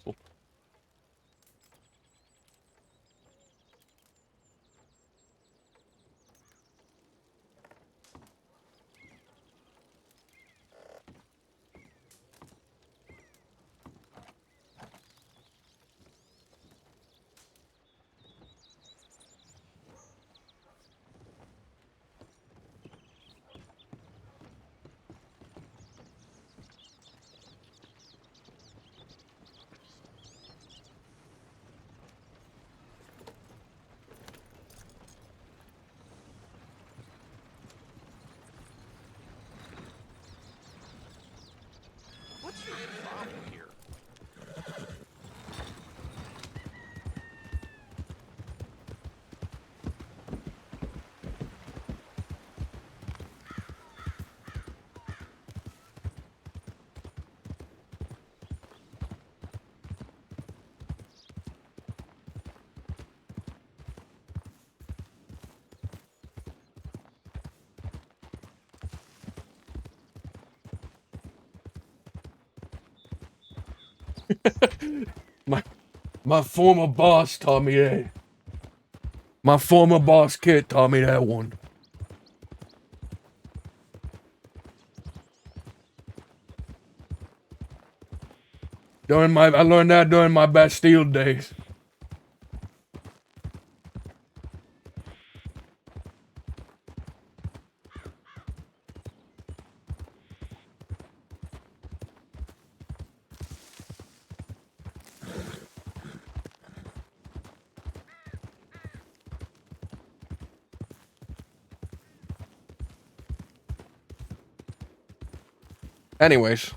Speaker 10: What's your problem here?
Speaker 3: My former boss taught me that. My former boss kid taught me that one. I learned that during my Bastille days.
Speaker 1: anyways.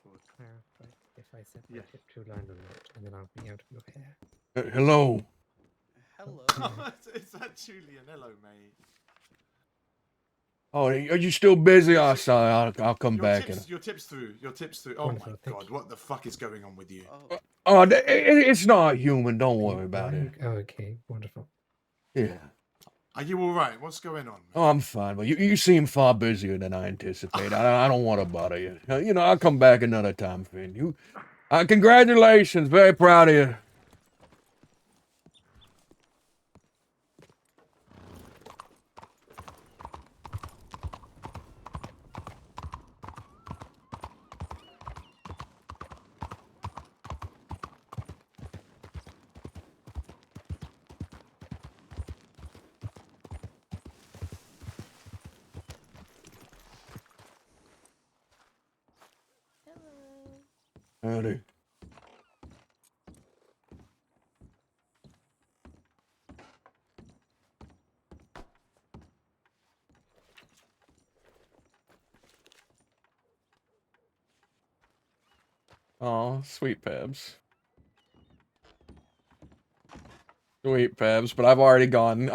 Speaker 11: will clarify if I said the true line or not, and then I'll be out of your hair.
Speaker 3: Hello.
Speaker 12: Hello. Is that Julian? Hello, mate.
Speaker 3: Oh, are you still busy? I'll come back.
Speaker 12: Your tip's through. Your tip's through. Oh
Speaker 11: Wonderful,
Speaker 12: my
Speaker 11: thank
Speaker 12: god, what the fuck is going on with you?
Speaker 3: Oh, it's not human. Don't worry about it.
Speaker 11: Oh, okay, wonderful.
Speaker 3: Yeah.
Speaker 12: Are you all right? What's going on?
Speaker 3: Oh, I'm fine, but you seem far busier than I anticipated. I don't want to bother you. You know, I'll come back another time, Finn. Congratulations. Very proud of you. Howdy. Oh, sweet Pebs. Sweet Pebs, but I've already gone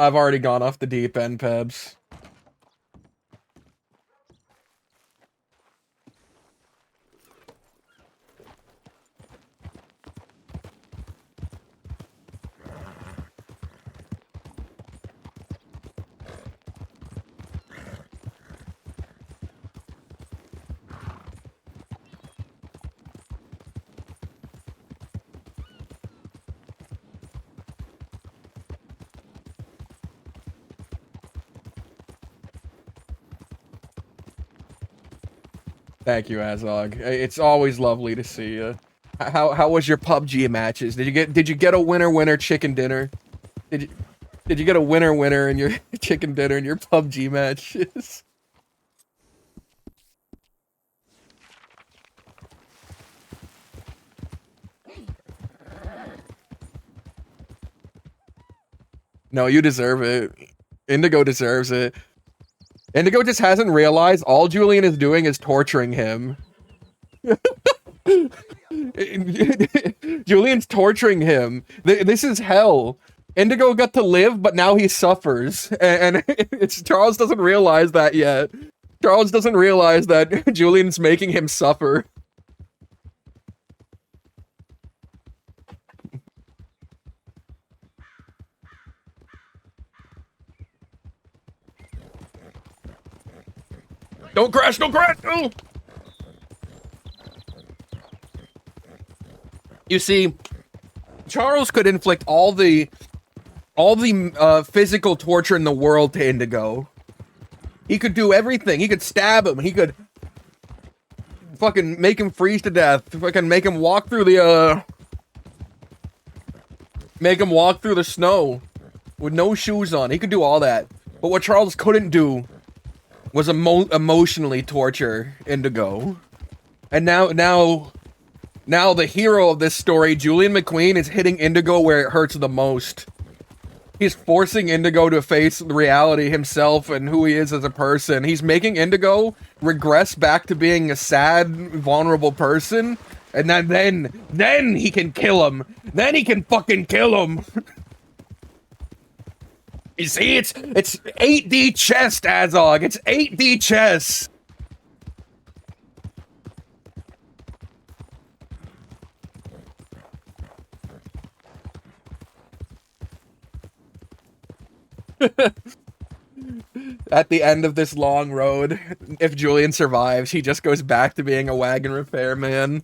Speaker 3: off the deep end, Pebs. Thank you, Azog. It's always lovely to see you. How was your PUBG matches? Did you get a winner chicken dinner? Did you get a winner in your chicken dinner in your PUBG matches? No, you deserve it. Indigo deserves it. Indigo just hasn't realized all Julian is doing is torturing him. Julian's torturing him. This is hell. Indigo got to live, but now he suffers. And Charles doesn't realize that yet. Charles doesn't realize that Julian's making him suffer. Don't crash! Don't crash! Oh! You see, Charles could inflict all the physical torture in the world to Indigo. He could do everything. He could stab him. He could fucking make him freeze to death. Fucking make him walk through the snow with no shoes on. He could do all that. But what Charles couldn't do was emotionally torture Indigo. And now the hero of this story, Julian McQueen, is hitting Indigo where it hurts the most. He's forcing Indigo to face the reality himself and who he is as a person. He's making Indigo regress back to being a sad, vulnerable person. And then he can kill him. Then he can fucking kill him. You see, it's 8D chess, Azog. It's 8D chess. At the end of this long road, if Julian survives, he just goes back to being a wagon repairman.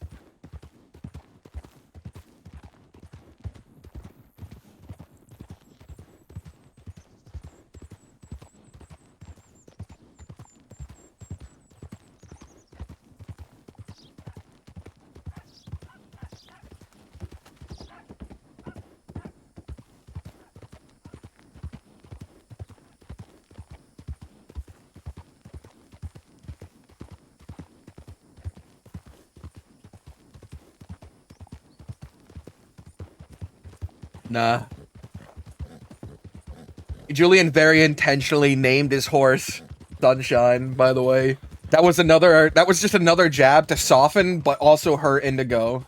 Speaker 3: Nah. Julian very intentionally named his horse Sunshine, by the way.
Speaker 1: That was just another jab to soften, but also hurt Indigo.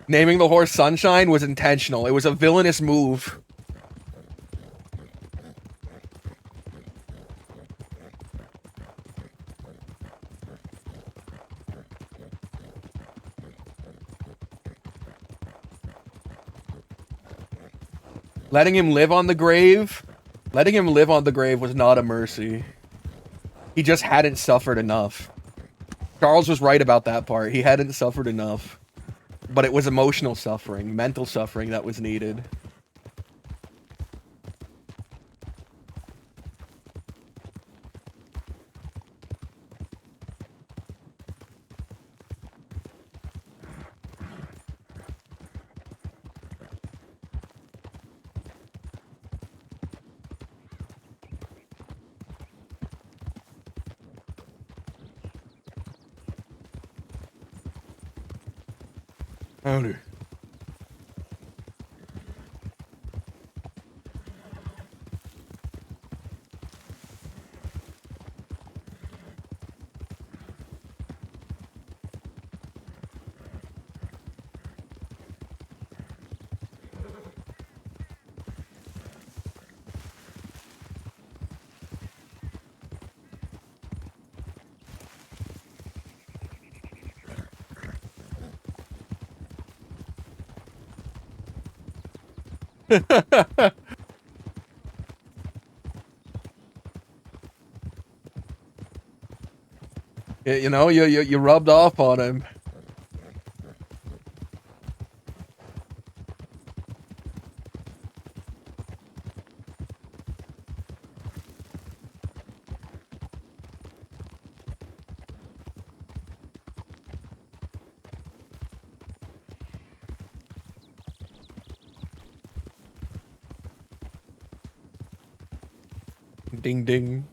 Speaker 1: Naming the horse Sunshine was intentional. It was a villainous move. Letting him live on the grave was not a mercy. He just hadn't suffered enough. Charles was right about that part. He hadn't suffered enough. But it was emotional suffering, mental suffering that was needed.
Speaker 3: Howdy.
Speaker 1: You know, you rubbed off on him. Ding ding.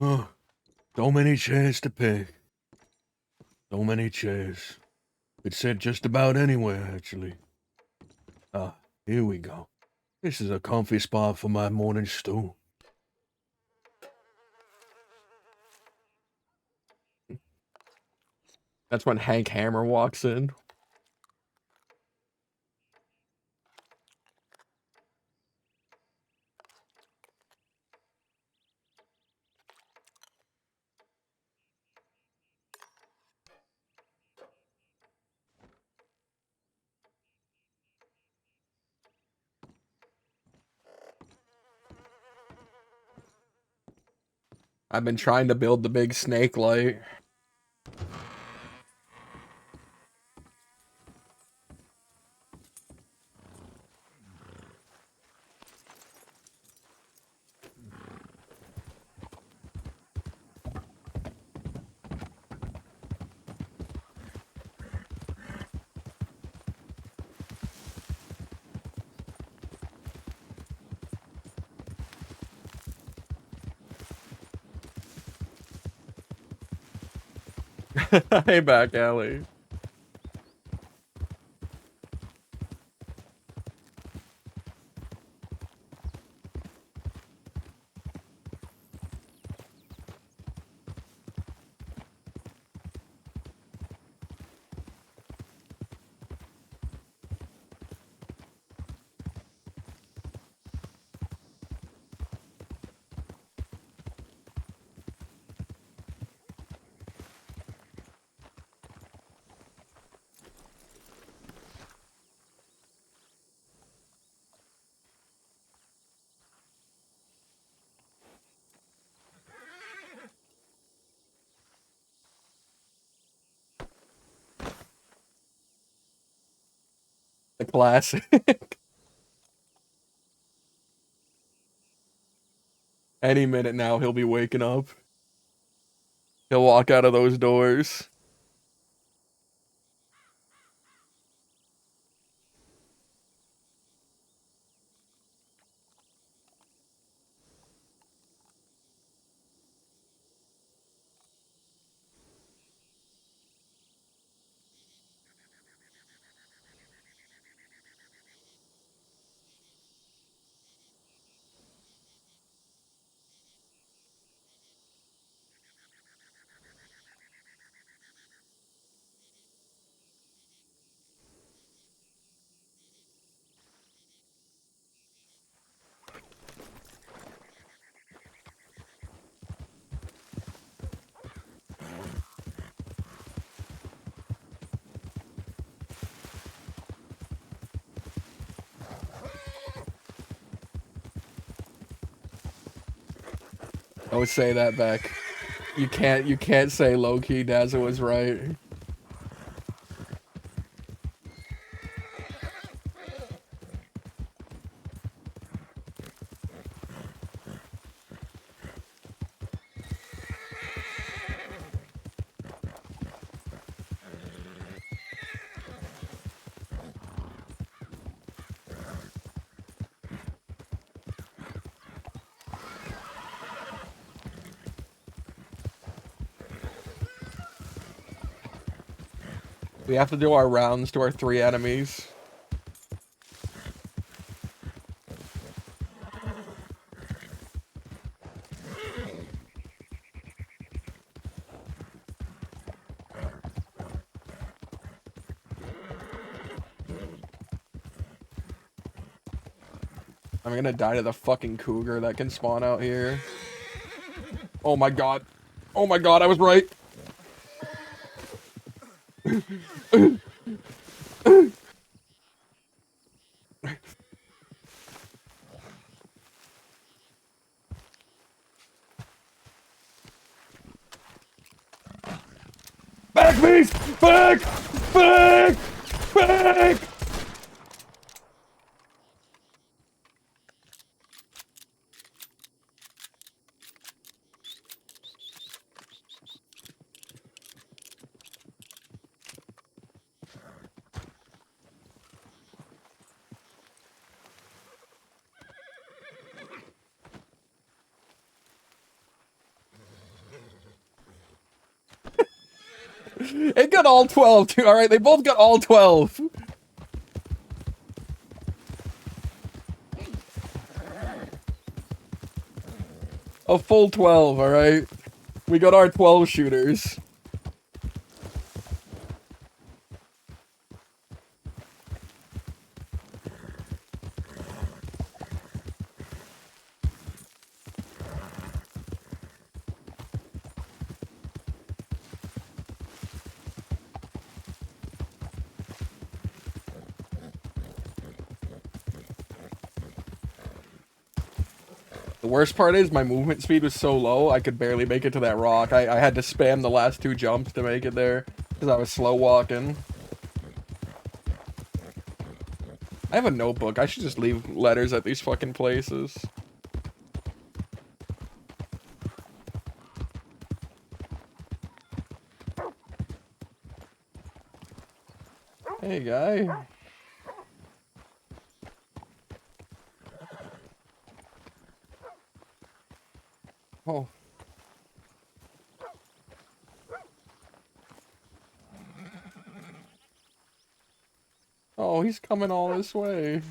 Speaker 3: Oh, so many chairs to pick. So many chairs. Could sit just about anywhere, actually. Ah, here we go. This is a comfy spot for my morning stew.
Speaker 1: That's when Hank Hammer walks in. I've been trying to build the big snake light. Hey, back alley. The classic. Any minute now, he'll be waking up. He'll walk out of those doors. Don't say that, Beck. You can't say low-key Dazza was right. We have to do our rounds to our 3 enemies. I'm gonna die to the fucking cougar that can spawn out here. Oh my god. Oh my god, I was right. Back, please! Back! Back! Back! It got all 12 too. Alright, they both got all 12. A full 12, alright? We got our 12 shooters. The worst part is my movement speed was so low, I could barely make it to that rock. I had to spam the last 2 jumps to make it there, because I was slow walking. I have a notebook. I should just leave letters at these fucking places. Hey, guy. Oh. Oh, he's coming all this way.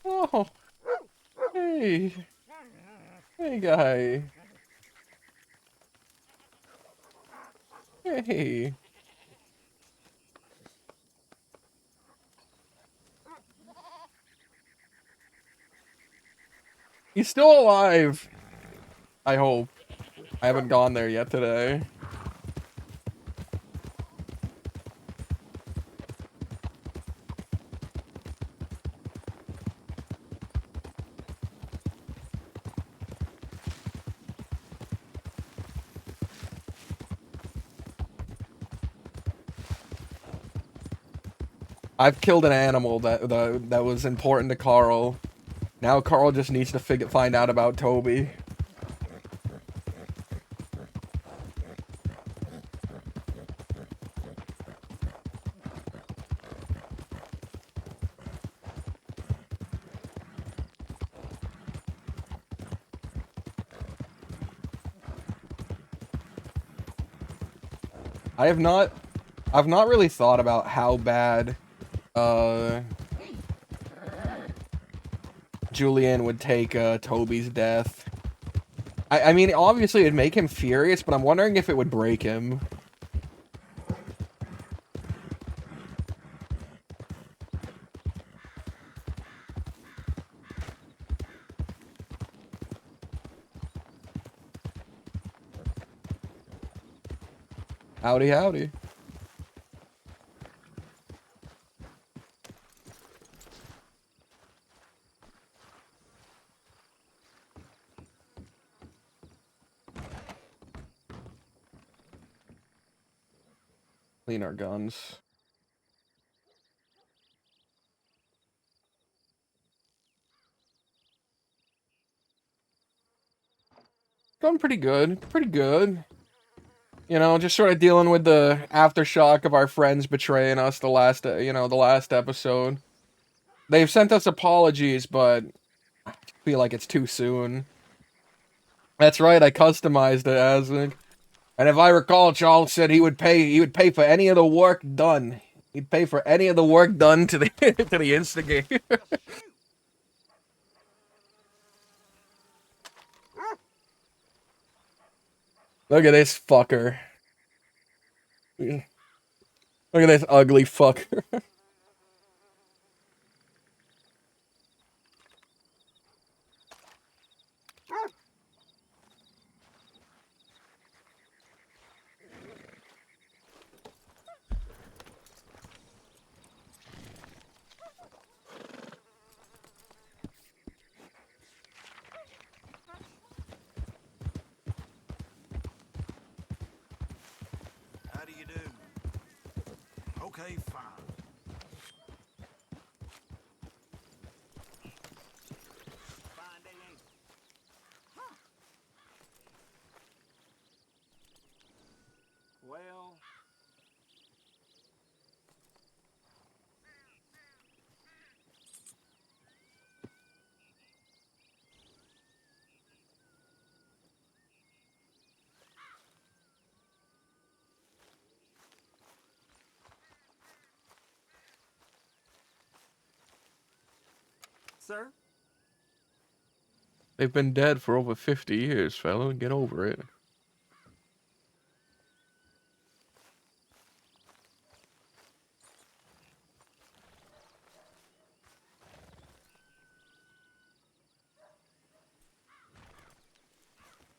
Speaker 1: Oh. Hey. Hey, guy. Hey. He's still alive. I hope. I haven't gone there yet today. I've killed an animal that was important to Carl. Now Carl just needs to find out about Toby. I've not really thought about how bad Julian would take Toby's death. I mean, obviously it'd make him furious, but I'm wondering if it would break him. Howdy, howdy. Clean our guns. Going pretty good. Pretty good. You know, just sort of dealing with the aftershock of our friends betraying us the last episode. They've sent us apologies, but I feel like it's too soon. That's right, I customized it as and if I recall, Charles said he would pay for any of the work done. He'd pay for any of the work done to the to the instigator. Look at this fucker. Look at this ugly fucker.
Speaker 10: How do you do? Okay, fine. Fine day, ain't it? Huh. Well... Sir?
Speaker 1: They've been dead for over 50 years, fellow. Get over it.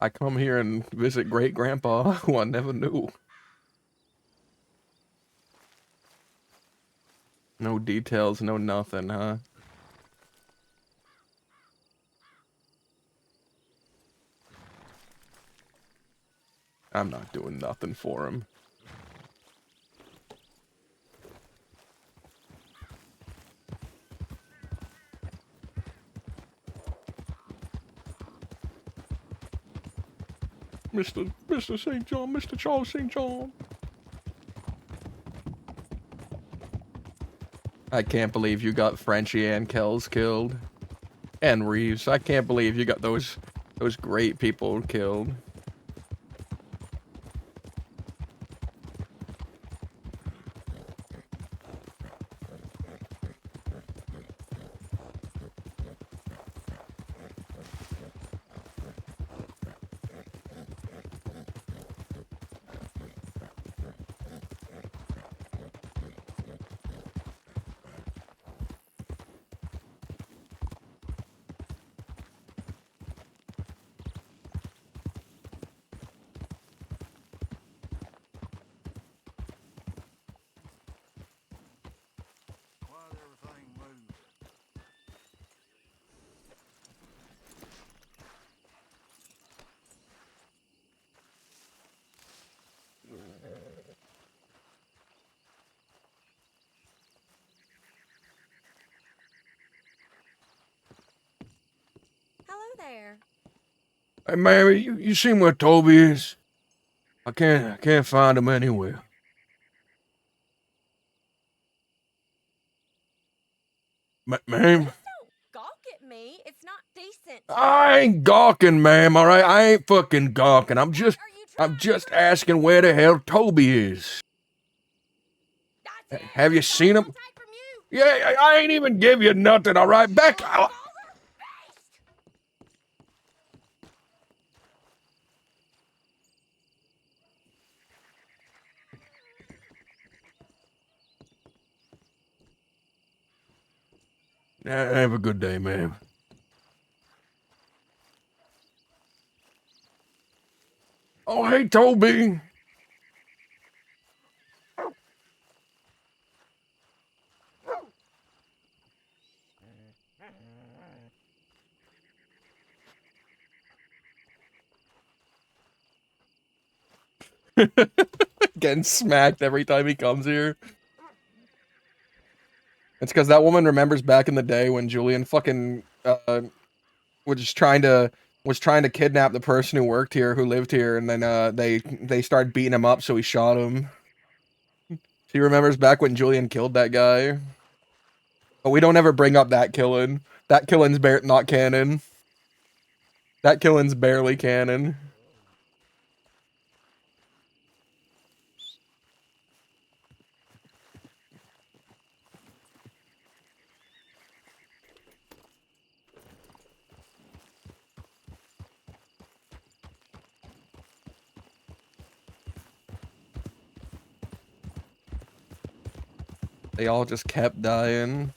Speaker 1: I come here and visit great-grandpa, who I never knew. No details, no nothing, huh? I'm not doing nothing for him. Mr. St. John, Mr. Charles St. John. I can't believe you got Frenchie and Kells killed. And Reeves. I can't believe you got those great people killed.
Speaker 2: Hello there.
Speaker 3: Hey, ma'am, you seen where Toby is? I can't find him anywhere. Ma'am?
Speaker 2: Don't gawk at me. It's not decent.
Speaker 3: I ain't gawking, ma'am, alright? I ain't fucking gawking. I'm just asking where the hell Toby is. Have you seen him? Yeah, I ain't even give you nothing, alright? Back out. Have a good day, ma'am. Oh, hey, Toby.
Speaker 1: Getting smacked every time he comes here. It's because that woman remembers back in the day when Julian fucking was trying to kidnap the person who worked here, who lived here, and then they started beating him up, so he shot him. She remembers back when Julian killed that guy. But we don't ever bring up that killing. That killing's not canon. That killing's barely canon. They all just kept dying.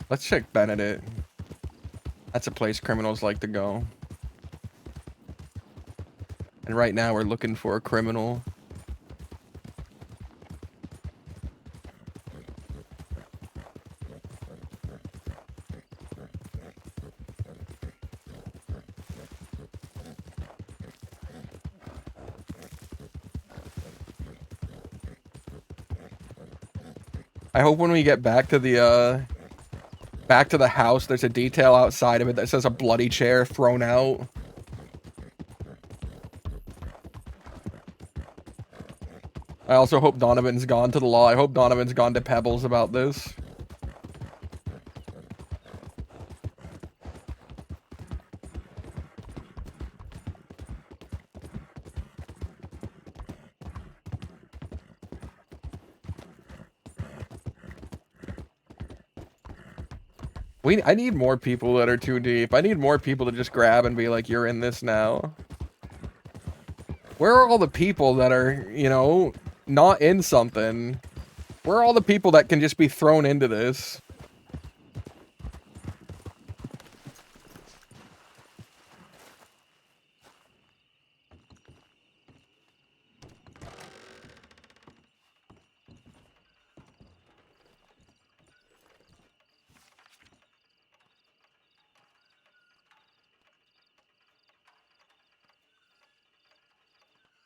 Speaker 1: Let's check Benedict. That's a place criminals like to go. And right now we're looking for a criminal. I hope when we get back to the house, there's a detail outside of it that says a bloody chair thrown out. I also hope Donovan's gone to the law. I hope Donovan's gone to Pebbles about this. I need more people that are too deep. I need more people to just grab and be like, you're in this now. Where are all the people that are, you know, not in something? Where are all the people that can just be thrown into this?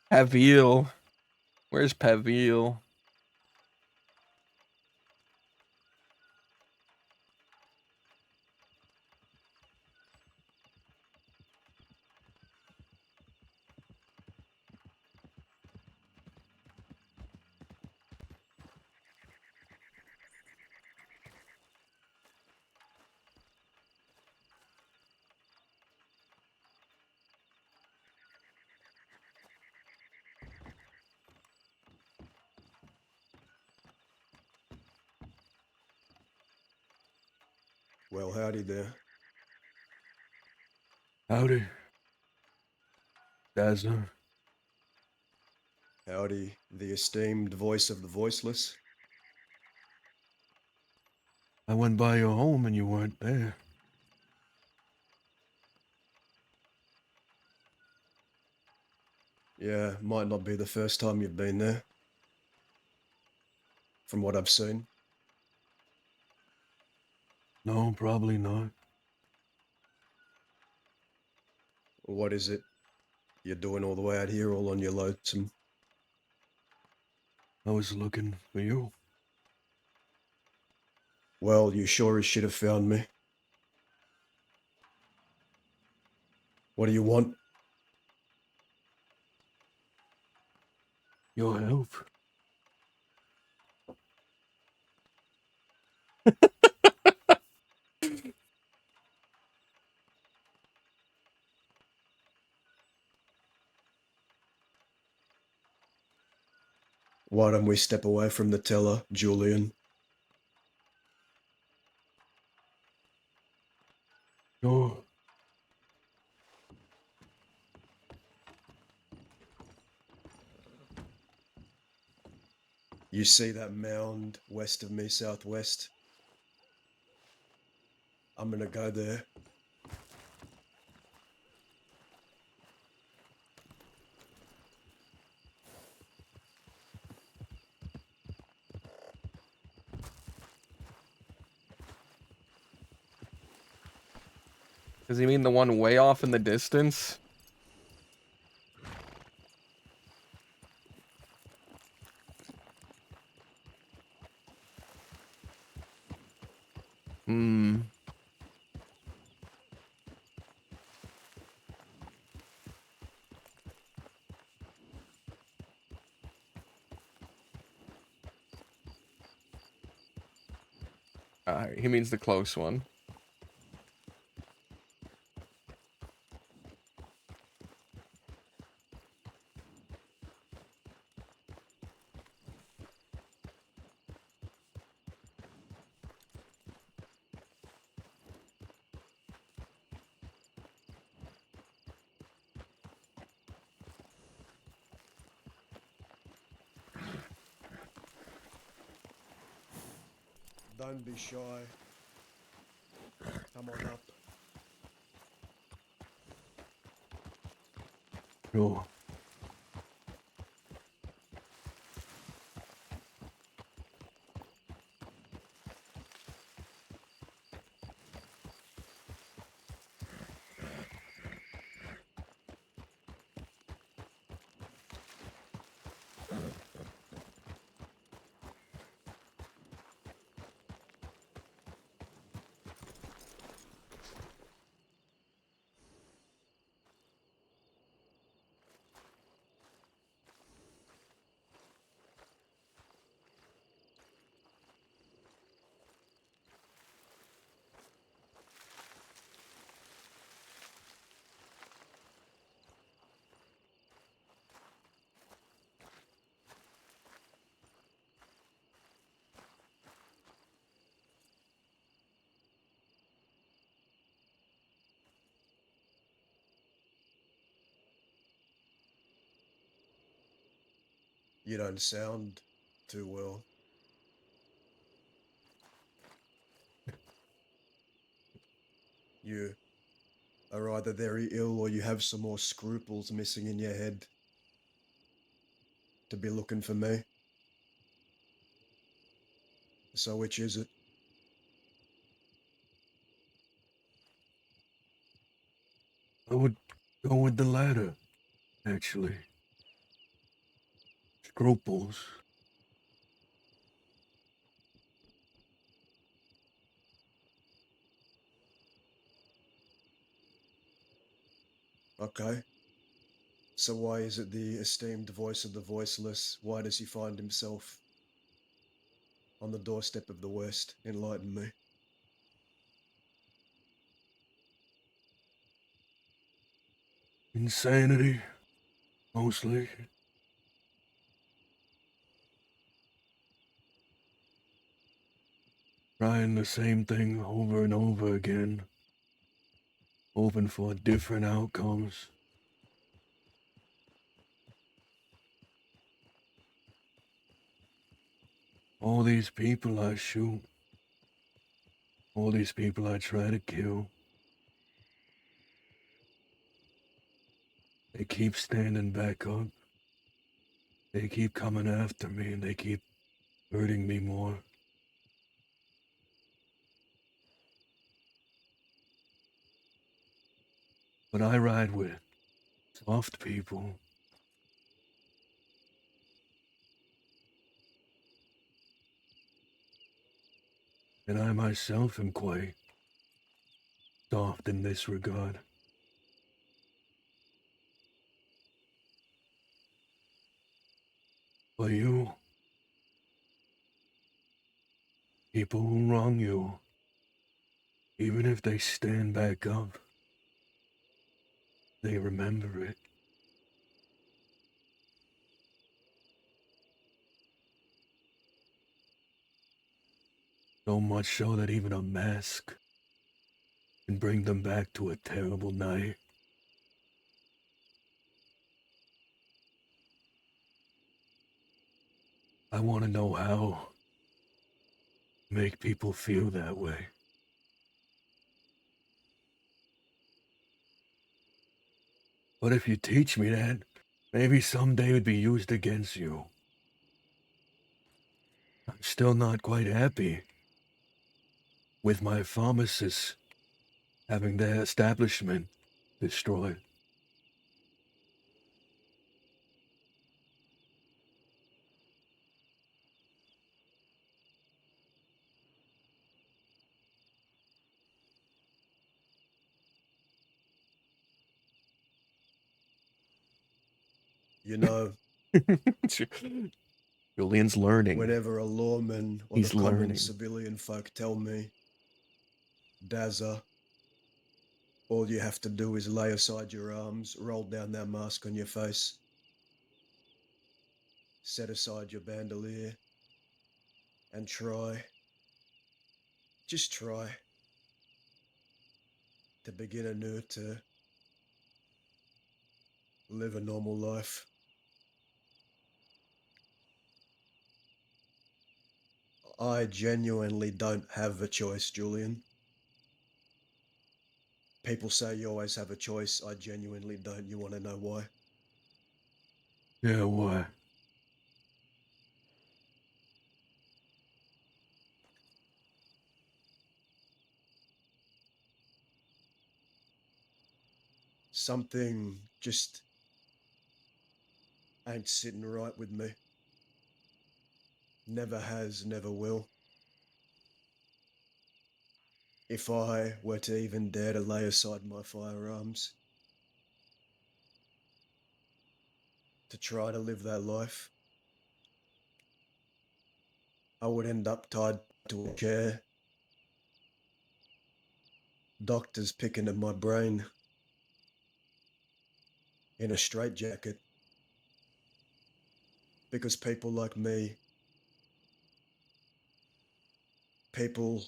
Speaker 1: Pavil. Where's Pavil?
Speaker 13: Well, howdy there.
Speaker 3: Howdy. Dazzler.
Speaker 13: Howdy, the esteemed voice of the voiceless.
Speaker 3: I went by your home and you weren't there.
Speaker 13: Yeah, might not be the first time you've been there. From what I've seen.
Speaker 3: No, probably not.
Speaker 13: What is it you're doing all the way out here all on your lonesome?
Speaker 3: I was looking for you.
Speaker 13: Well, you sure as shit have found me. What do you want?
Speaker 3: Your help.
Speaker 13: Why don't we step away from the teller, Julian?
Speaker 3: Sure.
Speaker 13: You see that mound west of me, southwest? I'm gonna go there.
Speaker 1: Does he mean the one way off in the distance? Hmm. He means the close one.
Speaker 13: Don't be shy. Come on up.
Speaker 3: Sure.
Speaker 13: You don't sound too well. You are either very ill or you have some more scruples missing in your head to be looking for me. So which is it?
Speaker 3: I would go with the latter, actually. Scruples.
Speaker 13: Okay. So why is it the esteemed voice of the voiceless? Why does he find himself on the doorstep of the West? Enlighten me.
Speaker 3: Insanity, mostly. Trying the same thing over and over again. Hoping for different outcomes. All these people I shoot. All these people I try to kill. They keep standing back up. They keep coming after me and they keep hurting me more. But I ride with soft people. and I myself am quite soft in this regard. But you, people who wrong you, even if they stand back up, they remember it. So much so that even a mask can bring them back to a terrible night. I want to know how to make people feel that way. But if you teach me that, maybe someday it would be used against you. I'm still not quite happy with my pharmacists having their establishment destroyed.
Speaker 13: You know,
Speaker 1: Julian's learning.
Speaker 13: whenever a lawman or
Speaker 1: He's
Speaker 13: the common
Speaker 1: learning.
Speaker 13: civilian folk tell me, Dazza, all you have to do is lay aside your arms, roll down that mask on your face, set aside your bandolier, and try, just try, to begin anew, to live a normal life. I genuinely don't have a choice, Julian. People say you always have a choice. I genuinely don't. You want to know why?
Speaker 3: Yeah, why?
Speaker 13: Something just ain't sitting right with me. Never has, never will. If I were to even dare to lay aside my firearms to try to live that life, I would end up tied to a chair, doctors picking at my brain, in a straitjacket, because people like me, people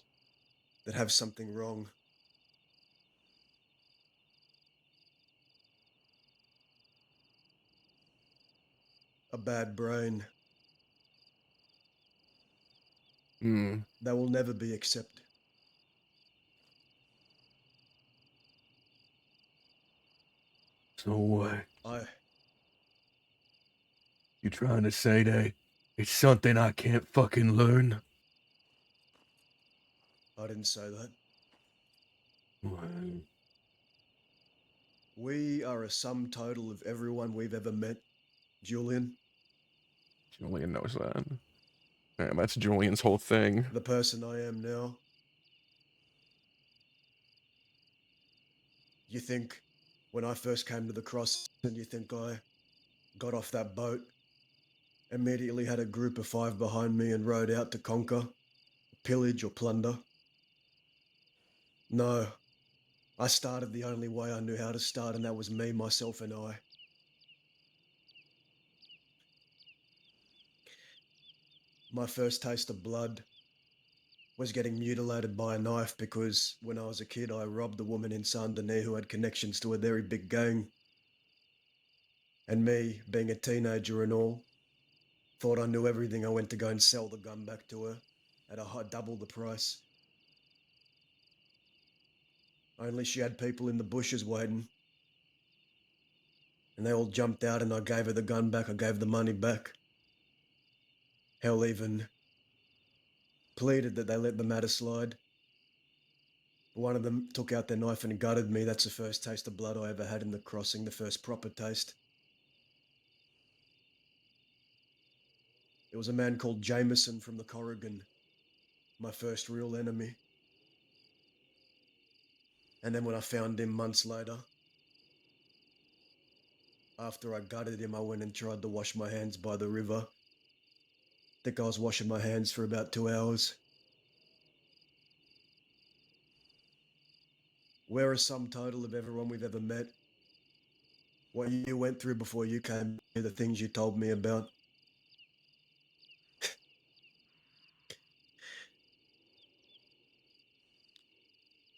Speaker 13: that have something wrong, a bad brain, they will never be accepted.
Speaker 3: So what?
Speaker 13: I
Speaker 3: You trying to say that it's something I can't fucking learn?
Speaker 13: didn't say that.
Speaker 3: Well,
Speaker 13: We are a sum total of everyone we've ever met, Julian.
Speaker 1: Julian knows that. Man, that's Julian's whole thing.
Speaker 13: The person I am now. You think when I first came to the cross, and you think I got off that boat, immediately had a group of 5 behind me and rode out to conquer, pillage or plunder? No. I started the only way I knew how to start, and that was me, myself, and I. My first taste of blood was getting mutilated by a knife because when I was a kid, I robbed a woman in Saint Denis who had connections to a very big gang. And me, being a teenager and all, thought I knew everything. I went to go and sell the gun back to her at double the price. Only she had people in the bushes waiting. And they all jumped out and I gave her the gun back. I gave the money back. Hell, even pleaded that they let the matter slide. One of them took out their knife and gutted me. That's the first taste of blood I ever had in the crossing, the first proper taste. It was a man called Jameson from the Corrigan. my first real enemy. And then when I found him months later, after I gutted him, I went and tried to wash my hands by the river. Think I was washing my hands for about 2 hours. We're a sum total of everyone we've ever met. What you went through before you came here, the things you told me about.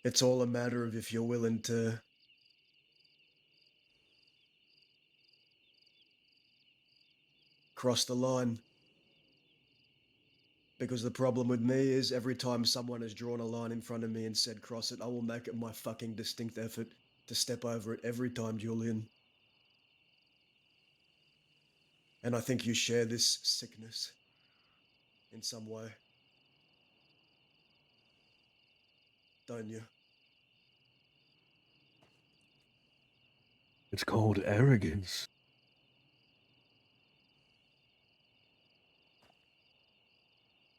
Speaker 13: It's all a matter of if you're willing to cross the line. Because the problem with me is every time someone has drawn a line in front of me and said cross it, I will make it my fucking distinct effort to step over it every time, Julian. And I think you share this sickness in some way. Don't you?
Speaker 3: It's called arrogance.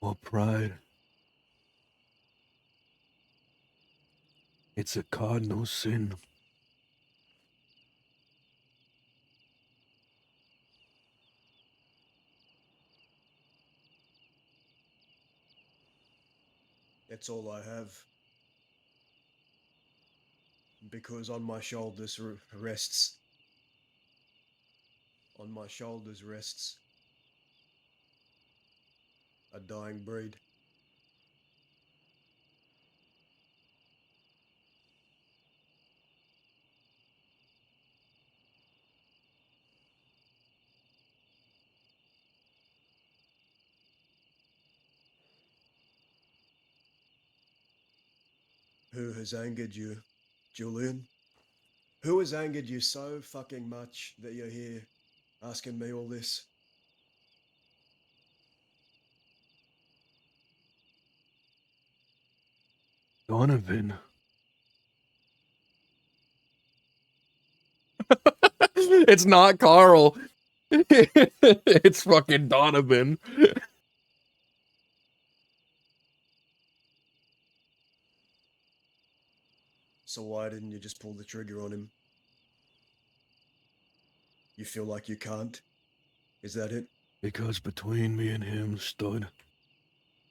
Speaker 3: Or pride. It's a cardinal sin.
Speaker 13: That's all I have. Because on my shoulders rests. On my shoulders rests a dying breed. Who has angered you, Julian? Who has angered you so fucking much that you're here asking me all this?
Speaker 3: Donovan.
Speaker 1: It's not Carl. It's fucking Donovan.
Speaker 13: So why didn't you just pull the trigger on him? You feel like you can't? Is that it?
Speaker 3: Because between me and him stood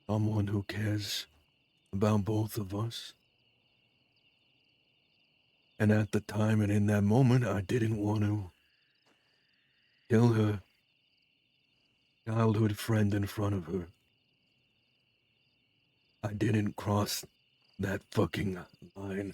Speaker 3: someone who cares about both of us. And at the time and in that moment, I didn't want to kill her childhood friend in front of her. I didn't cross that fucking line.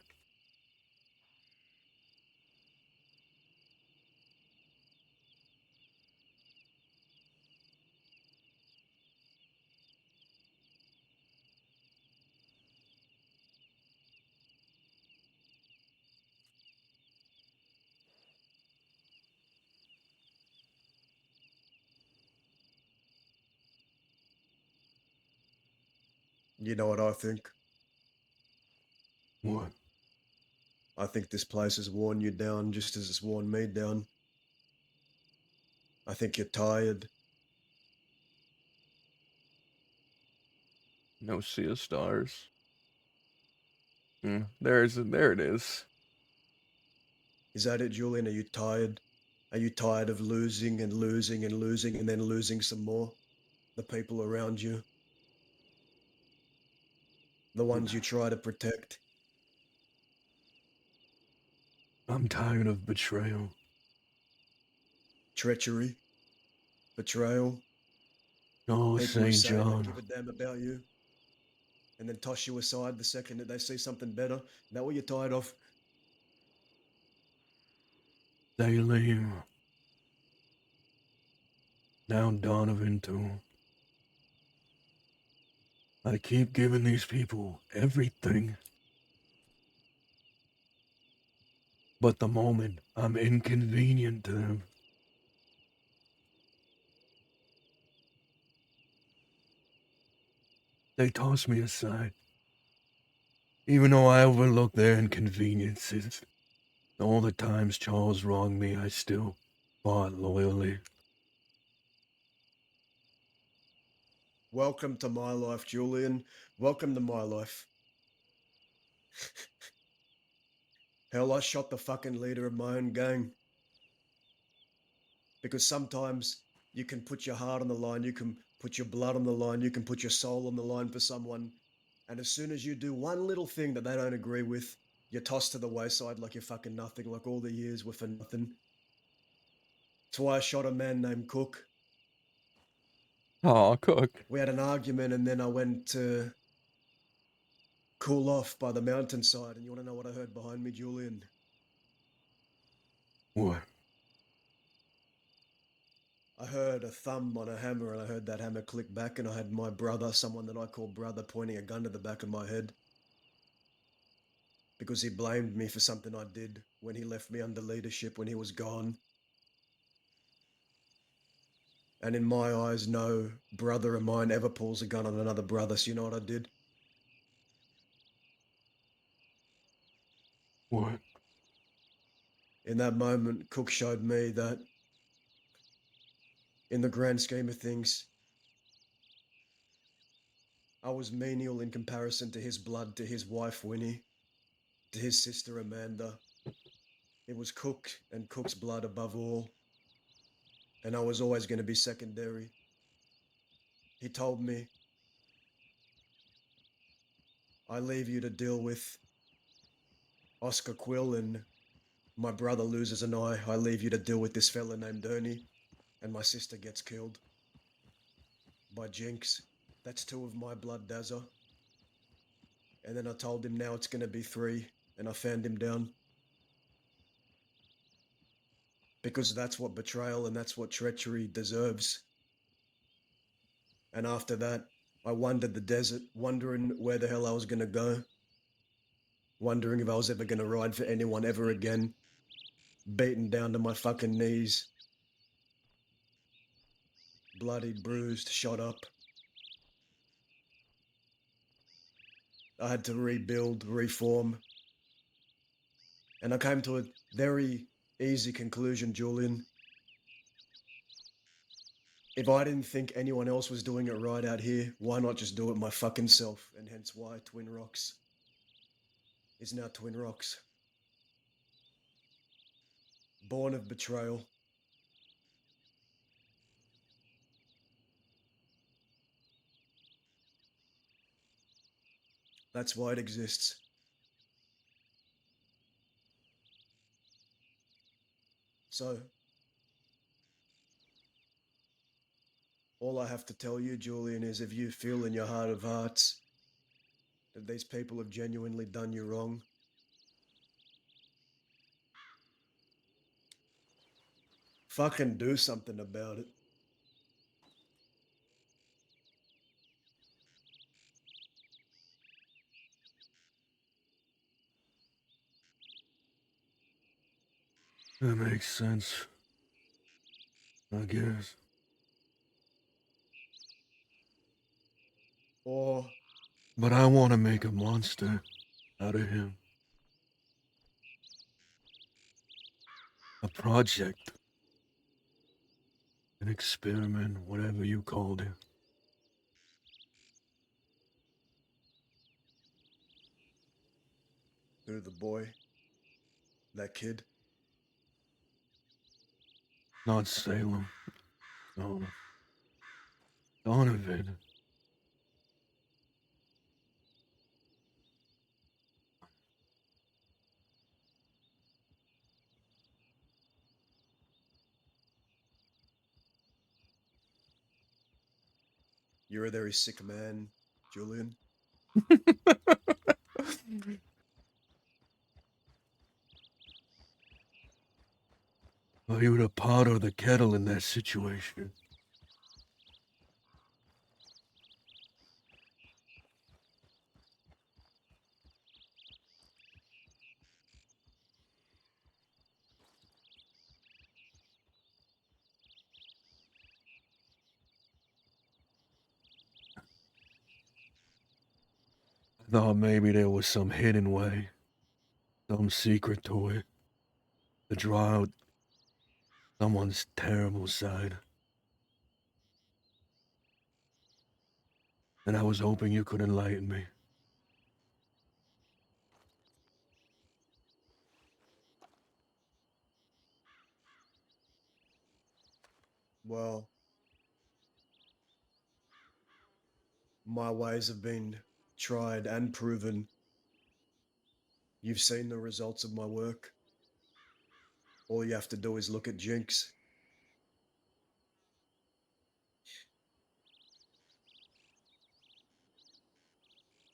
Speaker 13: You know what I think?
Speaker 3: What?
Speaker 13: I think this place has worn you down just as it's worn me down. I think you're tired.
Speaker 1: No sea of stars. There it is.
Speaker 13: Is that it, Julian? Are you tired? Are you tired of losing and losing and losing and then losing some more? The people around you? The ones you try to protect?
Speaker 3: I'm tired of betrayal.
Speaker 13: Treachery? Betrayal?
Speaker 3: Oh,
Speaker 13: People who
Speaker 3: St.
Speaker 13: say they
Speaker 3: John.
Speaker 13: give a damn about you and then toss you aside the second that they see something better. Is that what you're tired of?
Speaker 3: They leave. Now Donovan too. I keep giving these people everything. But the moment I'm inconvenient to them, they toss me aside. Even though I overlook their inconveniences, all the times Charles wronged me, I still fought loyally.
Speaker 13: Welcome to my life, Julian. Welcome to my life. Hell, I shot the fucking leader of my own gang. Because sometimes you can put your heart on the line, you can put your blood on the line, you can put your soul on the line for someone. And as soon as you do one little thing that they don't agree with, you're tossed to the wayside like you're fucking nothing, like all the years were for nothing. That's why I shot a man named Cook.
Speaker 1: Aw, Cook.
Speaker 13: We had an argument and then I went to cool off by the mountainside. And you want to know what I heard behind me, Julian?
Speaker 3: What?
Speaker 13: I heard a thumb on a hammer and I heard that hammer click back and I had my brother, someone that I call brother, pointing a gun to the back of my head. Because he blamed me for something I did when he left me under leadership when he was gone. And in my eyes, no brother of mine ever pulls a gun on another brother. So you know what I did?
Speaker 3: What?
Speaker 13: In that moment, Cook showed me that in the grand scheme of things, I was menial in comparison to his blood, to his wife Winnie, to his sister Amanda. It was Cook and Cook's blood above all. And I was always going to be secondary. He told me, I leave you to deal with Oscar Quill and my brother loses an eye. I leave you to deal with this fella named Ernie. And my sister gets killed by Jinx. That's 2 of my blood, Dazza. And then I told him now it's going to be 3, and I fanned him down. Because that's what betrayal and that's what treachery deserves. And after that, I wandered the desert, wondering where the hell I was going to go. Wondering if I was ever going to ride for anyone ever again. Beaten down to my fucking knees. Bloodied, bruised, shot up. I had to rebuild, reform. And I came to a very easy conclusion, Julian. If I didn't think anyone else was doing it right out here, why not just do it my fucking self? And hence why Twin Rocks is now Twin Rocks. Born of betrayal. That's why it exists. So, all I have to tell you, Julian, is if you feel in your heart of hearts that these people have genuinely done you wrong, fucking do something about it.
Speaker 3: That makes sense. I guess.
Speaker 13: Or,
Speaker 3: But I want to make a monster out of him. A project. An experiment, whatever you called it.
Speaker 13: who the boy? That kid?
Speaker 3: Not Salem. No. Donovan.
Speaker 13: You're a very sick man, Julian.
Speaker 3: Well, you were the pot or the kettle in that situation. I thought maybe there was some hidden way, some secret to it, to draw out someone's terrible side. and I was hoping you could enlighten me.
Speaker 13: Well, my ways have been tried and proven. You've seen the results of my work. All you have to do is look at Jinx.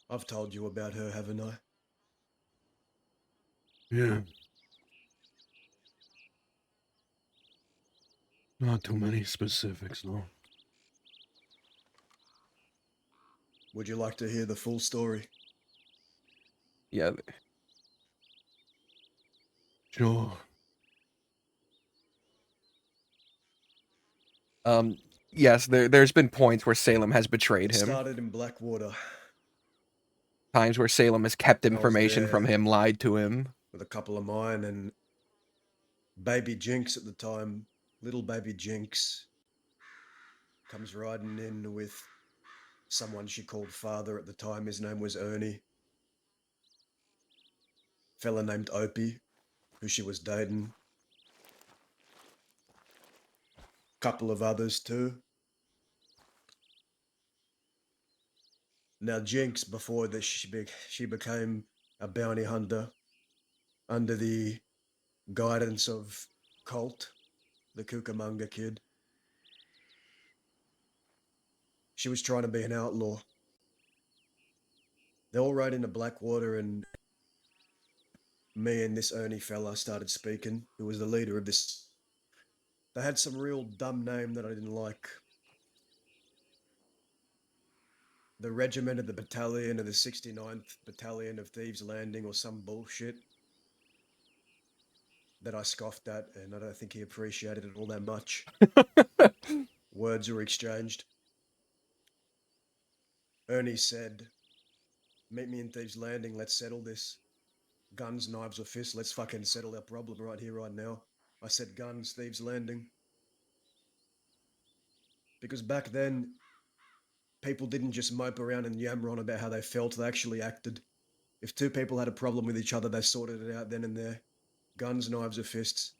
Speaker 13: I've told you about her, haven't I?
Speaker 3: Yeah. Not too many specifics, though.
Speaker 13: Would you like to hear the full story?
Speaker 1: Yeah.
Speaker 3: Sure.
Speaker 1: Yes, there's been points where Salem has betrayed
Speaker 13: It
Speaker 1: him.
Speaker 13: started in Blackwater.
Speaker 1: Times where Salem has kept
Speaker 13: I was
Speaker 1: information from
Speaker 13: there
Speaker 1: him, lied to him.
Speaker 13: with a couple of mine, and baby Jinx at the time, little baby Jinx, comes riding in with someone she called father at the time. His name was Ernie. Fella named Opie, who she was dating. Couple of others too. Now Jinx, before this, she became a bounty hunter under the guidance of Colt, the Cucamonga kid. She was trying to be an outlaw. They all rode into Blackwater, and me and this Ernie fella started speaking, who was the leader of this. They had some real dumb name that I didn't like. The regiment of the battalion of the 69th Battalion of Thieves Landing or some bullshit that I scoffed at, and I don't think he appreciated it all that much. Words were exchanged. Ernie said, "Meet me in Thieves Landing, let's settle this. Guns, knives, or fists, let's fucking settle our problem right here, right now." I said, "Guns, Thieves Landing." Because back then, people didn't just mope around and yammer on about how they felt, they actually acted. If two people had a problem with each other, they sorted it out then and there. Guns, knives, or fists.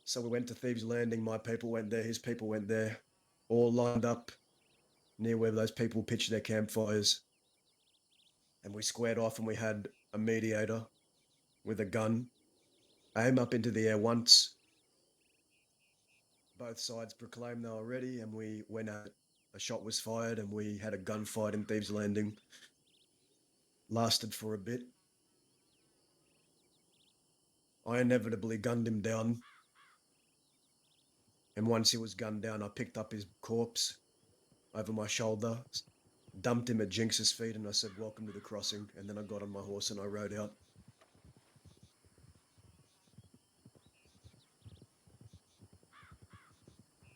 Speaker 13: So we went to Thieves Landing, my people went there, his people went there, all lined up near where those people pitched their campfires. And we squared off, and we had a mediator with a gun aim up into the air once. Both sides proclaimed they were ready, and we went at it. A shot was fired, and we had a gunfight in Thieves Landing. Lasted for a bit. I inevitably gunned him down. And once he was gunned down, I picked up his corpse over my shoulder, dumped him at Jinx's feet, and I said, "Welcome to the crossing." And then I got on my horse and I rode out.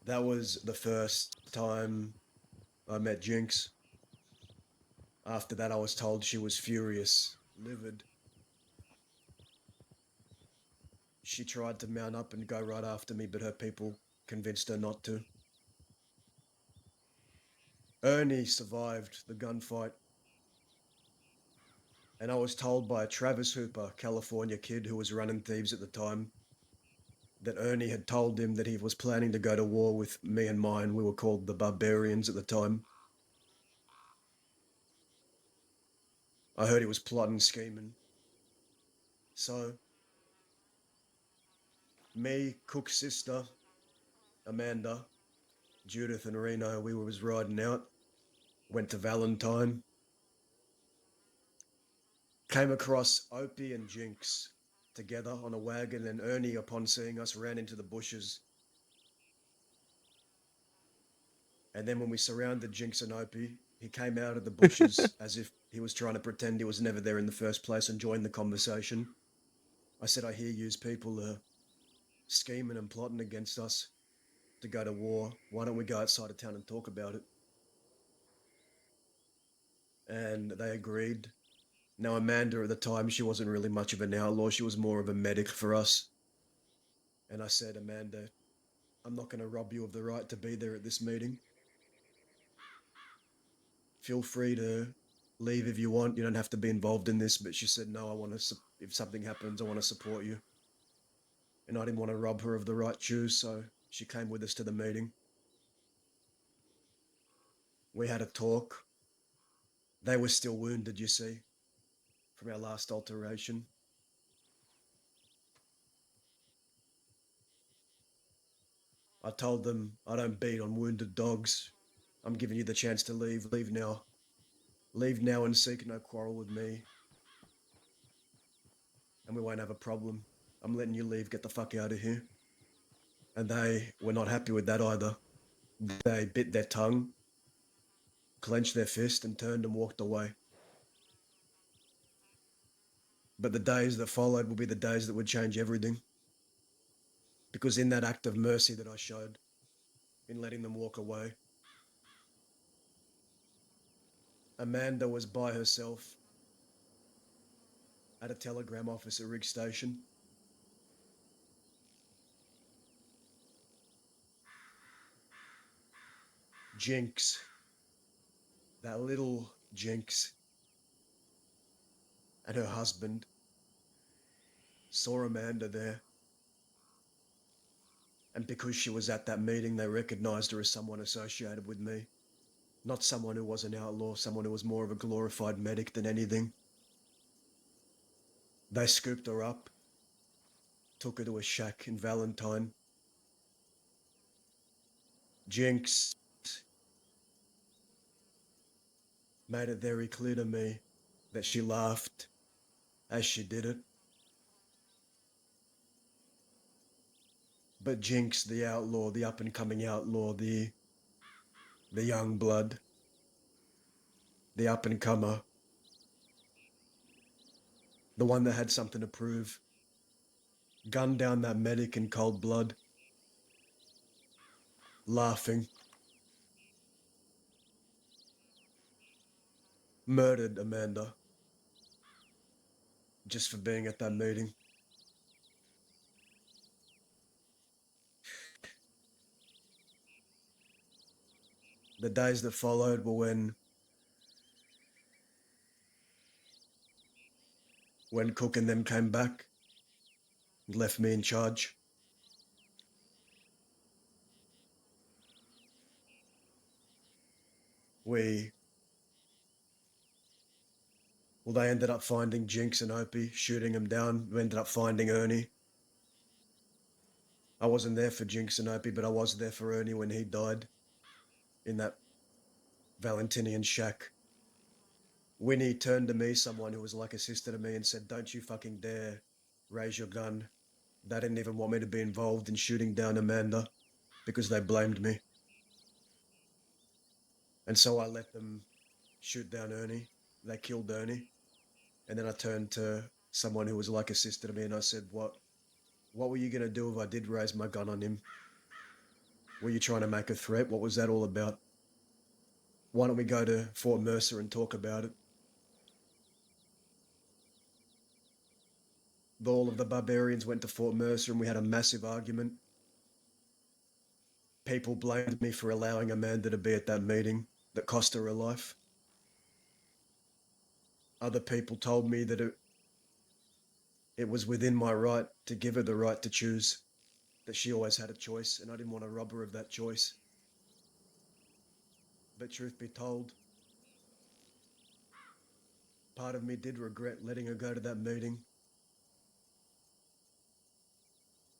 Speaker 13: That was the first time I met Jinx. After that, I was told she was furious, livid. She tried to mount up and go right after me, but her people convinced her not to. Ernie survived the gunfight. And I was told by a Travis Hooper, California kid who was running Thieves at the time, that Ernie had told him that he was planning to go to war with me and mine. We were called the Barbarians at the time. I heard he was plotting, scheming. So, me, Cook's sister, Amanda, Judith, and Reno, we was riding out. Went to Valentine. Came across Opie and Jinx together on a wagon, and Ernie, upon seeing us, ran into the bushes. And then when we surrounded Jinx and Opie, he came out of the bushes as if he was trying to pretend he was never there in the first place and joined the conversation. I said, "I hear yous people are scheming and plotting against us to go to war. Why don't we go outside of town and talk about it?" And they agreed. Now, Amanda at the time, she wasn't really much of an outlaw. She was more of a medic for us. And I said, "Amanda, I'm not going to rob you of the right to be there at this meeting. Feel free to leave if you want. You don't have to be involved in this, but she said, no, I want to, if something happens, I want to support you. And I didn't want to rob her of the right choose, so she came with us to the meeting. We had a talk. They were still wounded, you see, from our last alteration. I told them I don't beat on wounded dogs. I'm giving you the chance to leave. Leave now. Leave now and seek no quarrel with me. And we won't have a problem. I'm letting you leave. Get the fuck out of here. And they were not happy with that either. They bit their tongue, clenched their fist, and turned and walked away. But the days that followed will be the days that would change everything. Because in that act of mercy that I showed, in letting them walk away, Amanda was by herself at a telegram office at Rigg Station. Jinx, that little Jinx, and her husband saw Amanda there. And because she was at that meeting, they recognized her as someone associated with me. Not someone who was an outlaw, someone who was more of a glorified medic than anything. They scooped her up, took her to a shack in Valentine. Jinx made it very clear to me that she laughed as she did it. But Jinx, the outlaw, the up-and-coming outlaw, the young blood, the up-and-comer, the one that had something to prove, gunned down that medic in cold blood, laughing, murdered Amanda just for being at that meeting. The days that followed were when Cook and them came back and left me in charge. They ended up finding Jinx and Opie, shooting them down. We ended up finding Ernie. I wasn't there for Jinx and Opie, but I was there for Ernie when he died in that Valentinian shack. Winnie turned to me, someone who was like a sister to me, and said, don't you fucking dare raise your gun. They didn't even want me to be involved in shooting down Amanda because they blamed me. And so I let them shoot down Ernie. They killed Ernie. And then I turned to someone who was like a sister to me and I said, what were you going to do if I did raise my gun on him? Were you trying to make a threat? What was that all about? Why don't we go to Fort Mercer and talk about it? All of the barbarians went to Fort Mercer and we had a massive argument. People blamed me for allowing Amanda to be at that meeting that cost her life. Other people told me that it was within my right to give her the right to choose, that she always had a choice and I didn't want to rob her of that choice. But truth be told, part of me did regret letting her go to that meeting.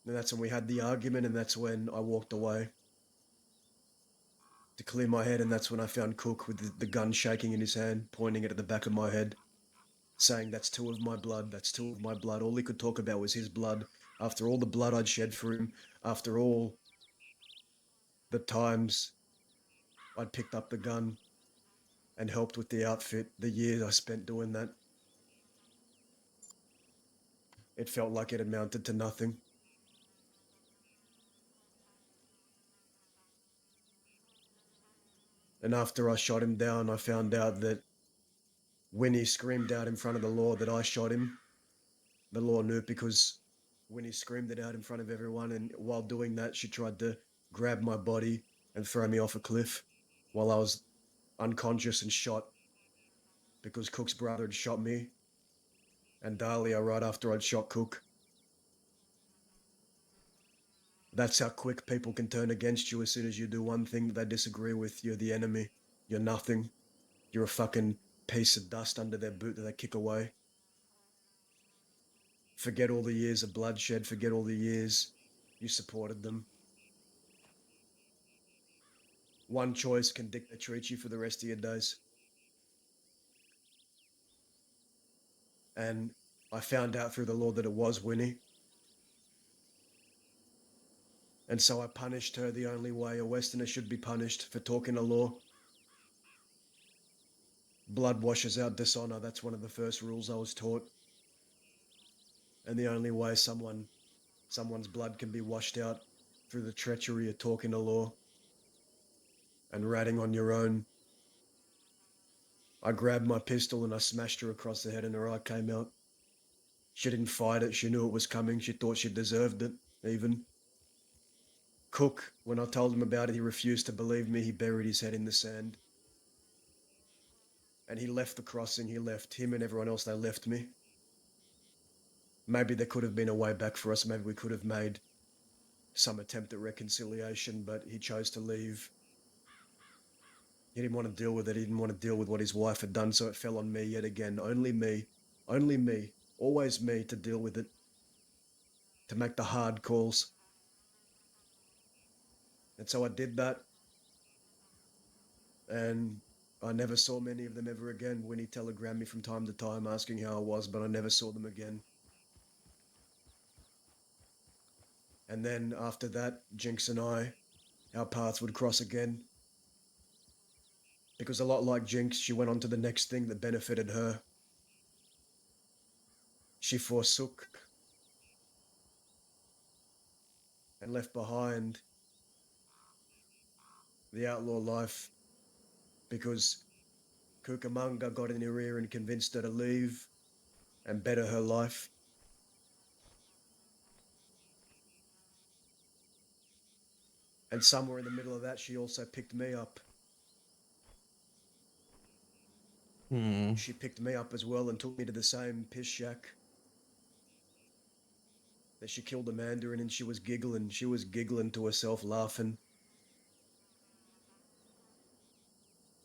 Speaker 13: And that's when we had the argument and that's when I walked away to clear my head, and that's when I found Cook with the gun shaking in his hand, pointing it at the back of my head, saying, that's two of my blood, that's two of my blood. All he could talk about was his blood. After all the blood I'd shed for him, after all the times I'd picked up the gun and helped with the outfit, the years I spent doing that, it felt like it amounted to nothing. And after I shot him down, I found out that Winnie screamed out in front of the law that I shot him. The law knew because Winnie screamed it out in front of everyone, and while doing that, she tried to grab my body, and throw me off a cliff while I was unconscious and shot because Cook's brother had shot me and Dahlia right after I'd shot Cook. That's how quick people can turn against you as soon as you do one thing that they disagree with. You're the enemy. You're nothing. You're a fucking piece of dust under their boot that they kick away. Forget all the years of bloodshed. Forget all the years you supported them. One choice can dictate treat you for the rest of your days. And I found out through the law that it was Winnie. And so I punished her the only way a Westerner should be punished, for talking the law. Blood washes out dishonor. That's one of the first rules I was taught. And the only way someone's blood can be washed out through the treachery of talking the law and ratting on your own. I grabbed my pistol and I smashed her across the head and her eye came out. She didn't fight it. She knew it was coming. She thought she deserved it, even. Cook, when I told him about it, he refused to believe me. He buried his head in the sand. And he left the crossing. He left him and everyone else. They left me. Maybe there could have been a way back for us. Maybe we could have made some attempt at reconciliation, but he chose to leave. He didn't want to deal with it. He didn't want to deal with what his wife had done, so it fell on me yet again. Only me, always me to deal with it, to make the hard calls. And so I did that. And I never saw many of them ever again. Winnie telegrammed me from time to time asking how I was, but I never saw them again. And then after that, Jinx and I, our paths would cross again. Because a lot like Jinx, she went on to the next thing that benefited her. She forsook and left behind the outlaw life because Cucamonga got in her ear and convinced her to leave and better her life. And somewhere in the middle of that, she also picked me up. She picked me up as well and took me to the same piss shack that she killed Amanda in, and she was giggling. She was giggling to herself, laughing.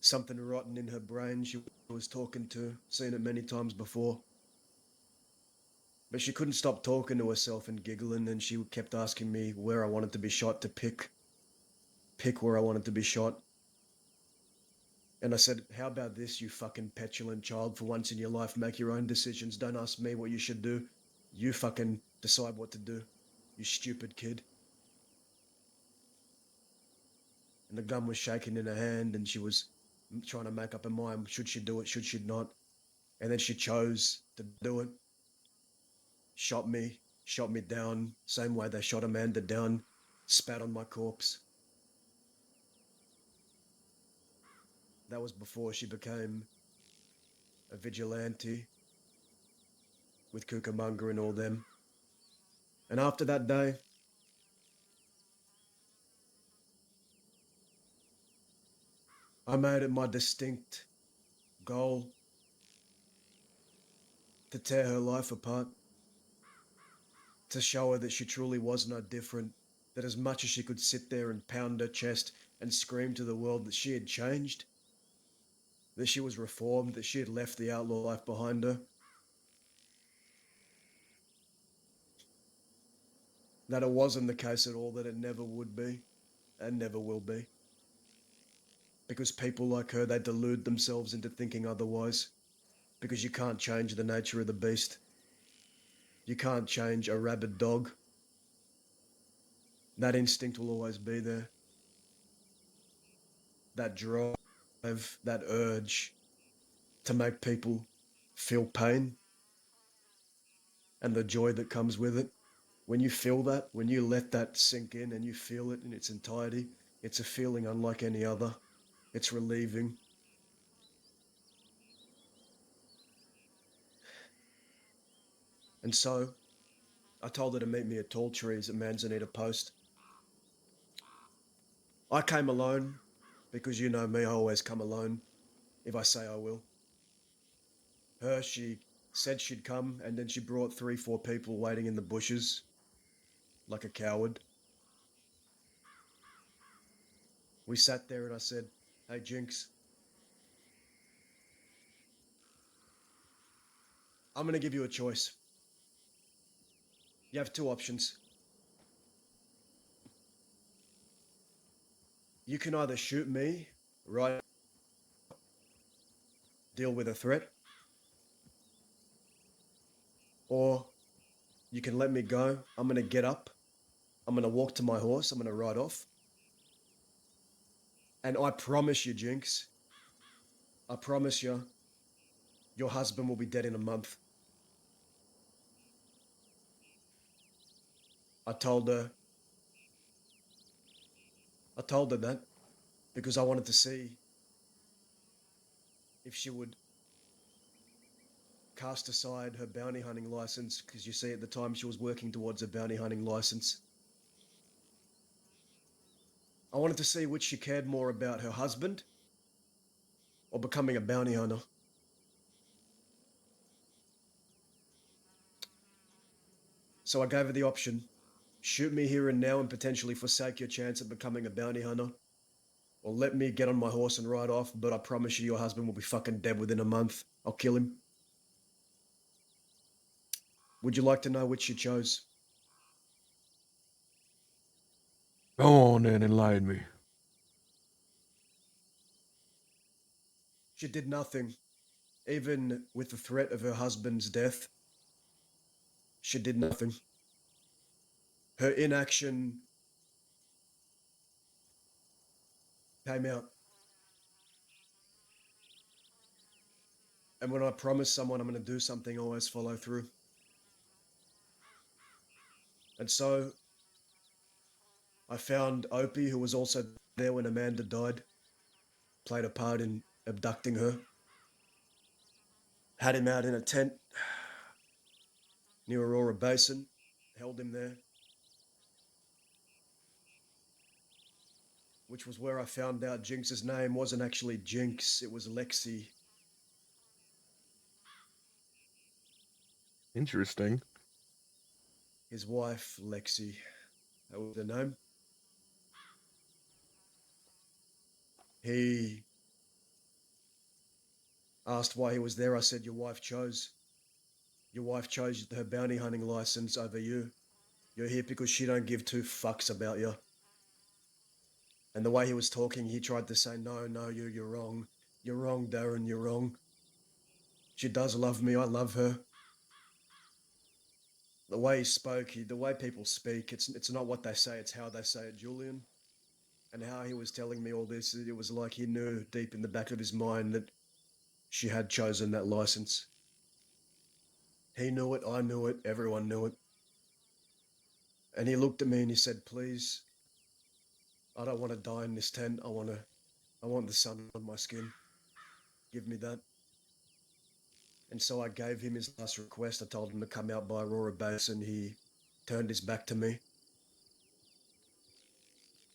Speaker 13: Something rotten in her brain she was talking to, seen it many times before. But she couldn't stop talking to herself and giggling, and she kept asking me where I wanted to be shot to pick where I wanted to be shot. And I said, how about this, you fucking petulant child? For once in your life, make your own decisions. Don't ask me what you should do. You fucking decide what to do, you stupid kid. And the gun was shaking in her hand and she was trying to make up her mind. Should she do it? Should she not? And then she chose to do it. Shot me down, same way they shot Amanda down, spat on my corpse. That was before she became a vigilante with Cucamonga and all them. And after that day, I made it my distinct goal to tear her life apart, to show her that she truly was no different, that as much as she could sit there and pound her chest and scream to the world that she had changed, that she was reformed, that she had left the outlaw life behind her, that it wasn't the case at all, that it never would be and never will be. Because people like her, they delude themselves into thinking otherwise. Because you can't change the nature of the beast. You can't change a rabid dog. That instinct will always be there. That drive, that urge to make people feel pain and the joy that comes with it. When you feel that, when you let that sink in and you feel it in its entirety, it's a feeling unlike any other. It's relieving. And so, I told her to meet me at Tall Trees at Manzanita Post. I came alone because you know me, I always come alone if I say I will. She said she'd come, and then she brought 3, 4 people waiting in the bushes like a coward. We sat there and I said, "Hey, Jinx, I'm going to give you a choice. You have 2 options. You can either shoot me, right, deal with a threat, or you can let me go. I'm going to get up. I'm going to walk to my horse. I'm going to ride off. And I promise you, Jinx, I promise you, your husband will be dead in a month." I told her that because I wanted to see if she would cast aside her bounty hunting license, because you see at the time she was working towards a bounty hunting license. I wanted to see which she cared more about, her husband or becoming a bounty hunter. So I gave her the option: shoot me here and now and potentially forsake your chance at becoming a bounty hunter, or let me get on my horse and ride off, but I promise you your husband will be fucking dead within a month. I'll kill him. Would you like to know which she chose?
Speaker 3: Go on then, enlighten me.
Speaker 13: She did nothing. Even with the threat of her husband's death, she did nothing. Her inaction came out. And when I promise someone I'm going to do something, I always follow through. And so I found Opie, who was also there when Amanda died, played a part in abducting her. Had him out in a tent near Aurora Basin, held him there, which was where I found out Jinx's name wasn't actually Jinx, it was Lexi.
Speaker 1: Interesting.
Speaker 13: His wife, Lexi, that was her name. He asked why he was there. I said, your wife chose her bounty hunting license over you. You're here because she don't give 2 fucks about you. And the way he was talking, he tried to say, no, you're wrong. You're wrong, Darren, you're wrong. She does love me, I love her. The way he spoke, the way people speak, it's not what they say, it's how they say it, Julian. And how he was telling me all this, it was like he knew deep in the back of his mind that she had chosen that license. He knew it, I knew it, everyone knew it. And he looked at me and he said, please, I don't want to die in this tent. I want the sun on my skin. Give me that. And so I gave him his last request. I told him to come out by Aurora Basin. He turned his back to me,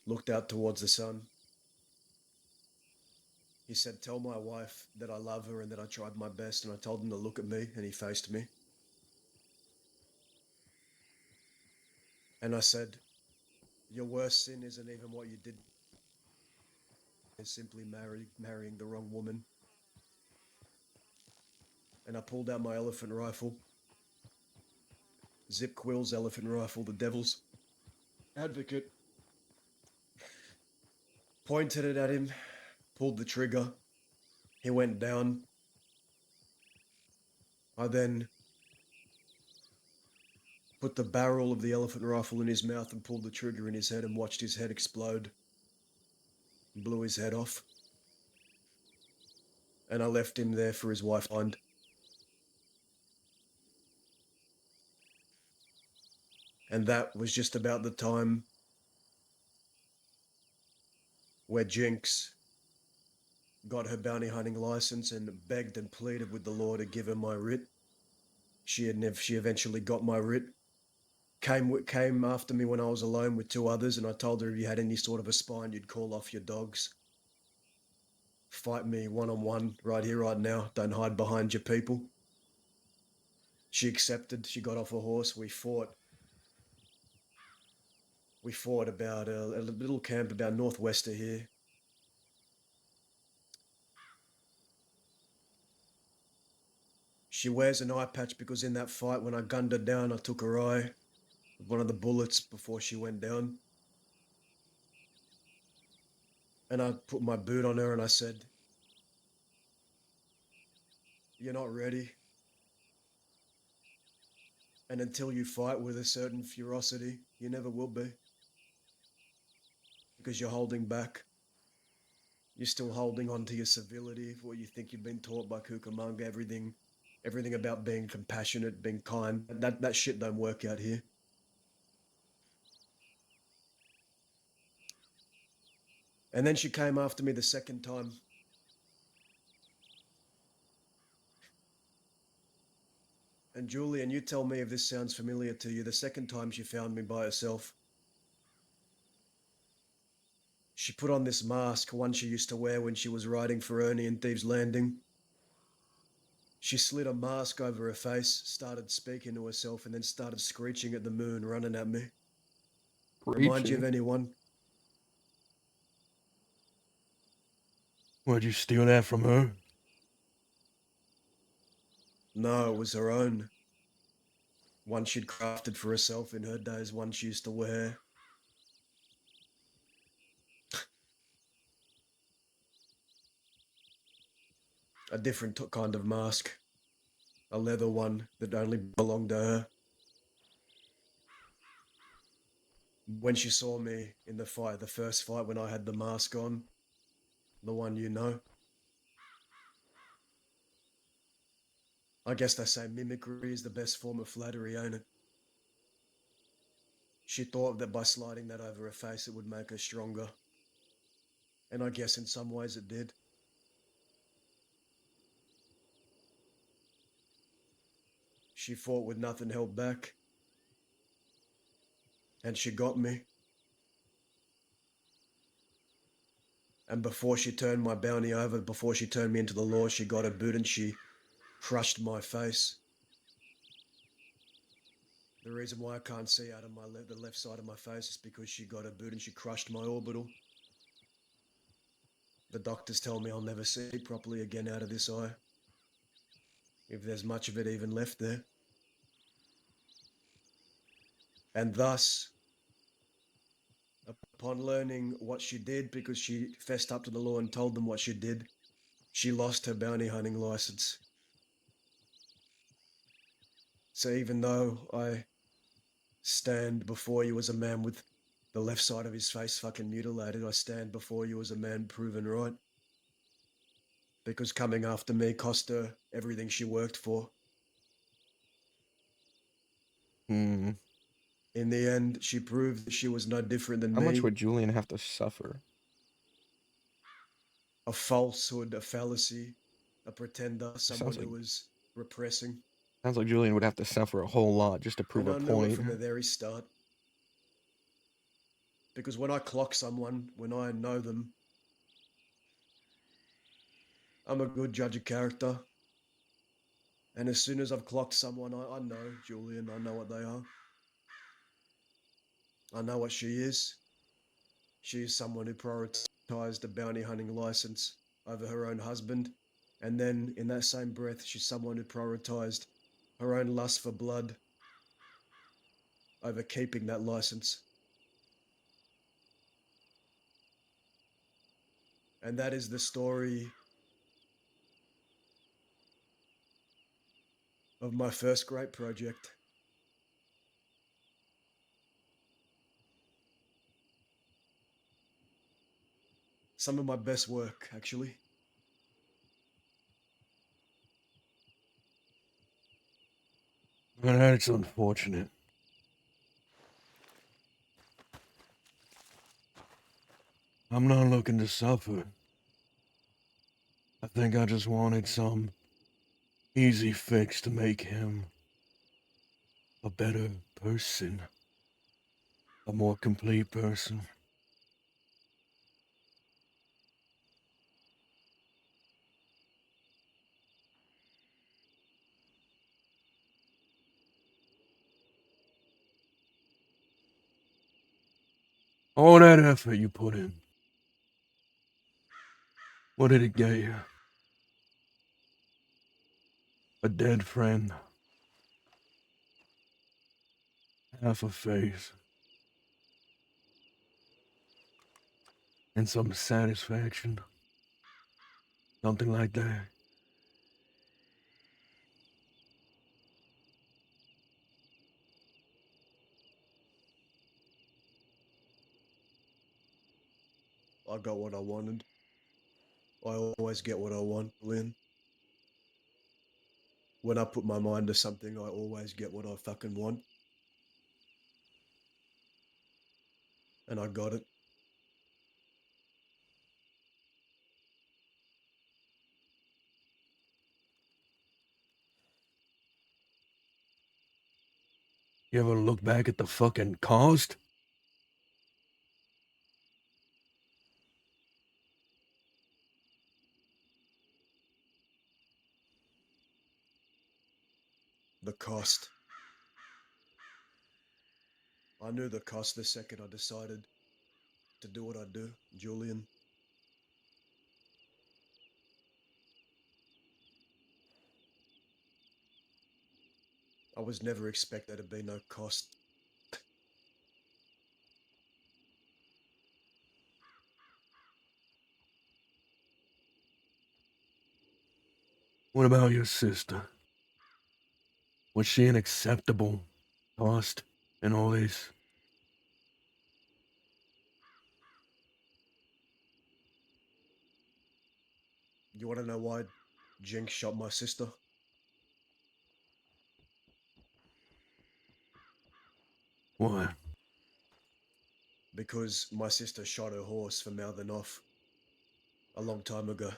Speaker 13: looked out towards the sun. He said, tell my wife that I love her and that I tried my best. And I told him to look at me, and he faced me. And I said, your worst sin isn't even what you did. It's simply marrying the wrong woman. And I pulled out my elephant rifle. Zip Quill's elephant rifle, the devil's advocate. Pointed it at him, pulled the trigger. He went down. I then put the barrel of the elephant rifle in his mouth and pulled the trigger in his head and watched his head explode. Blew his head off. And I left him there for his wife to find. And that was just about the time where Jinx got her bounty hunting license and begged and pleaded with the law to give her my writ. She eventually got my writ. came after me when I was alone with 2 others, and I told her if you had any sort of a spine, you'd call off your dogs. Fight me one-on-one right here, right now. Don't hide behind your people. She accepted. She got off a horse. We fought. We fought about a little camp about northwest of here. She wears an eye patch because in that fight, when I gunned her down, I took her eye with one of the bullets before she went down. And I put my boot on her and I said, "You're not ready. And until you fight with a certain ferocity, you never will be. Because you're holding back. You're still holding on to your civility, what you think you've been taught by Cucamonga, everything about being compassionate, being kind. That shit don't work out here." And then she came after me the second time. And Julian, you tell me if this sounds familiar to you. The second time she found me by herself. She put on this mask, one she used to wear when she was riding for Ernie in Thieves Landing. She slid a mask over her face, started speaking to herself, and then started screeching at the moon, running at me. Remind you of anyone?
Speaker 3: Where'd you steal that from her?
Speaker 13: No, it was her own. One she'd crafted for herself in her days, one she used to wear. A different kind of mask. A leather one that only belonged to her. When she saw me in the fight, the first fight when I had the mask on, the one you know. I guess they say mimicry is the best form of flattery, ain't it? She thought that by sliding that over her face it would make her stronger. And I guess in some ways it did. She fought with nothing held back. And she got me. And before she turned my bounty over, before she turned me into the law, she got a boot and she crushed my face. The reason why I can't see out of the left side of my face is because she got a boot and she crushed my orbital. The doctors tell me I'll never see properly again out of this eye. If there's much of it even left there. And thus, upon learning what she did, because she fessed up to the law and told them what she did, she lost her bounty hunting license. So even though I stand before you as a man with the left side of his face fucking mutilated, I stand before you as a man proven right. Because coming after me cost her everything she worked for. In the end, she proved that she was no different than
Speaker 1: How
Speaker 13: me.
Speaker 1: much would Julian have to suffer?
Speaker 13: A falsehood, a fallacy, a pretender, someone
Speaker 1: like-
Speaker 13: who was repressing.
Speaker 1: Sounds like Julian would have to suffer a whole lot just to prove
Speaker 13: And
Speaker 1: a
Speaker 13: I knew
Speaker 1: point.
Speaker 13: it from the very start. Because when I clock someone, when I know them, I'm a good judge of character. And as soon as I've clocked someone, I know, Julian, I know what they are. I know what she is. She is someone who prioritized a bounty hunting license over her own husband. And then in that same breath, she's someone who prioritized her own lust for blood over keeping that license. And that is the story of my first great project. Some of my best work, actually.
Speaker 3: And that's unfortunate. I'm not looking to suffer. I think I just wanted some easy fix to make him a better person. a more complete person. All that effort you put in, what did it get you? A dead friend. Half a face. And some satisfaction. Something like that.
Speaker 13: I got what I wanted. I always get what I want, Lynn. When I put my mind to something, I always get what I fucking want. And I got it.
Speaker 3: You ever look back at the fucking cost?
Speaker 13: The cost. I knew the cost the second I decided to do what I do, Julian. I was never expected to be no cost.
Speaker 3: What about your sister? Was she an acceptable cost in all this?
Speaker 13: You want to know why Jinx shot my sister?
Speaker 3: Why?
Speaker 13: Because my sister shot her horse for mouthing off a long time ago.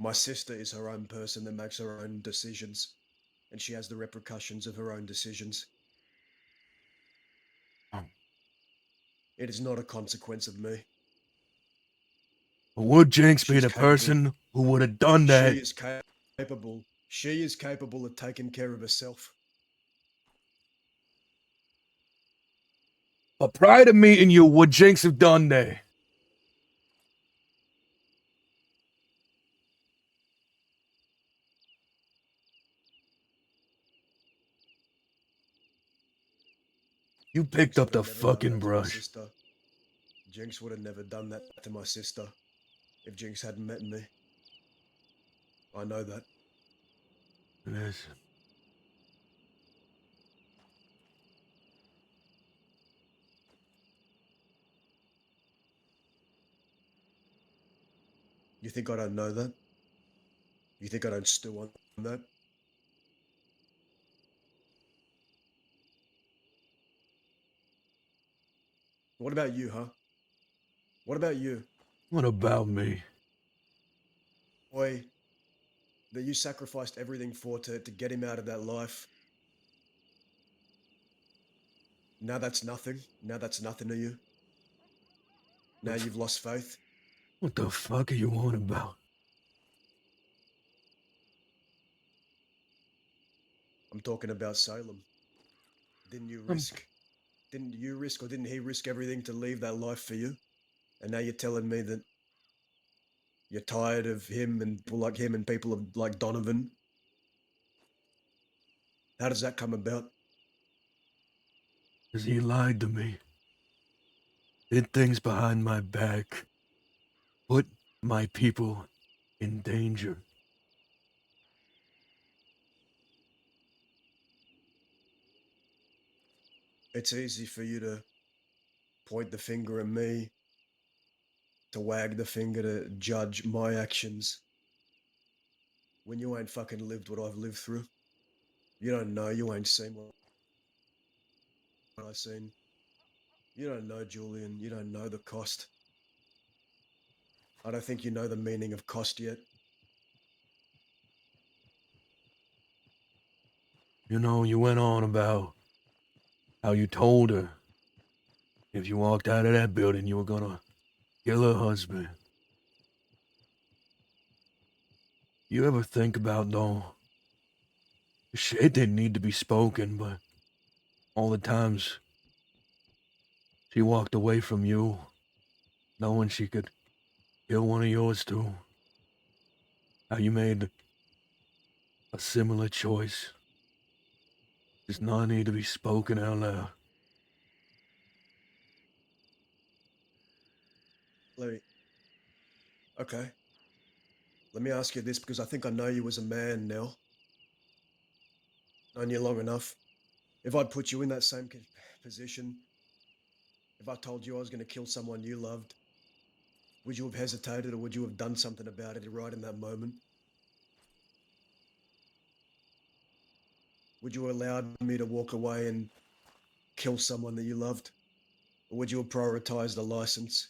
Speaker 13: My sister is her own person that makes her own decisions, and she has the repercussions of her own decisions. It is not a consequence of me.
Speaker 3: Would Jinx be
Speaker 13: She's
Speaker 3: the
Speaker 13: capable.
Speaker 3: person who would have done that?
Speaker 13: She is capable. She is capable of taking care of herself.
Speaker 3: But prior to meeting you, would Jinx have done that? You picked
Speaker 13: Jinx
Speaker 3: up
Speaker 13: would
Speaker 3: the
Speaker 13: have never done
Speaker 3: fucking
Speaker 13: that to my
Speaker 3: brush.
Speaker 13: sister. Jinx would have never done that to my sister if Jinx hadn't met me. I know that.
Speaker 3: Listen.
Speaker 13: You think I don't know that? You think I don't stew on that? What about you, huh? What about you?
Speaker 3: What about me?
Speaker 13: Boy, that you sacrificed everything for to get him out of that life. Now that's nothing. Now that's nothing to you. Now you've lost faith.
Speaker 3: What the fuck are you on about?
Speaker 13: I'm talking about Salem. Didn't you risk? Didn't you risk, or didn't he risk everything to leave that life for you? And now you're telling me that you're tired of him and people like him and people like Donovan. How does that come about?
Speaker 3: Because he lied to me. Did things behind my back. Put my people in danger.
Speaker 13: It's easy for you to point the finger at me, to wag the finger, to judge my actions when you ain't fucking lived what I've lived through. You don't know, you ain't seen what I've seen. You don't know, Julian, you don't know the cost. I don't think you know the meaning of cost yet.
Speaker 3: You know, you went on about how you told her if you walked out of that building you were gonna kill her husband. You ever think about, though, it didn't need to be spoken, but all the times she walked away from you, knowing she could kill one of yours too. How you made a similar choice. Does not need to be spoken out loud.
Speaker 13: Larry. Okay. Let me ask you this because I think I know you as a man now. Known you long enough. If I'd put you in that same position, if I told you I was going to kill someone you loved, would you have hesitated or would you have done something about it right in that moment? Would you have allowed me to walk away and kill someone that you loved? Or would you have prioritized the license?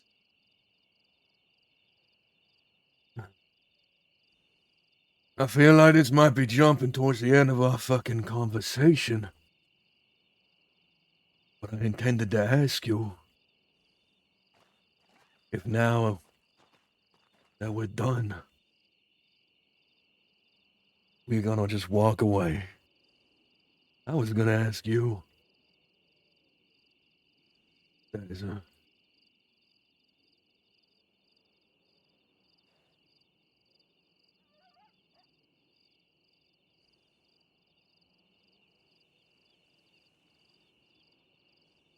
Speaker 3: I feel like this might be jumping towards the end of our fucking conversation. But I intended to ask you if now that we're done, we're gonna just walk away. I was gonna ask you. That is a...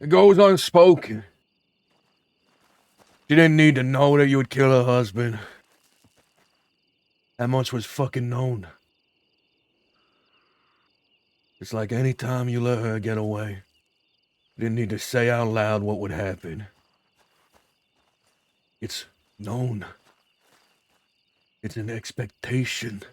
Speaker 3: It goes unspoken. She didn't need to know that you would kill her husband. That much was fucking known. It's like any time you let her get away, you didn't need to say out loud what would happen. It's known. It's an expectation.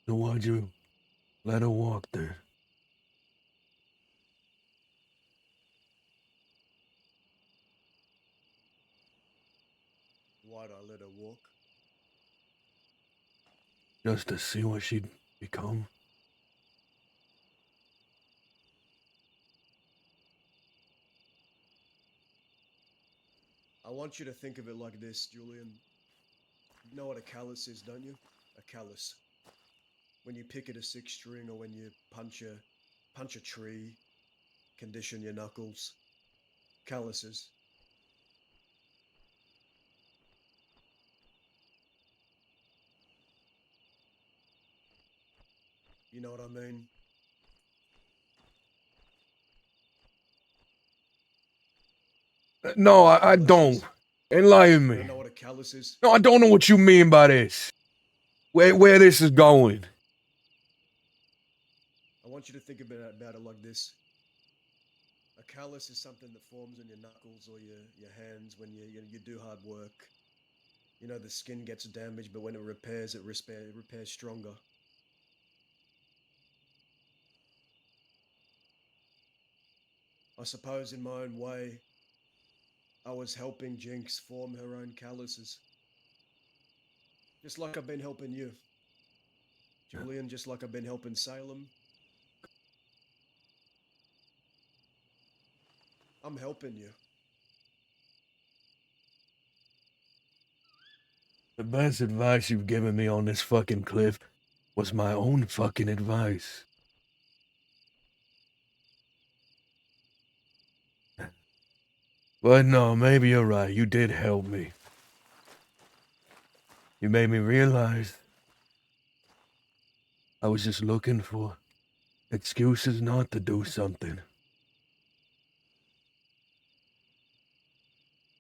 Speaker 3: So why'd you let her walk there?
Speaker 13: Why'd I let her walk?
Speaker 3: Just to see what she'd become?
Speaker 13: I want you to think of it like this, Julian. You know what a callus is, don't you? A callus. When you pick at a six string or when you punch a tree, condition your knuckles. Calluses. You know what I mean?
Speaker 3: No, I don't. Enlighten
Speaker 13: You
Speaker 3: me.
Speaker 13: don't know what a callus is?
Speaker 3: No, I don't know what you mean by this. Where this is going.
Speaker 13: I want you to think about it like this. A callus is something that forms on your knuckles or your hands when you do hard work. You know, the skin gets damaged, but when it repairs stronger. I suppose in my own way, I was helping Jinx form her own calluses. Just like I've been helping you. Julian, just like I've been helping Salem. I'm helping you.
Speaker 3: The best advice you've given me on this fucking cliff was my own fucking advice. But no, maybe you're right. You did help me. You made me realize I was just looking for excuses not to do something.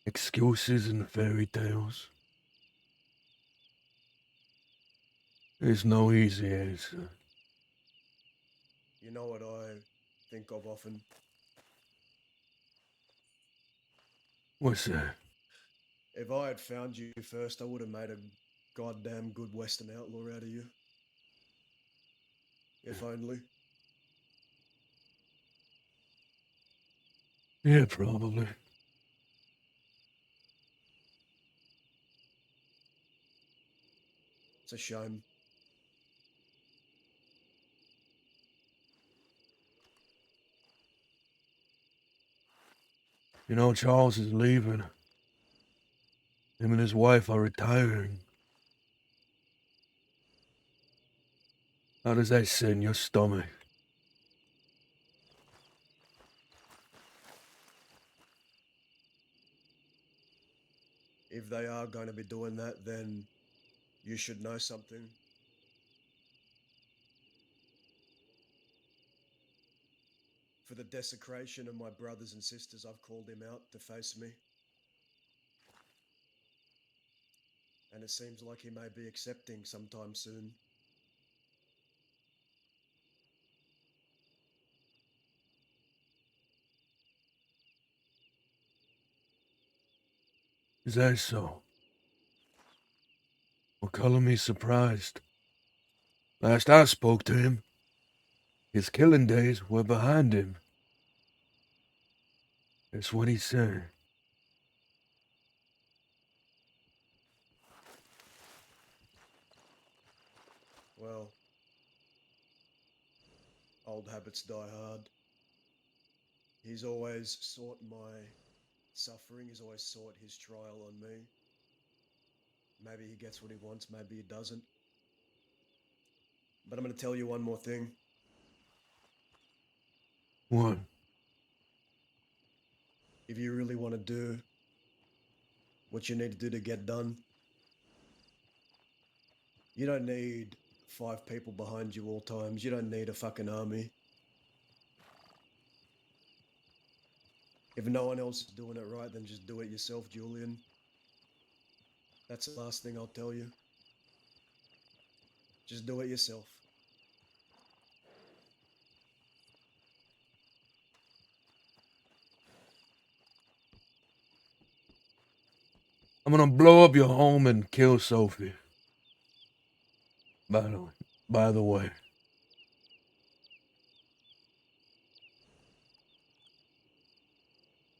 Speaker 3: Excuses and fairy tales. There's no easy answer.
Speaker 13: You know what I think of often?
Speaker 3: What's that?
Speaker 13: If I had found you first, I would have made a goddamn good Western outlaw out of you. If only.
Speaker 3: Yeah, probably.
Speaker 13: It's a shame.
Speaker 3: You know, Charles is leaving. Him and his wife are retiring. How does that sit in your stomach?
Speaker 13: If they are going to be doing that, then you should know something. For the desecration of my brothers and sisters, I've called him out to face me. And it seems like he may be accepting sometime soon.
Speaker 3: Is that so? Well, color me surprised. Last I spoke to him, his killing days were behind him. That's what he said.
Speaker 13: Well, old habits die hard. He's always sought my suffering, he's always sought his trial on me. Maybe he gets what he wants, maybe he doesn't. But I'm going to tell you one more thing.
Speaker 3: What?
Speaker 13: If you really want to do what you need to do to get done, you don't need 5 people behind you all times. You don't need a fucking army. If no one else is doing it right, then just do it yourself, Julian. That's the last thing I'll tell you. Just do it yourself.
Speaker 3: I'm gonna blow up your home and kill Sophie. By the way.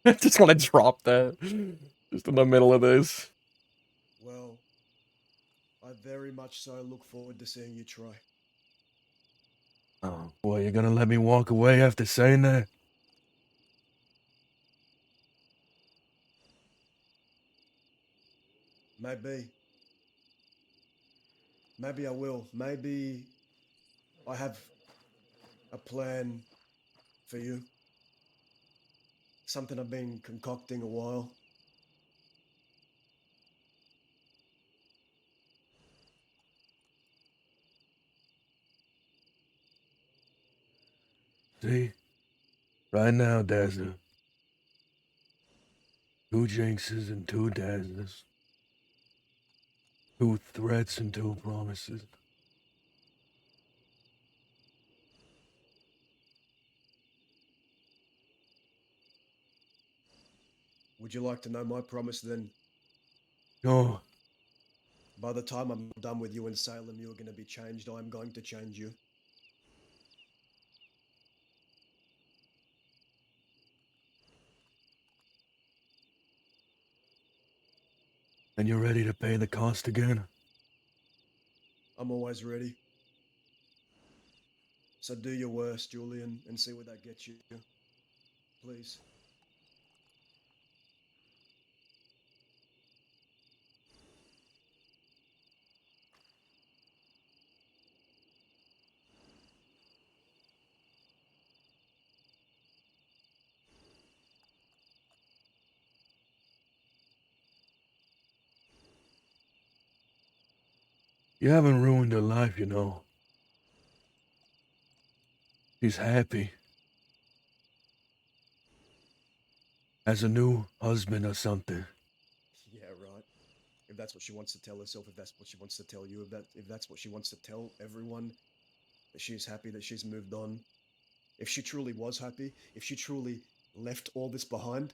Speaker 1: I just want to drop that. Just in the middle of this.
Speaker 13: Well, I very much so look forward to seeing you try.
Speaker 3: Oh, boy, you're gonna let me walk away after saying that?
Speaker 13: Maybe. Maybe I will. Maybe I have a plan for you. Something I've been concocting a while.
Speaker 3: See? Right now, Dazzler. 2 jinxes and 2 dazzlers. 2 threats and 2 promises.
Speaker 13: Would you like to know my promise then?
Speaker 3: Sure.
Speaker 13: By the time I'm done with you in Salem, you are going to be changed. I'm going to change you.
Speaker 3: And you're ready to pay the cost again?
Speaker 13: I'm always ready. So do your worst, Julian, and see where that gets you. Please.
Speaker 3: You haven't ruined her life, you know. She's happy. As a new husband or something.
Speaker 13: Yeah, right. If that's what she wants to tell herself, if that's what she wants to tell you, if that's what she wants to tell everyone, that she's happy, that she's moved on. If she truly was happy, if she truly left all this behind,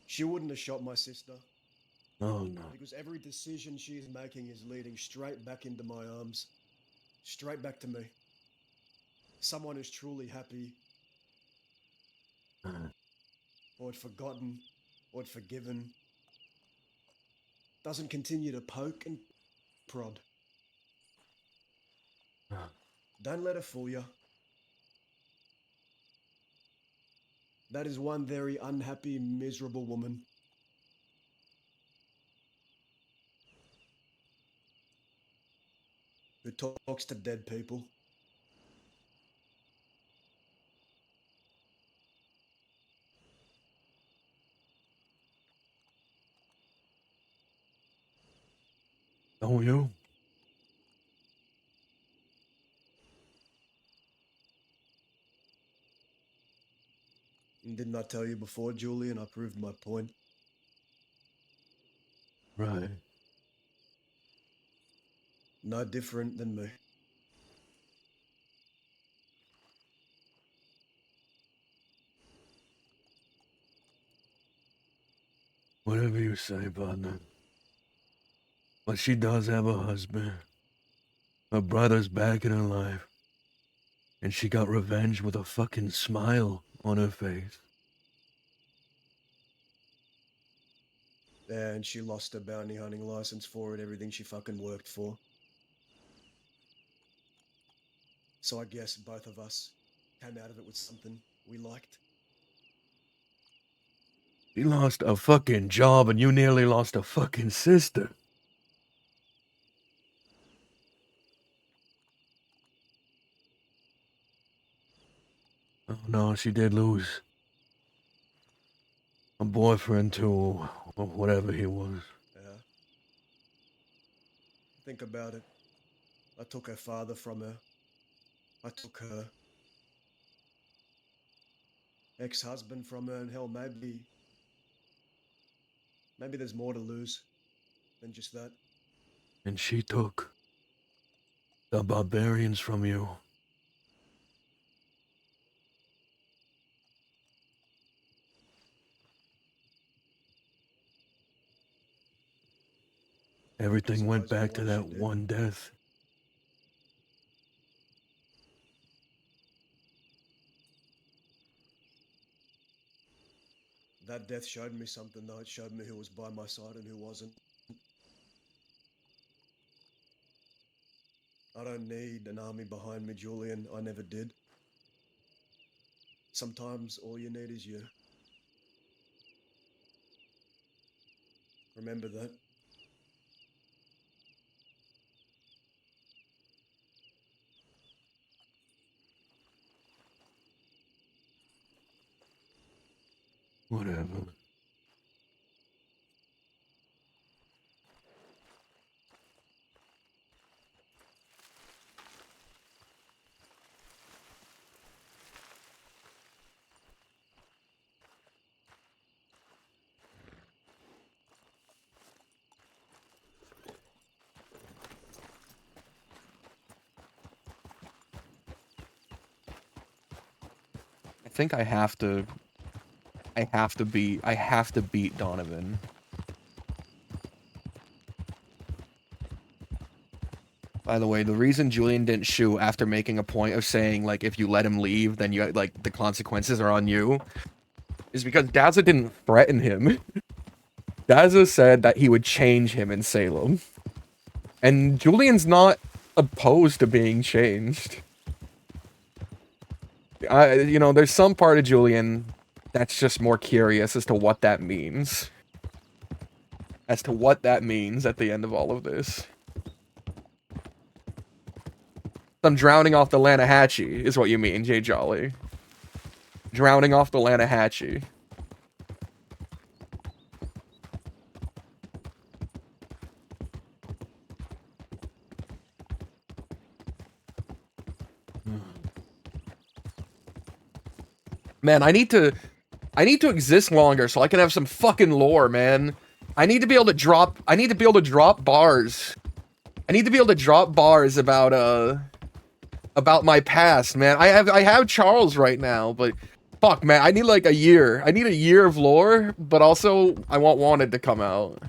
Speaker 13: she wouldn't have shot my sister.
Speaker 3: Oh, no.
Speaker 13: Because every decision she is making is leading straight back into my arms. Straight back to me. Someone who's truly happy or had forgotten, or had forgiven, doesn't continue to poke and prod. Don't let her fool you. That is one very unhappy, miserable woman. Who talks to dead people.
Speaker 3: Don't you?
Speaker 13: Didn't I tell you before, Julian? I proved my point.
Speaker 3: Right.
Speaker 13: No different than me.
Speaker 3: Whatever you say, partner. But she does have a husband. Her brother's back in her life. And she got revenge with a fucking smile on her face.
Speaker 13: And she lost her bounty hunting license for it, everything she fucking worked for. So I guess both of us came out of it with something we liked.
Speaker 3: She lost a fucking job and you nearly lost a fucking sister. Oh no, she did lose a boyfriend too, or whatever he was.
Speaker 13: Yeah. Think about it. I took her father from her. I took her ex-husband from her, and hell, maybe there's more to lose than just that.
Speaker 3: And she took the barbarians from you. Everything went back to that one death.
Speaker 13: That death showed me something, though. It showed me who was by my side and who wasn't. I don't need an army behind me, Julian. I never did. Sometimes all you need is you. Remember that.
Speaker 3: Whatever.
Speaker 1: I think I have to beat Donovan. By the way, the reason Julian didn't shoot after making a point of saying, like, if you let him leave, then you, like, the consequences are on you, is because Daza didn't threaten him. Daza said that he would change him in Salem. And Julian's not opposed to being changed. You know, there's some part of Julian that's just more curious as to what that means. As to what that means at the end of all of this. I'm drowning off the Lanahatchee, is what you mean, Jay Jolly. Drowning off the Lanahatchee. Man, I need to exist longer so I can have some fucking lore, man. I need to be able to drop bars. I need to be able to drop bars about my past, man. I have Charles right now, but fuck, man, I need like a year. I need a year of lore, but also I want Wanted to come out.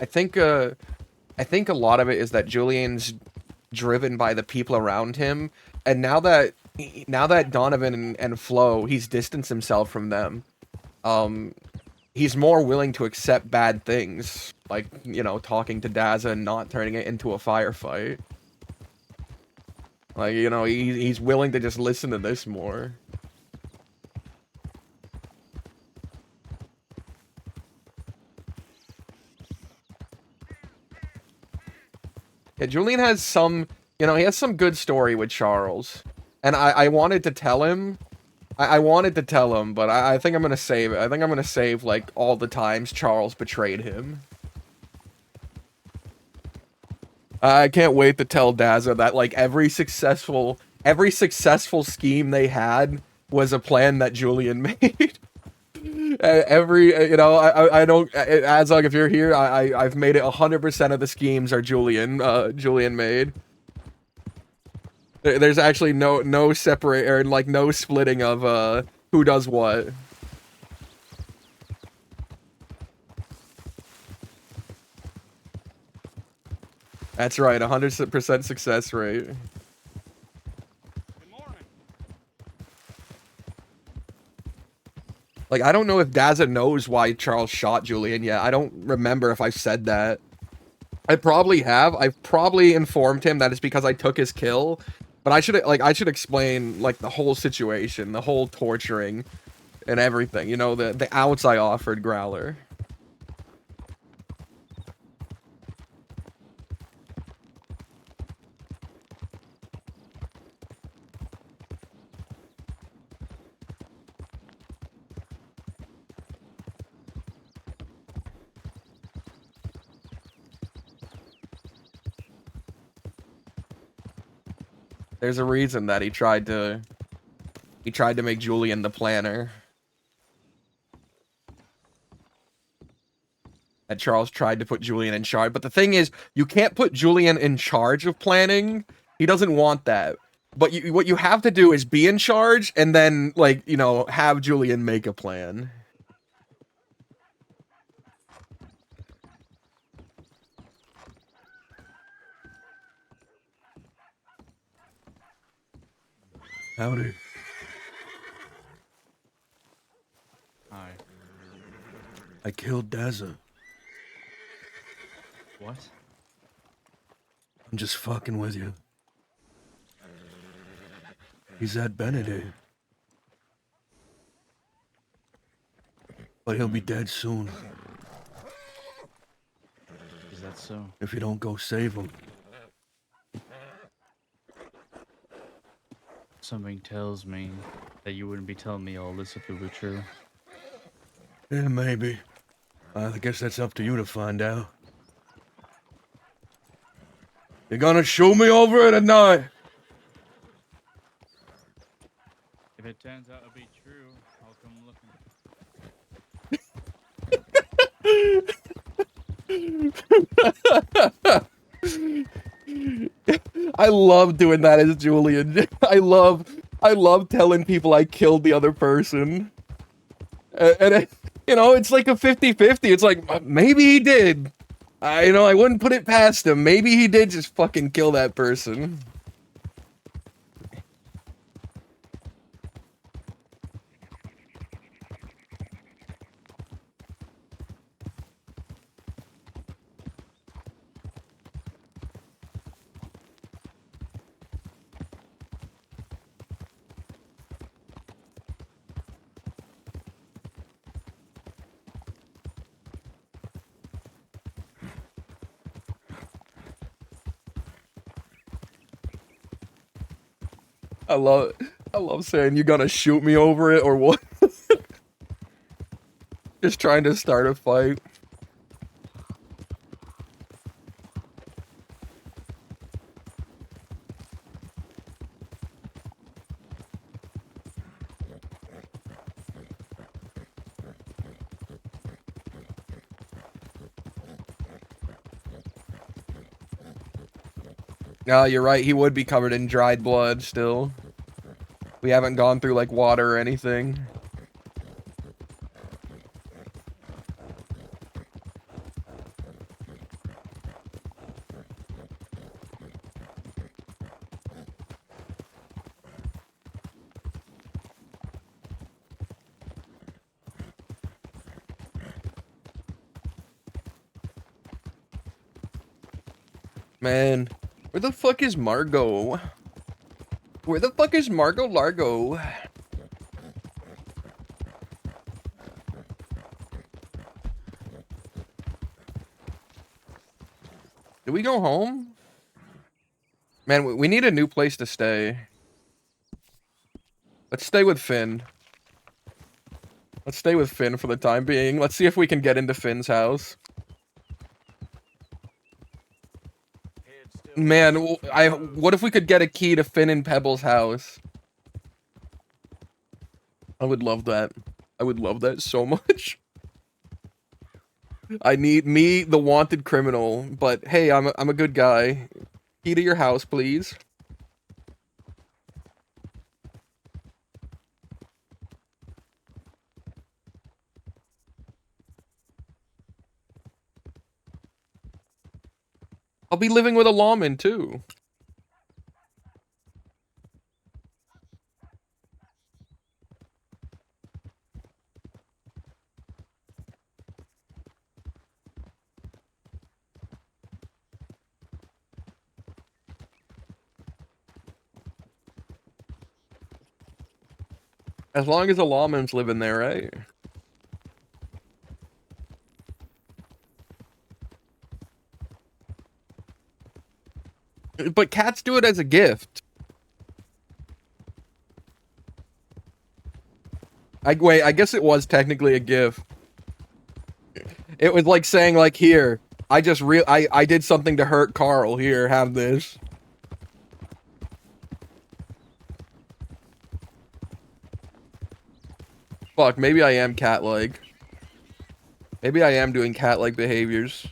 Speaker 1: I think a lot of it is that Julian's driven by the people around him, and now that Donovan and Flo, he's distanced himself from them. He's more willing to accept bad things, like, you know, talking to Daza and not turning it into a firefight. Like, you know, he's willing to just listen to this more. Yeah, Julian has some, you know, he has some good story with Charles. And I wanted to tell him, I wanted to tell him, but I think I'm gonna save it. I think I'm gonna save, like, all the times Charles betrayed him. I can't wait to tell Daza that, like, every successful scheme they had was a plan that Julian made. You know, I don't, Azog, if you're here, I've made it 100% of the schemes are Julian made. There's actually no separate, or like no splitting of who does what. That's right, 100% success rate. Like, I don't know if Daza knows why Charles shot Julian yet. I don't remember if I said that. I probably have. I've probably informed him that it's because I took his kill. But I should explain, like, the whole situation, the whole torturing and everything. You know, the outs I offered Growler. There's a reason that he tried to make Julian the planner. That Charles tried to put Julian in charge. But the thing is, you can't put Julian in charge of planning. He doesn't want that. But what you have to do is be in charge and then, like, you know, have Julian make a plan.
Speaker 3: Howdy.
Speaker 14: Hi.
Speaker 3: I killed Daza.
Speaker 14: What?
Speaker 3: I'm just fucking with you. He's at Benedict. But he'll be dead soon.
Speaker 14: Is that so?
Speaker 3: If you don't go save him.
Speaker 14: Something tells me that you wouldn't be telling me all this if it were true.
Speaker 3: Yeah, maybe. I guess that's up to you to find out. You gonna shoot me over it or not?
Speaker 14: If it turns out to be true, I'll come looking.
Speaker 1: I love doing that as Julian. I love telling people I killed the other person. And you know, it's like a 50-50. It's like, maybe he did. You know, I wouldn't put it past him. Maybe he did just fucking kill that person. I love saying you gonna shoot me over it or what? Just trying to start a fight. You're right, he would be covered in dried blood still. We haven't gone through, like, water or anything. Man, where the fuck is Margot? Where the fuck is Margot Largo? Did we go home? Man, we need a new place to stay. Let's stay with Finn. Let's stay with Finn for the time being. Let's see if we can get into Finn's house. Man, what if we could get a key to Finn and Pebble's house? I would love that. I would love that so much. I need me, the wanted criminal, but hey, I'm a good guy. Key to your house, please. I'll be living with a lawman too. As long as the lawman's living there, right? But cats do it as a gift. Wait, I guess it was technically a gift. It was like saying, like, here, I did something to hurt Carl. Here, have this. Fuck, maybe I am cat-like. Maybe I am doing cat-like behaviors.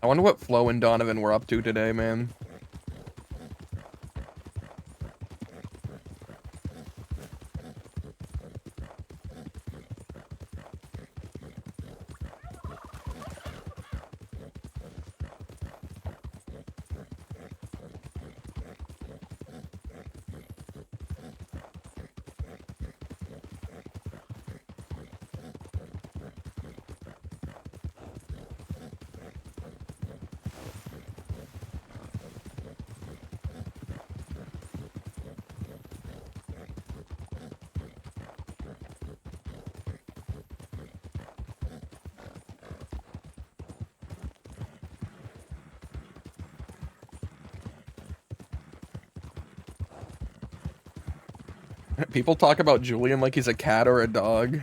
Speaker 1: I wonder what Flo and Donovan were up to today, man. People talk about Julian like he's a cat or a dog.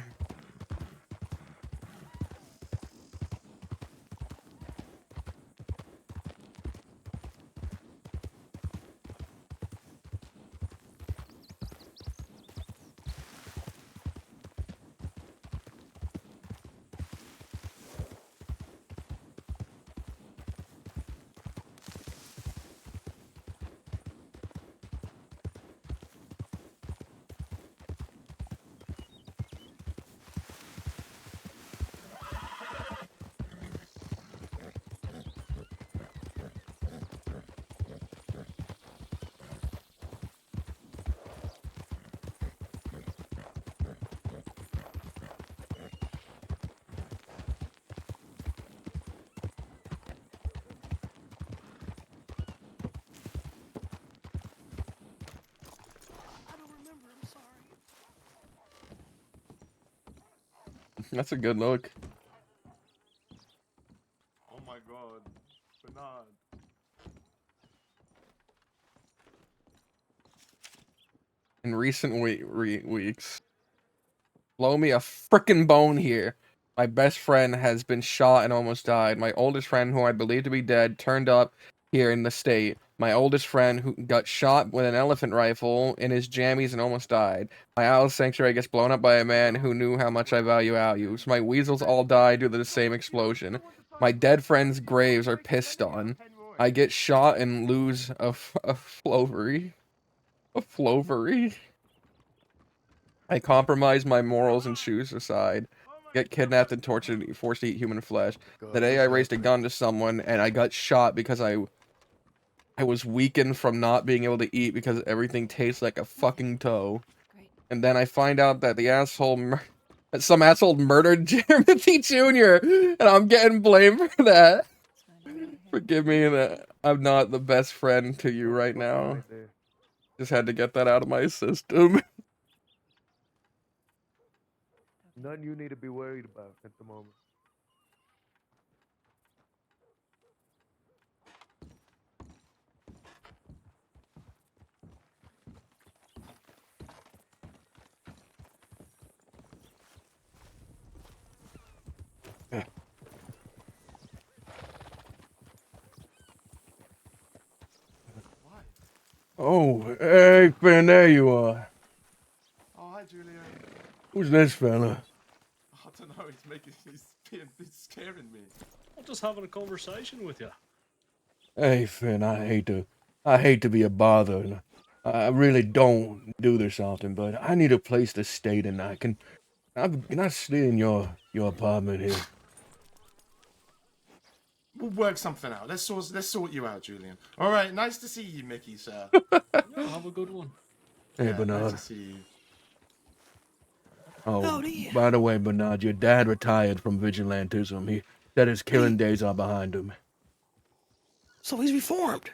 Speaker 1: That's a good look.
Speaker 12: Oh my god. Bernard.
Speaker 1: In recent weeks. Blow me a frickin' bone here. My best friend has been shot and almost died. My oldest friend, who I believe to be dead, turned up here in the state. My oldest friend, who got shot with an elephant rifle in his jammies and almost died. My owl sanctuary gets blown up by a man who knew how much I value owls. My weasels all died due to the same explosion. My dead friends' graves are pissed on. I get shot and lose a flovery. A flovery? I compromise my morals and choose a side. Get kidnapped and tortured and forced to eat human flesh. Today I raised a gun to someone and I got shot because I was weakened from not being able to eat because everything tastes like a fucking toe. And then I find out that that some asshole murdered Jeremy Jr. and I'm getting blamed for that. Forgive me that I'm not the best friend to you right now. Just had to get that out of my system.
Speaker 15: Nothing you need to be worried about at the moment.
Speaker 3: Oh, hey, Finn, there you are.
Speaker 12: Oh, hi, Julian.
Speaker 3: Who's this fella?
Speaker 12: I don't know. He's scaring me.
Speaker 16: I'm just having a conversation with you.
Speaker 3: Hey, Finn, I hate to be a bother. And I really don't do this often, but I need a place to stay tonight. Can I stay in your apartment here?
Speaker 12: We'll work something out. Let's sort you out, Julian. All right. Nice to see you, Mickey, sir.
Speaker 16: Yeah, have a good one.
Speaker 3: Hey,
Speaker 12: Yeah,
Speaker 3: Bernard.
Speaker 12: nice to see you.
Speaker 3: Oh,
Speaker 17: Howdy.
Speaker 3: by the way, Bernard, your dad retired from vigilantism. He said his killing days are behind him.
Speaker 17: So he's reformed.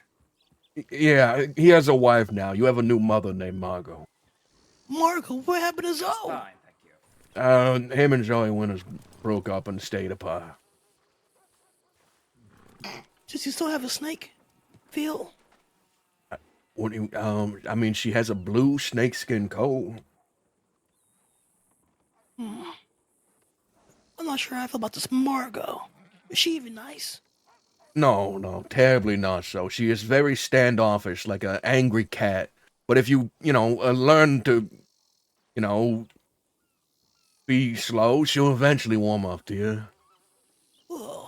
Speaker 3: Yeah, he has a wife now. You have a new mother named Margot.
Speaker 17: Marco, what happened to Zoe?
Speaker 3: Him and Zoe Winters broke up and stayed apart.
Speaker 17: Does he still have a snake? Feel?
Speaker 3: What do you, I mean, she has a blue snakeskin coat.
Speaker 17: I'm not sure how I feel about this Margot. Is she even nice?
Speaker 3: No, terribly not so. She is very standoffish, like an angry cat. But if you learn to, be slow, she'll eventually warm up to you.
Speaker 17: Ugh.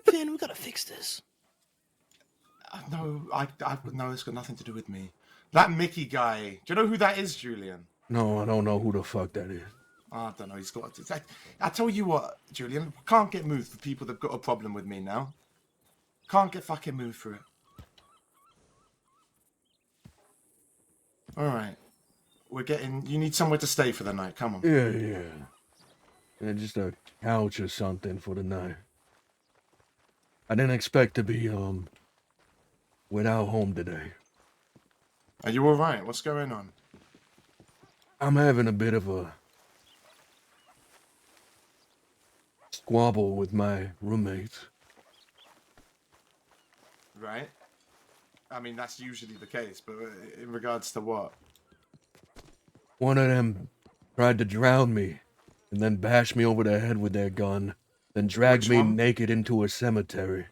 Speaker 17: Finn, we gotta fix this.
Speaker 12: No, it's got nothing to do with me. That Mickey guy. Do you know who that is, Julian?
Speaker 3: No, I don't know who the fuck that is.
Speaker 12: I don't know. He's got. I tell you what, Julian. Can't get moved for people that've got a problem with me now. Can't get fucking moved for it. All right. We're getting. You need somewhere to stay for the night. Come on.
Speaker 3: Yeah, just a couch or something for the night. I didn't expect to be without home today.
Speaker 12: Are you all right? What's going on?
Speaker 3: I'm having a bit of a squabble with my roommates.
Speaker 12: Right. I mean, that's usually the case, but in regards to what?
Speaker 3: One of them tried to drown me and then bash me over the head with their gun, then dragged me naked into a cemetery,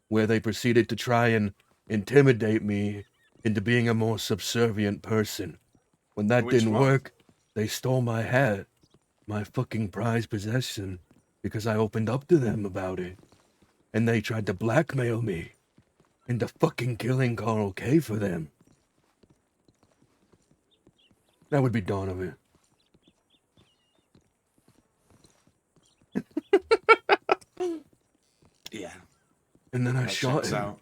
Speaker 3: where they proceeded to try and intimidate me into being a more subservient person. When that didn't work, they stole my hat, my fucking prized possession, because I opened up to them about it. And they tried to blackmail me into fucking killing Carl K for them. That would be Donovan.
Speaker 12: Yeah.
Speaker 3: And then I shot him.
Speaker 12: Out.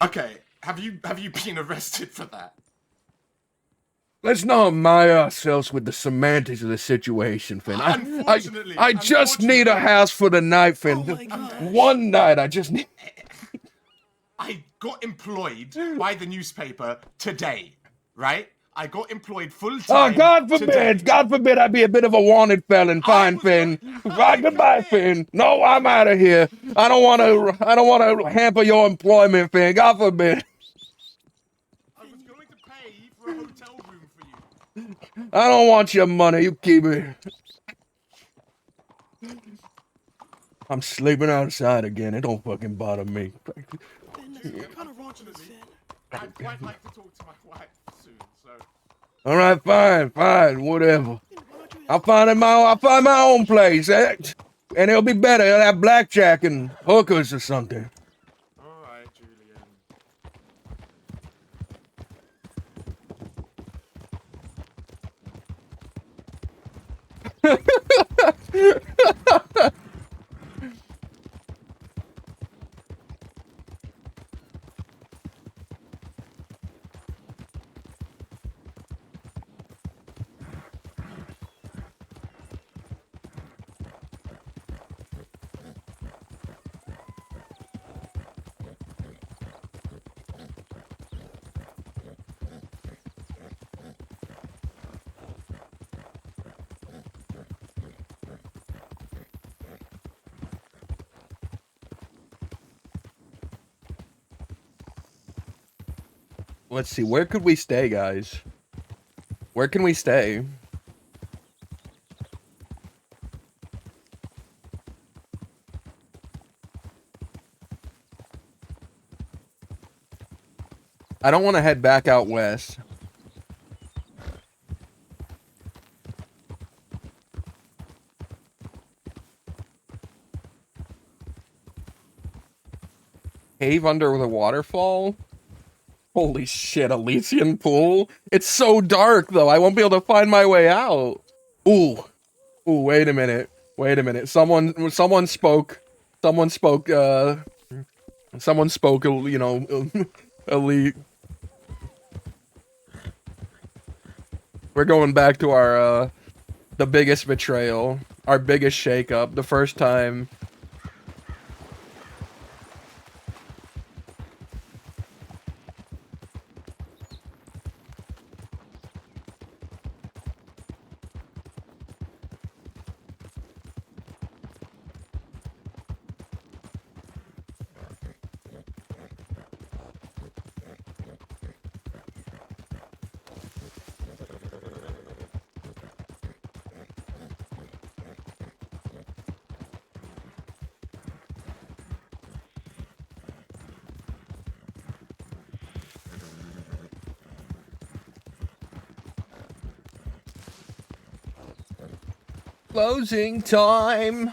Speaker 12: Okay, have you been arrested for that?
Speaker 3: Let's not admire ourselves with the semantics of the situation, Finn. I just need a house for the night, Finn. One night, I just need...
Speaker 12: I got employed by the newspaper today, right? I got employed full-time.
Speaker 3: Oh, God forbid!
Speaker 12: Today.
Speaker 3: God forbid I be a bit of a wanted felon. Fine, Finn. Right, goodbye, Finn. No, I'm out of here. I don't want to hamper your employment, Finn. God forbid.
Speaker 12: I was going to pay for a hotel room for you.
Speaker 3: I don't want your money. You keep it. I'm sleeping outside again. It don't fucking bother me.
Speaker 17: Kind of wrong to this, Finn.
Speaker 12: I'd quite like to talk to my wife soon, so...
Speaker 3: All right, fine, whatever. I'll find my own place. And it'll be better. It'll have blackjack and hookers or something.
Speaker 12: All right, Julian.
Speaker 1: Let's see, where could we stay, guys? Where can we stay? I don't want to head back out west. Cave under the waterfall? Holy shit, Elysian pool? It's so dark, though. I won't be able to find my way out. Ooh. Ooh, wait a minute. Wait a minute. Someone spoke. Someone spoke, you know, elite. We're going back to our, the biggest betrayal. Our biggest shakeup. The first time. Closing time.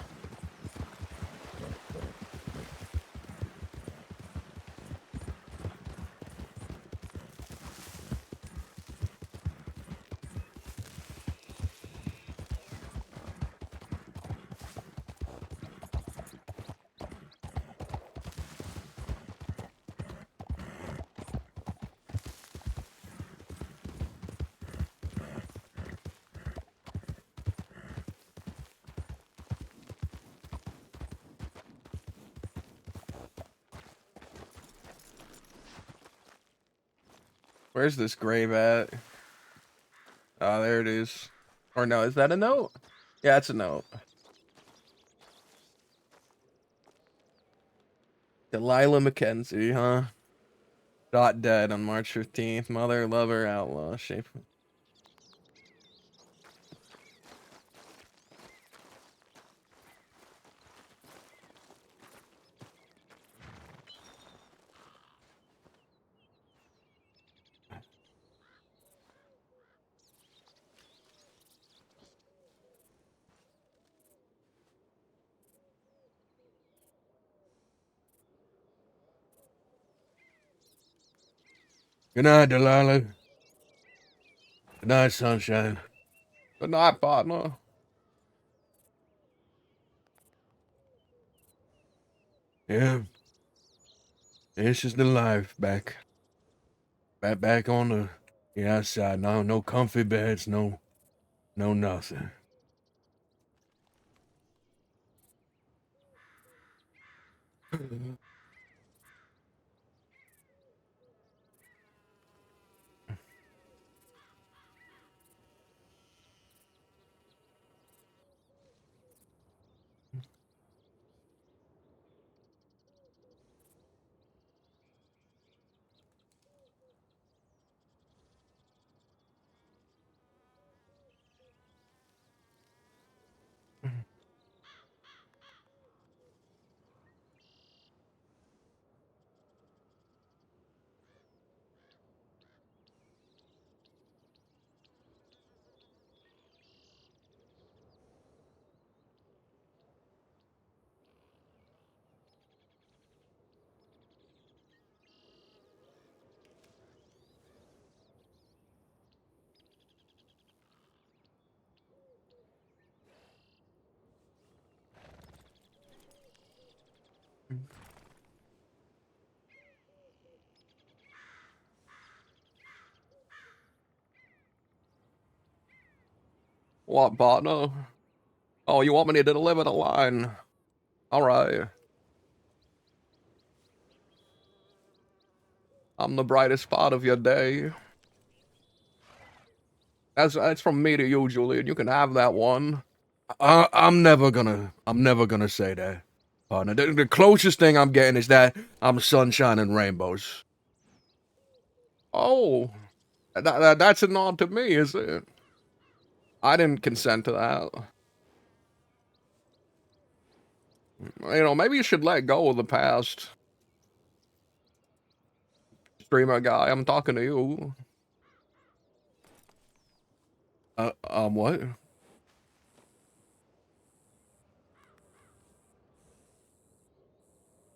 Speaker 1: Where's this grave at? Oh, there it is. Or no, is that a note? Yeah, it's a note. Delilah Mackenzie, huh? Shot dead on March 15th. Mother, lover, outlaw. Shape.
Speaker 3: Good night, Delilah. Good night, sunshine.
Speaker 1: Good night, partner.
Speaker 3: Yeah. This is the life back on the outside. No comfy beds, no nothing. What, partner? Oh, you want me to deliver the line? All right. I'm the brightest part of your day. That's from me to you, Julian. You can have that one. I'm never gonna say that, partner. The closest thing I'm getting is that I'm sunshine and rainbows. Oh, that's a nod to me, is it? I didn't consent to that. You know, maybe you should let go of the past. Streamer guy, I'm talking to you. What?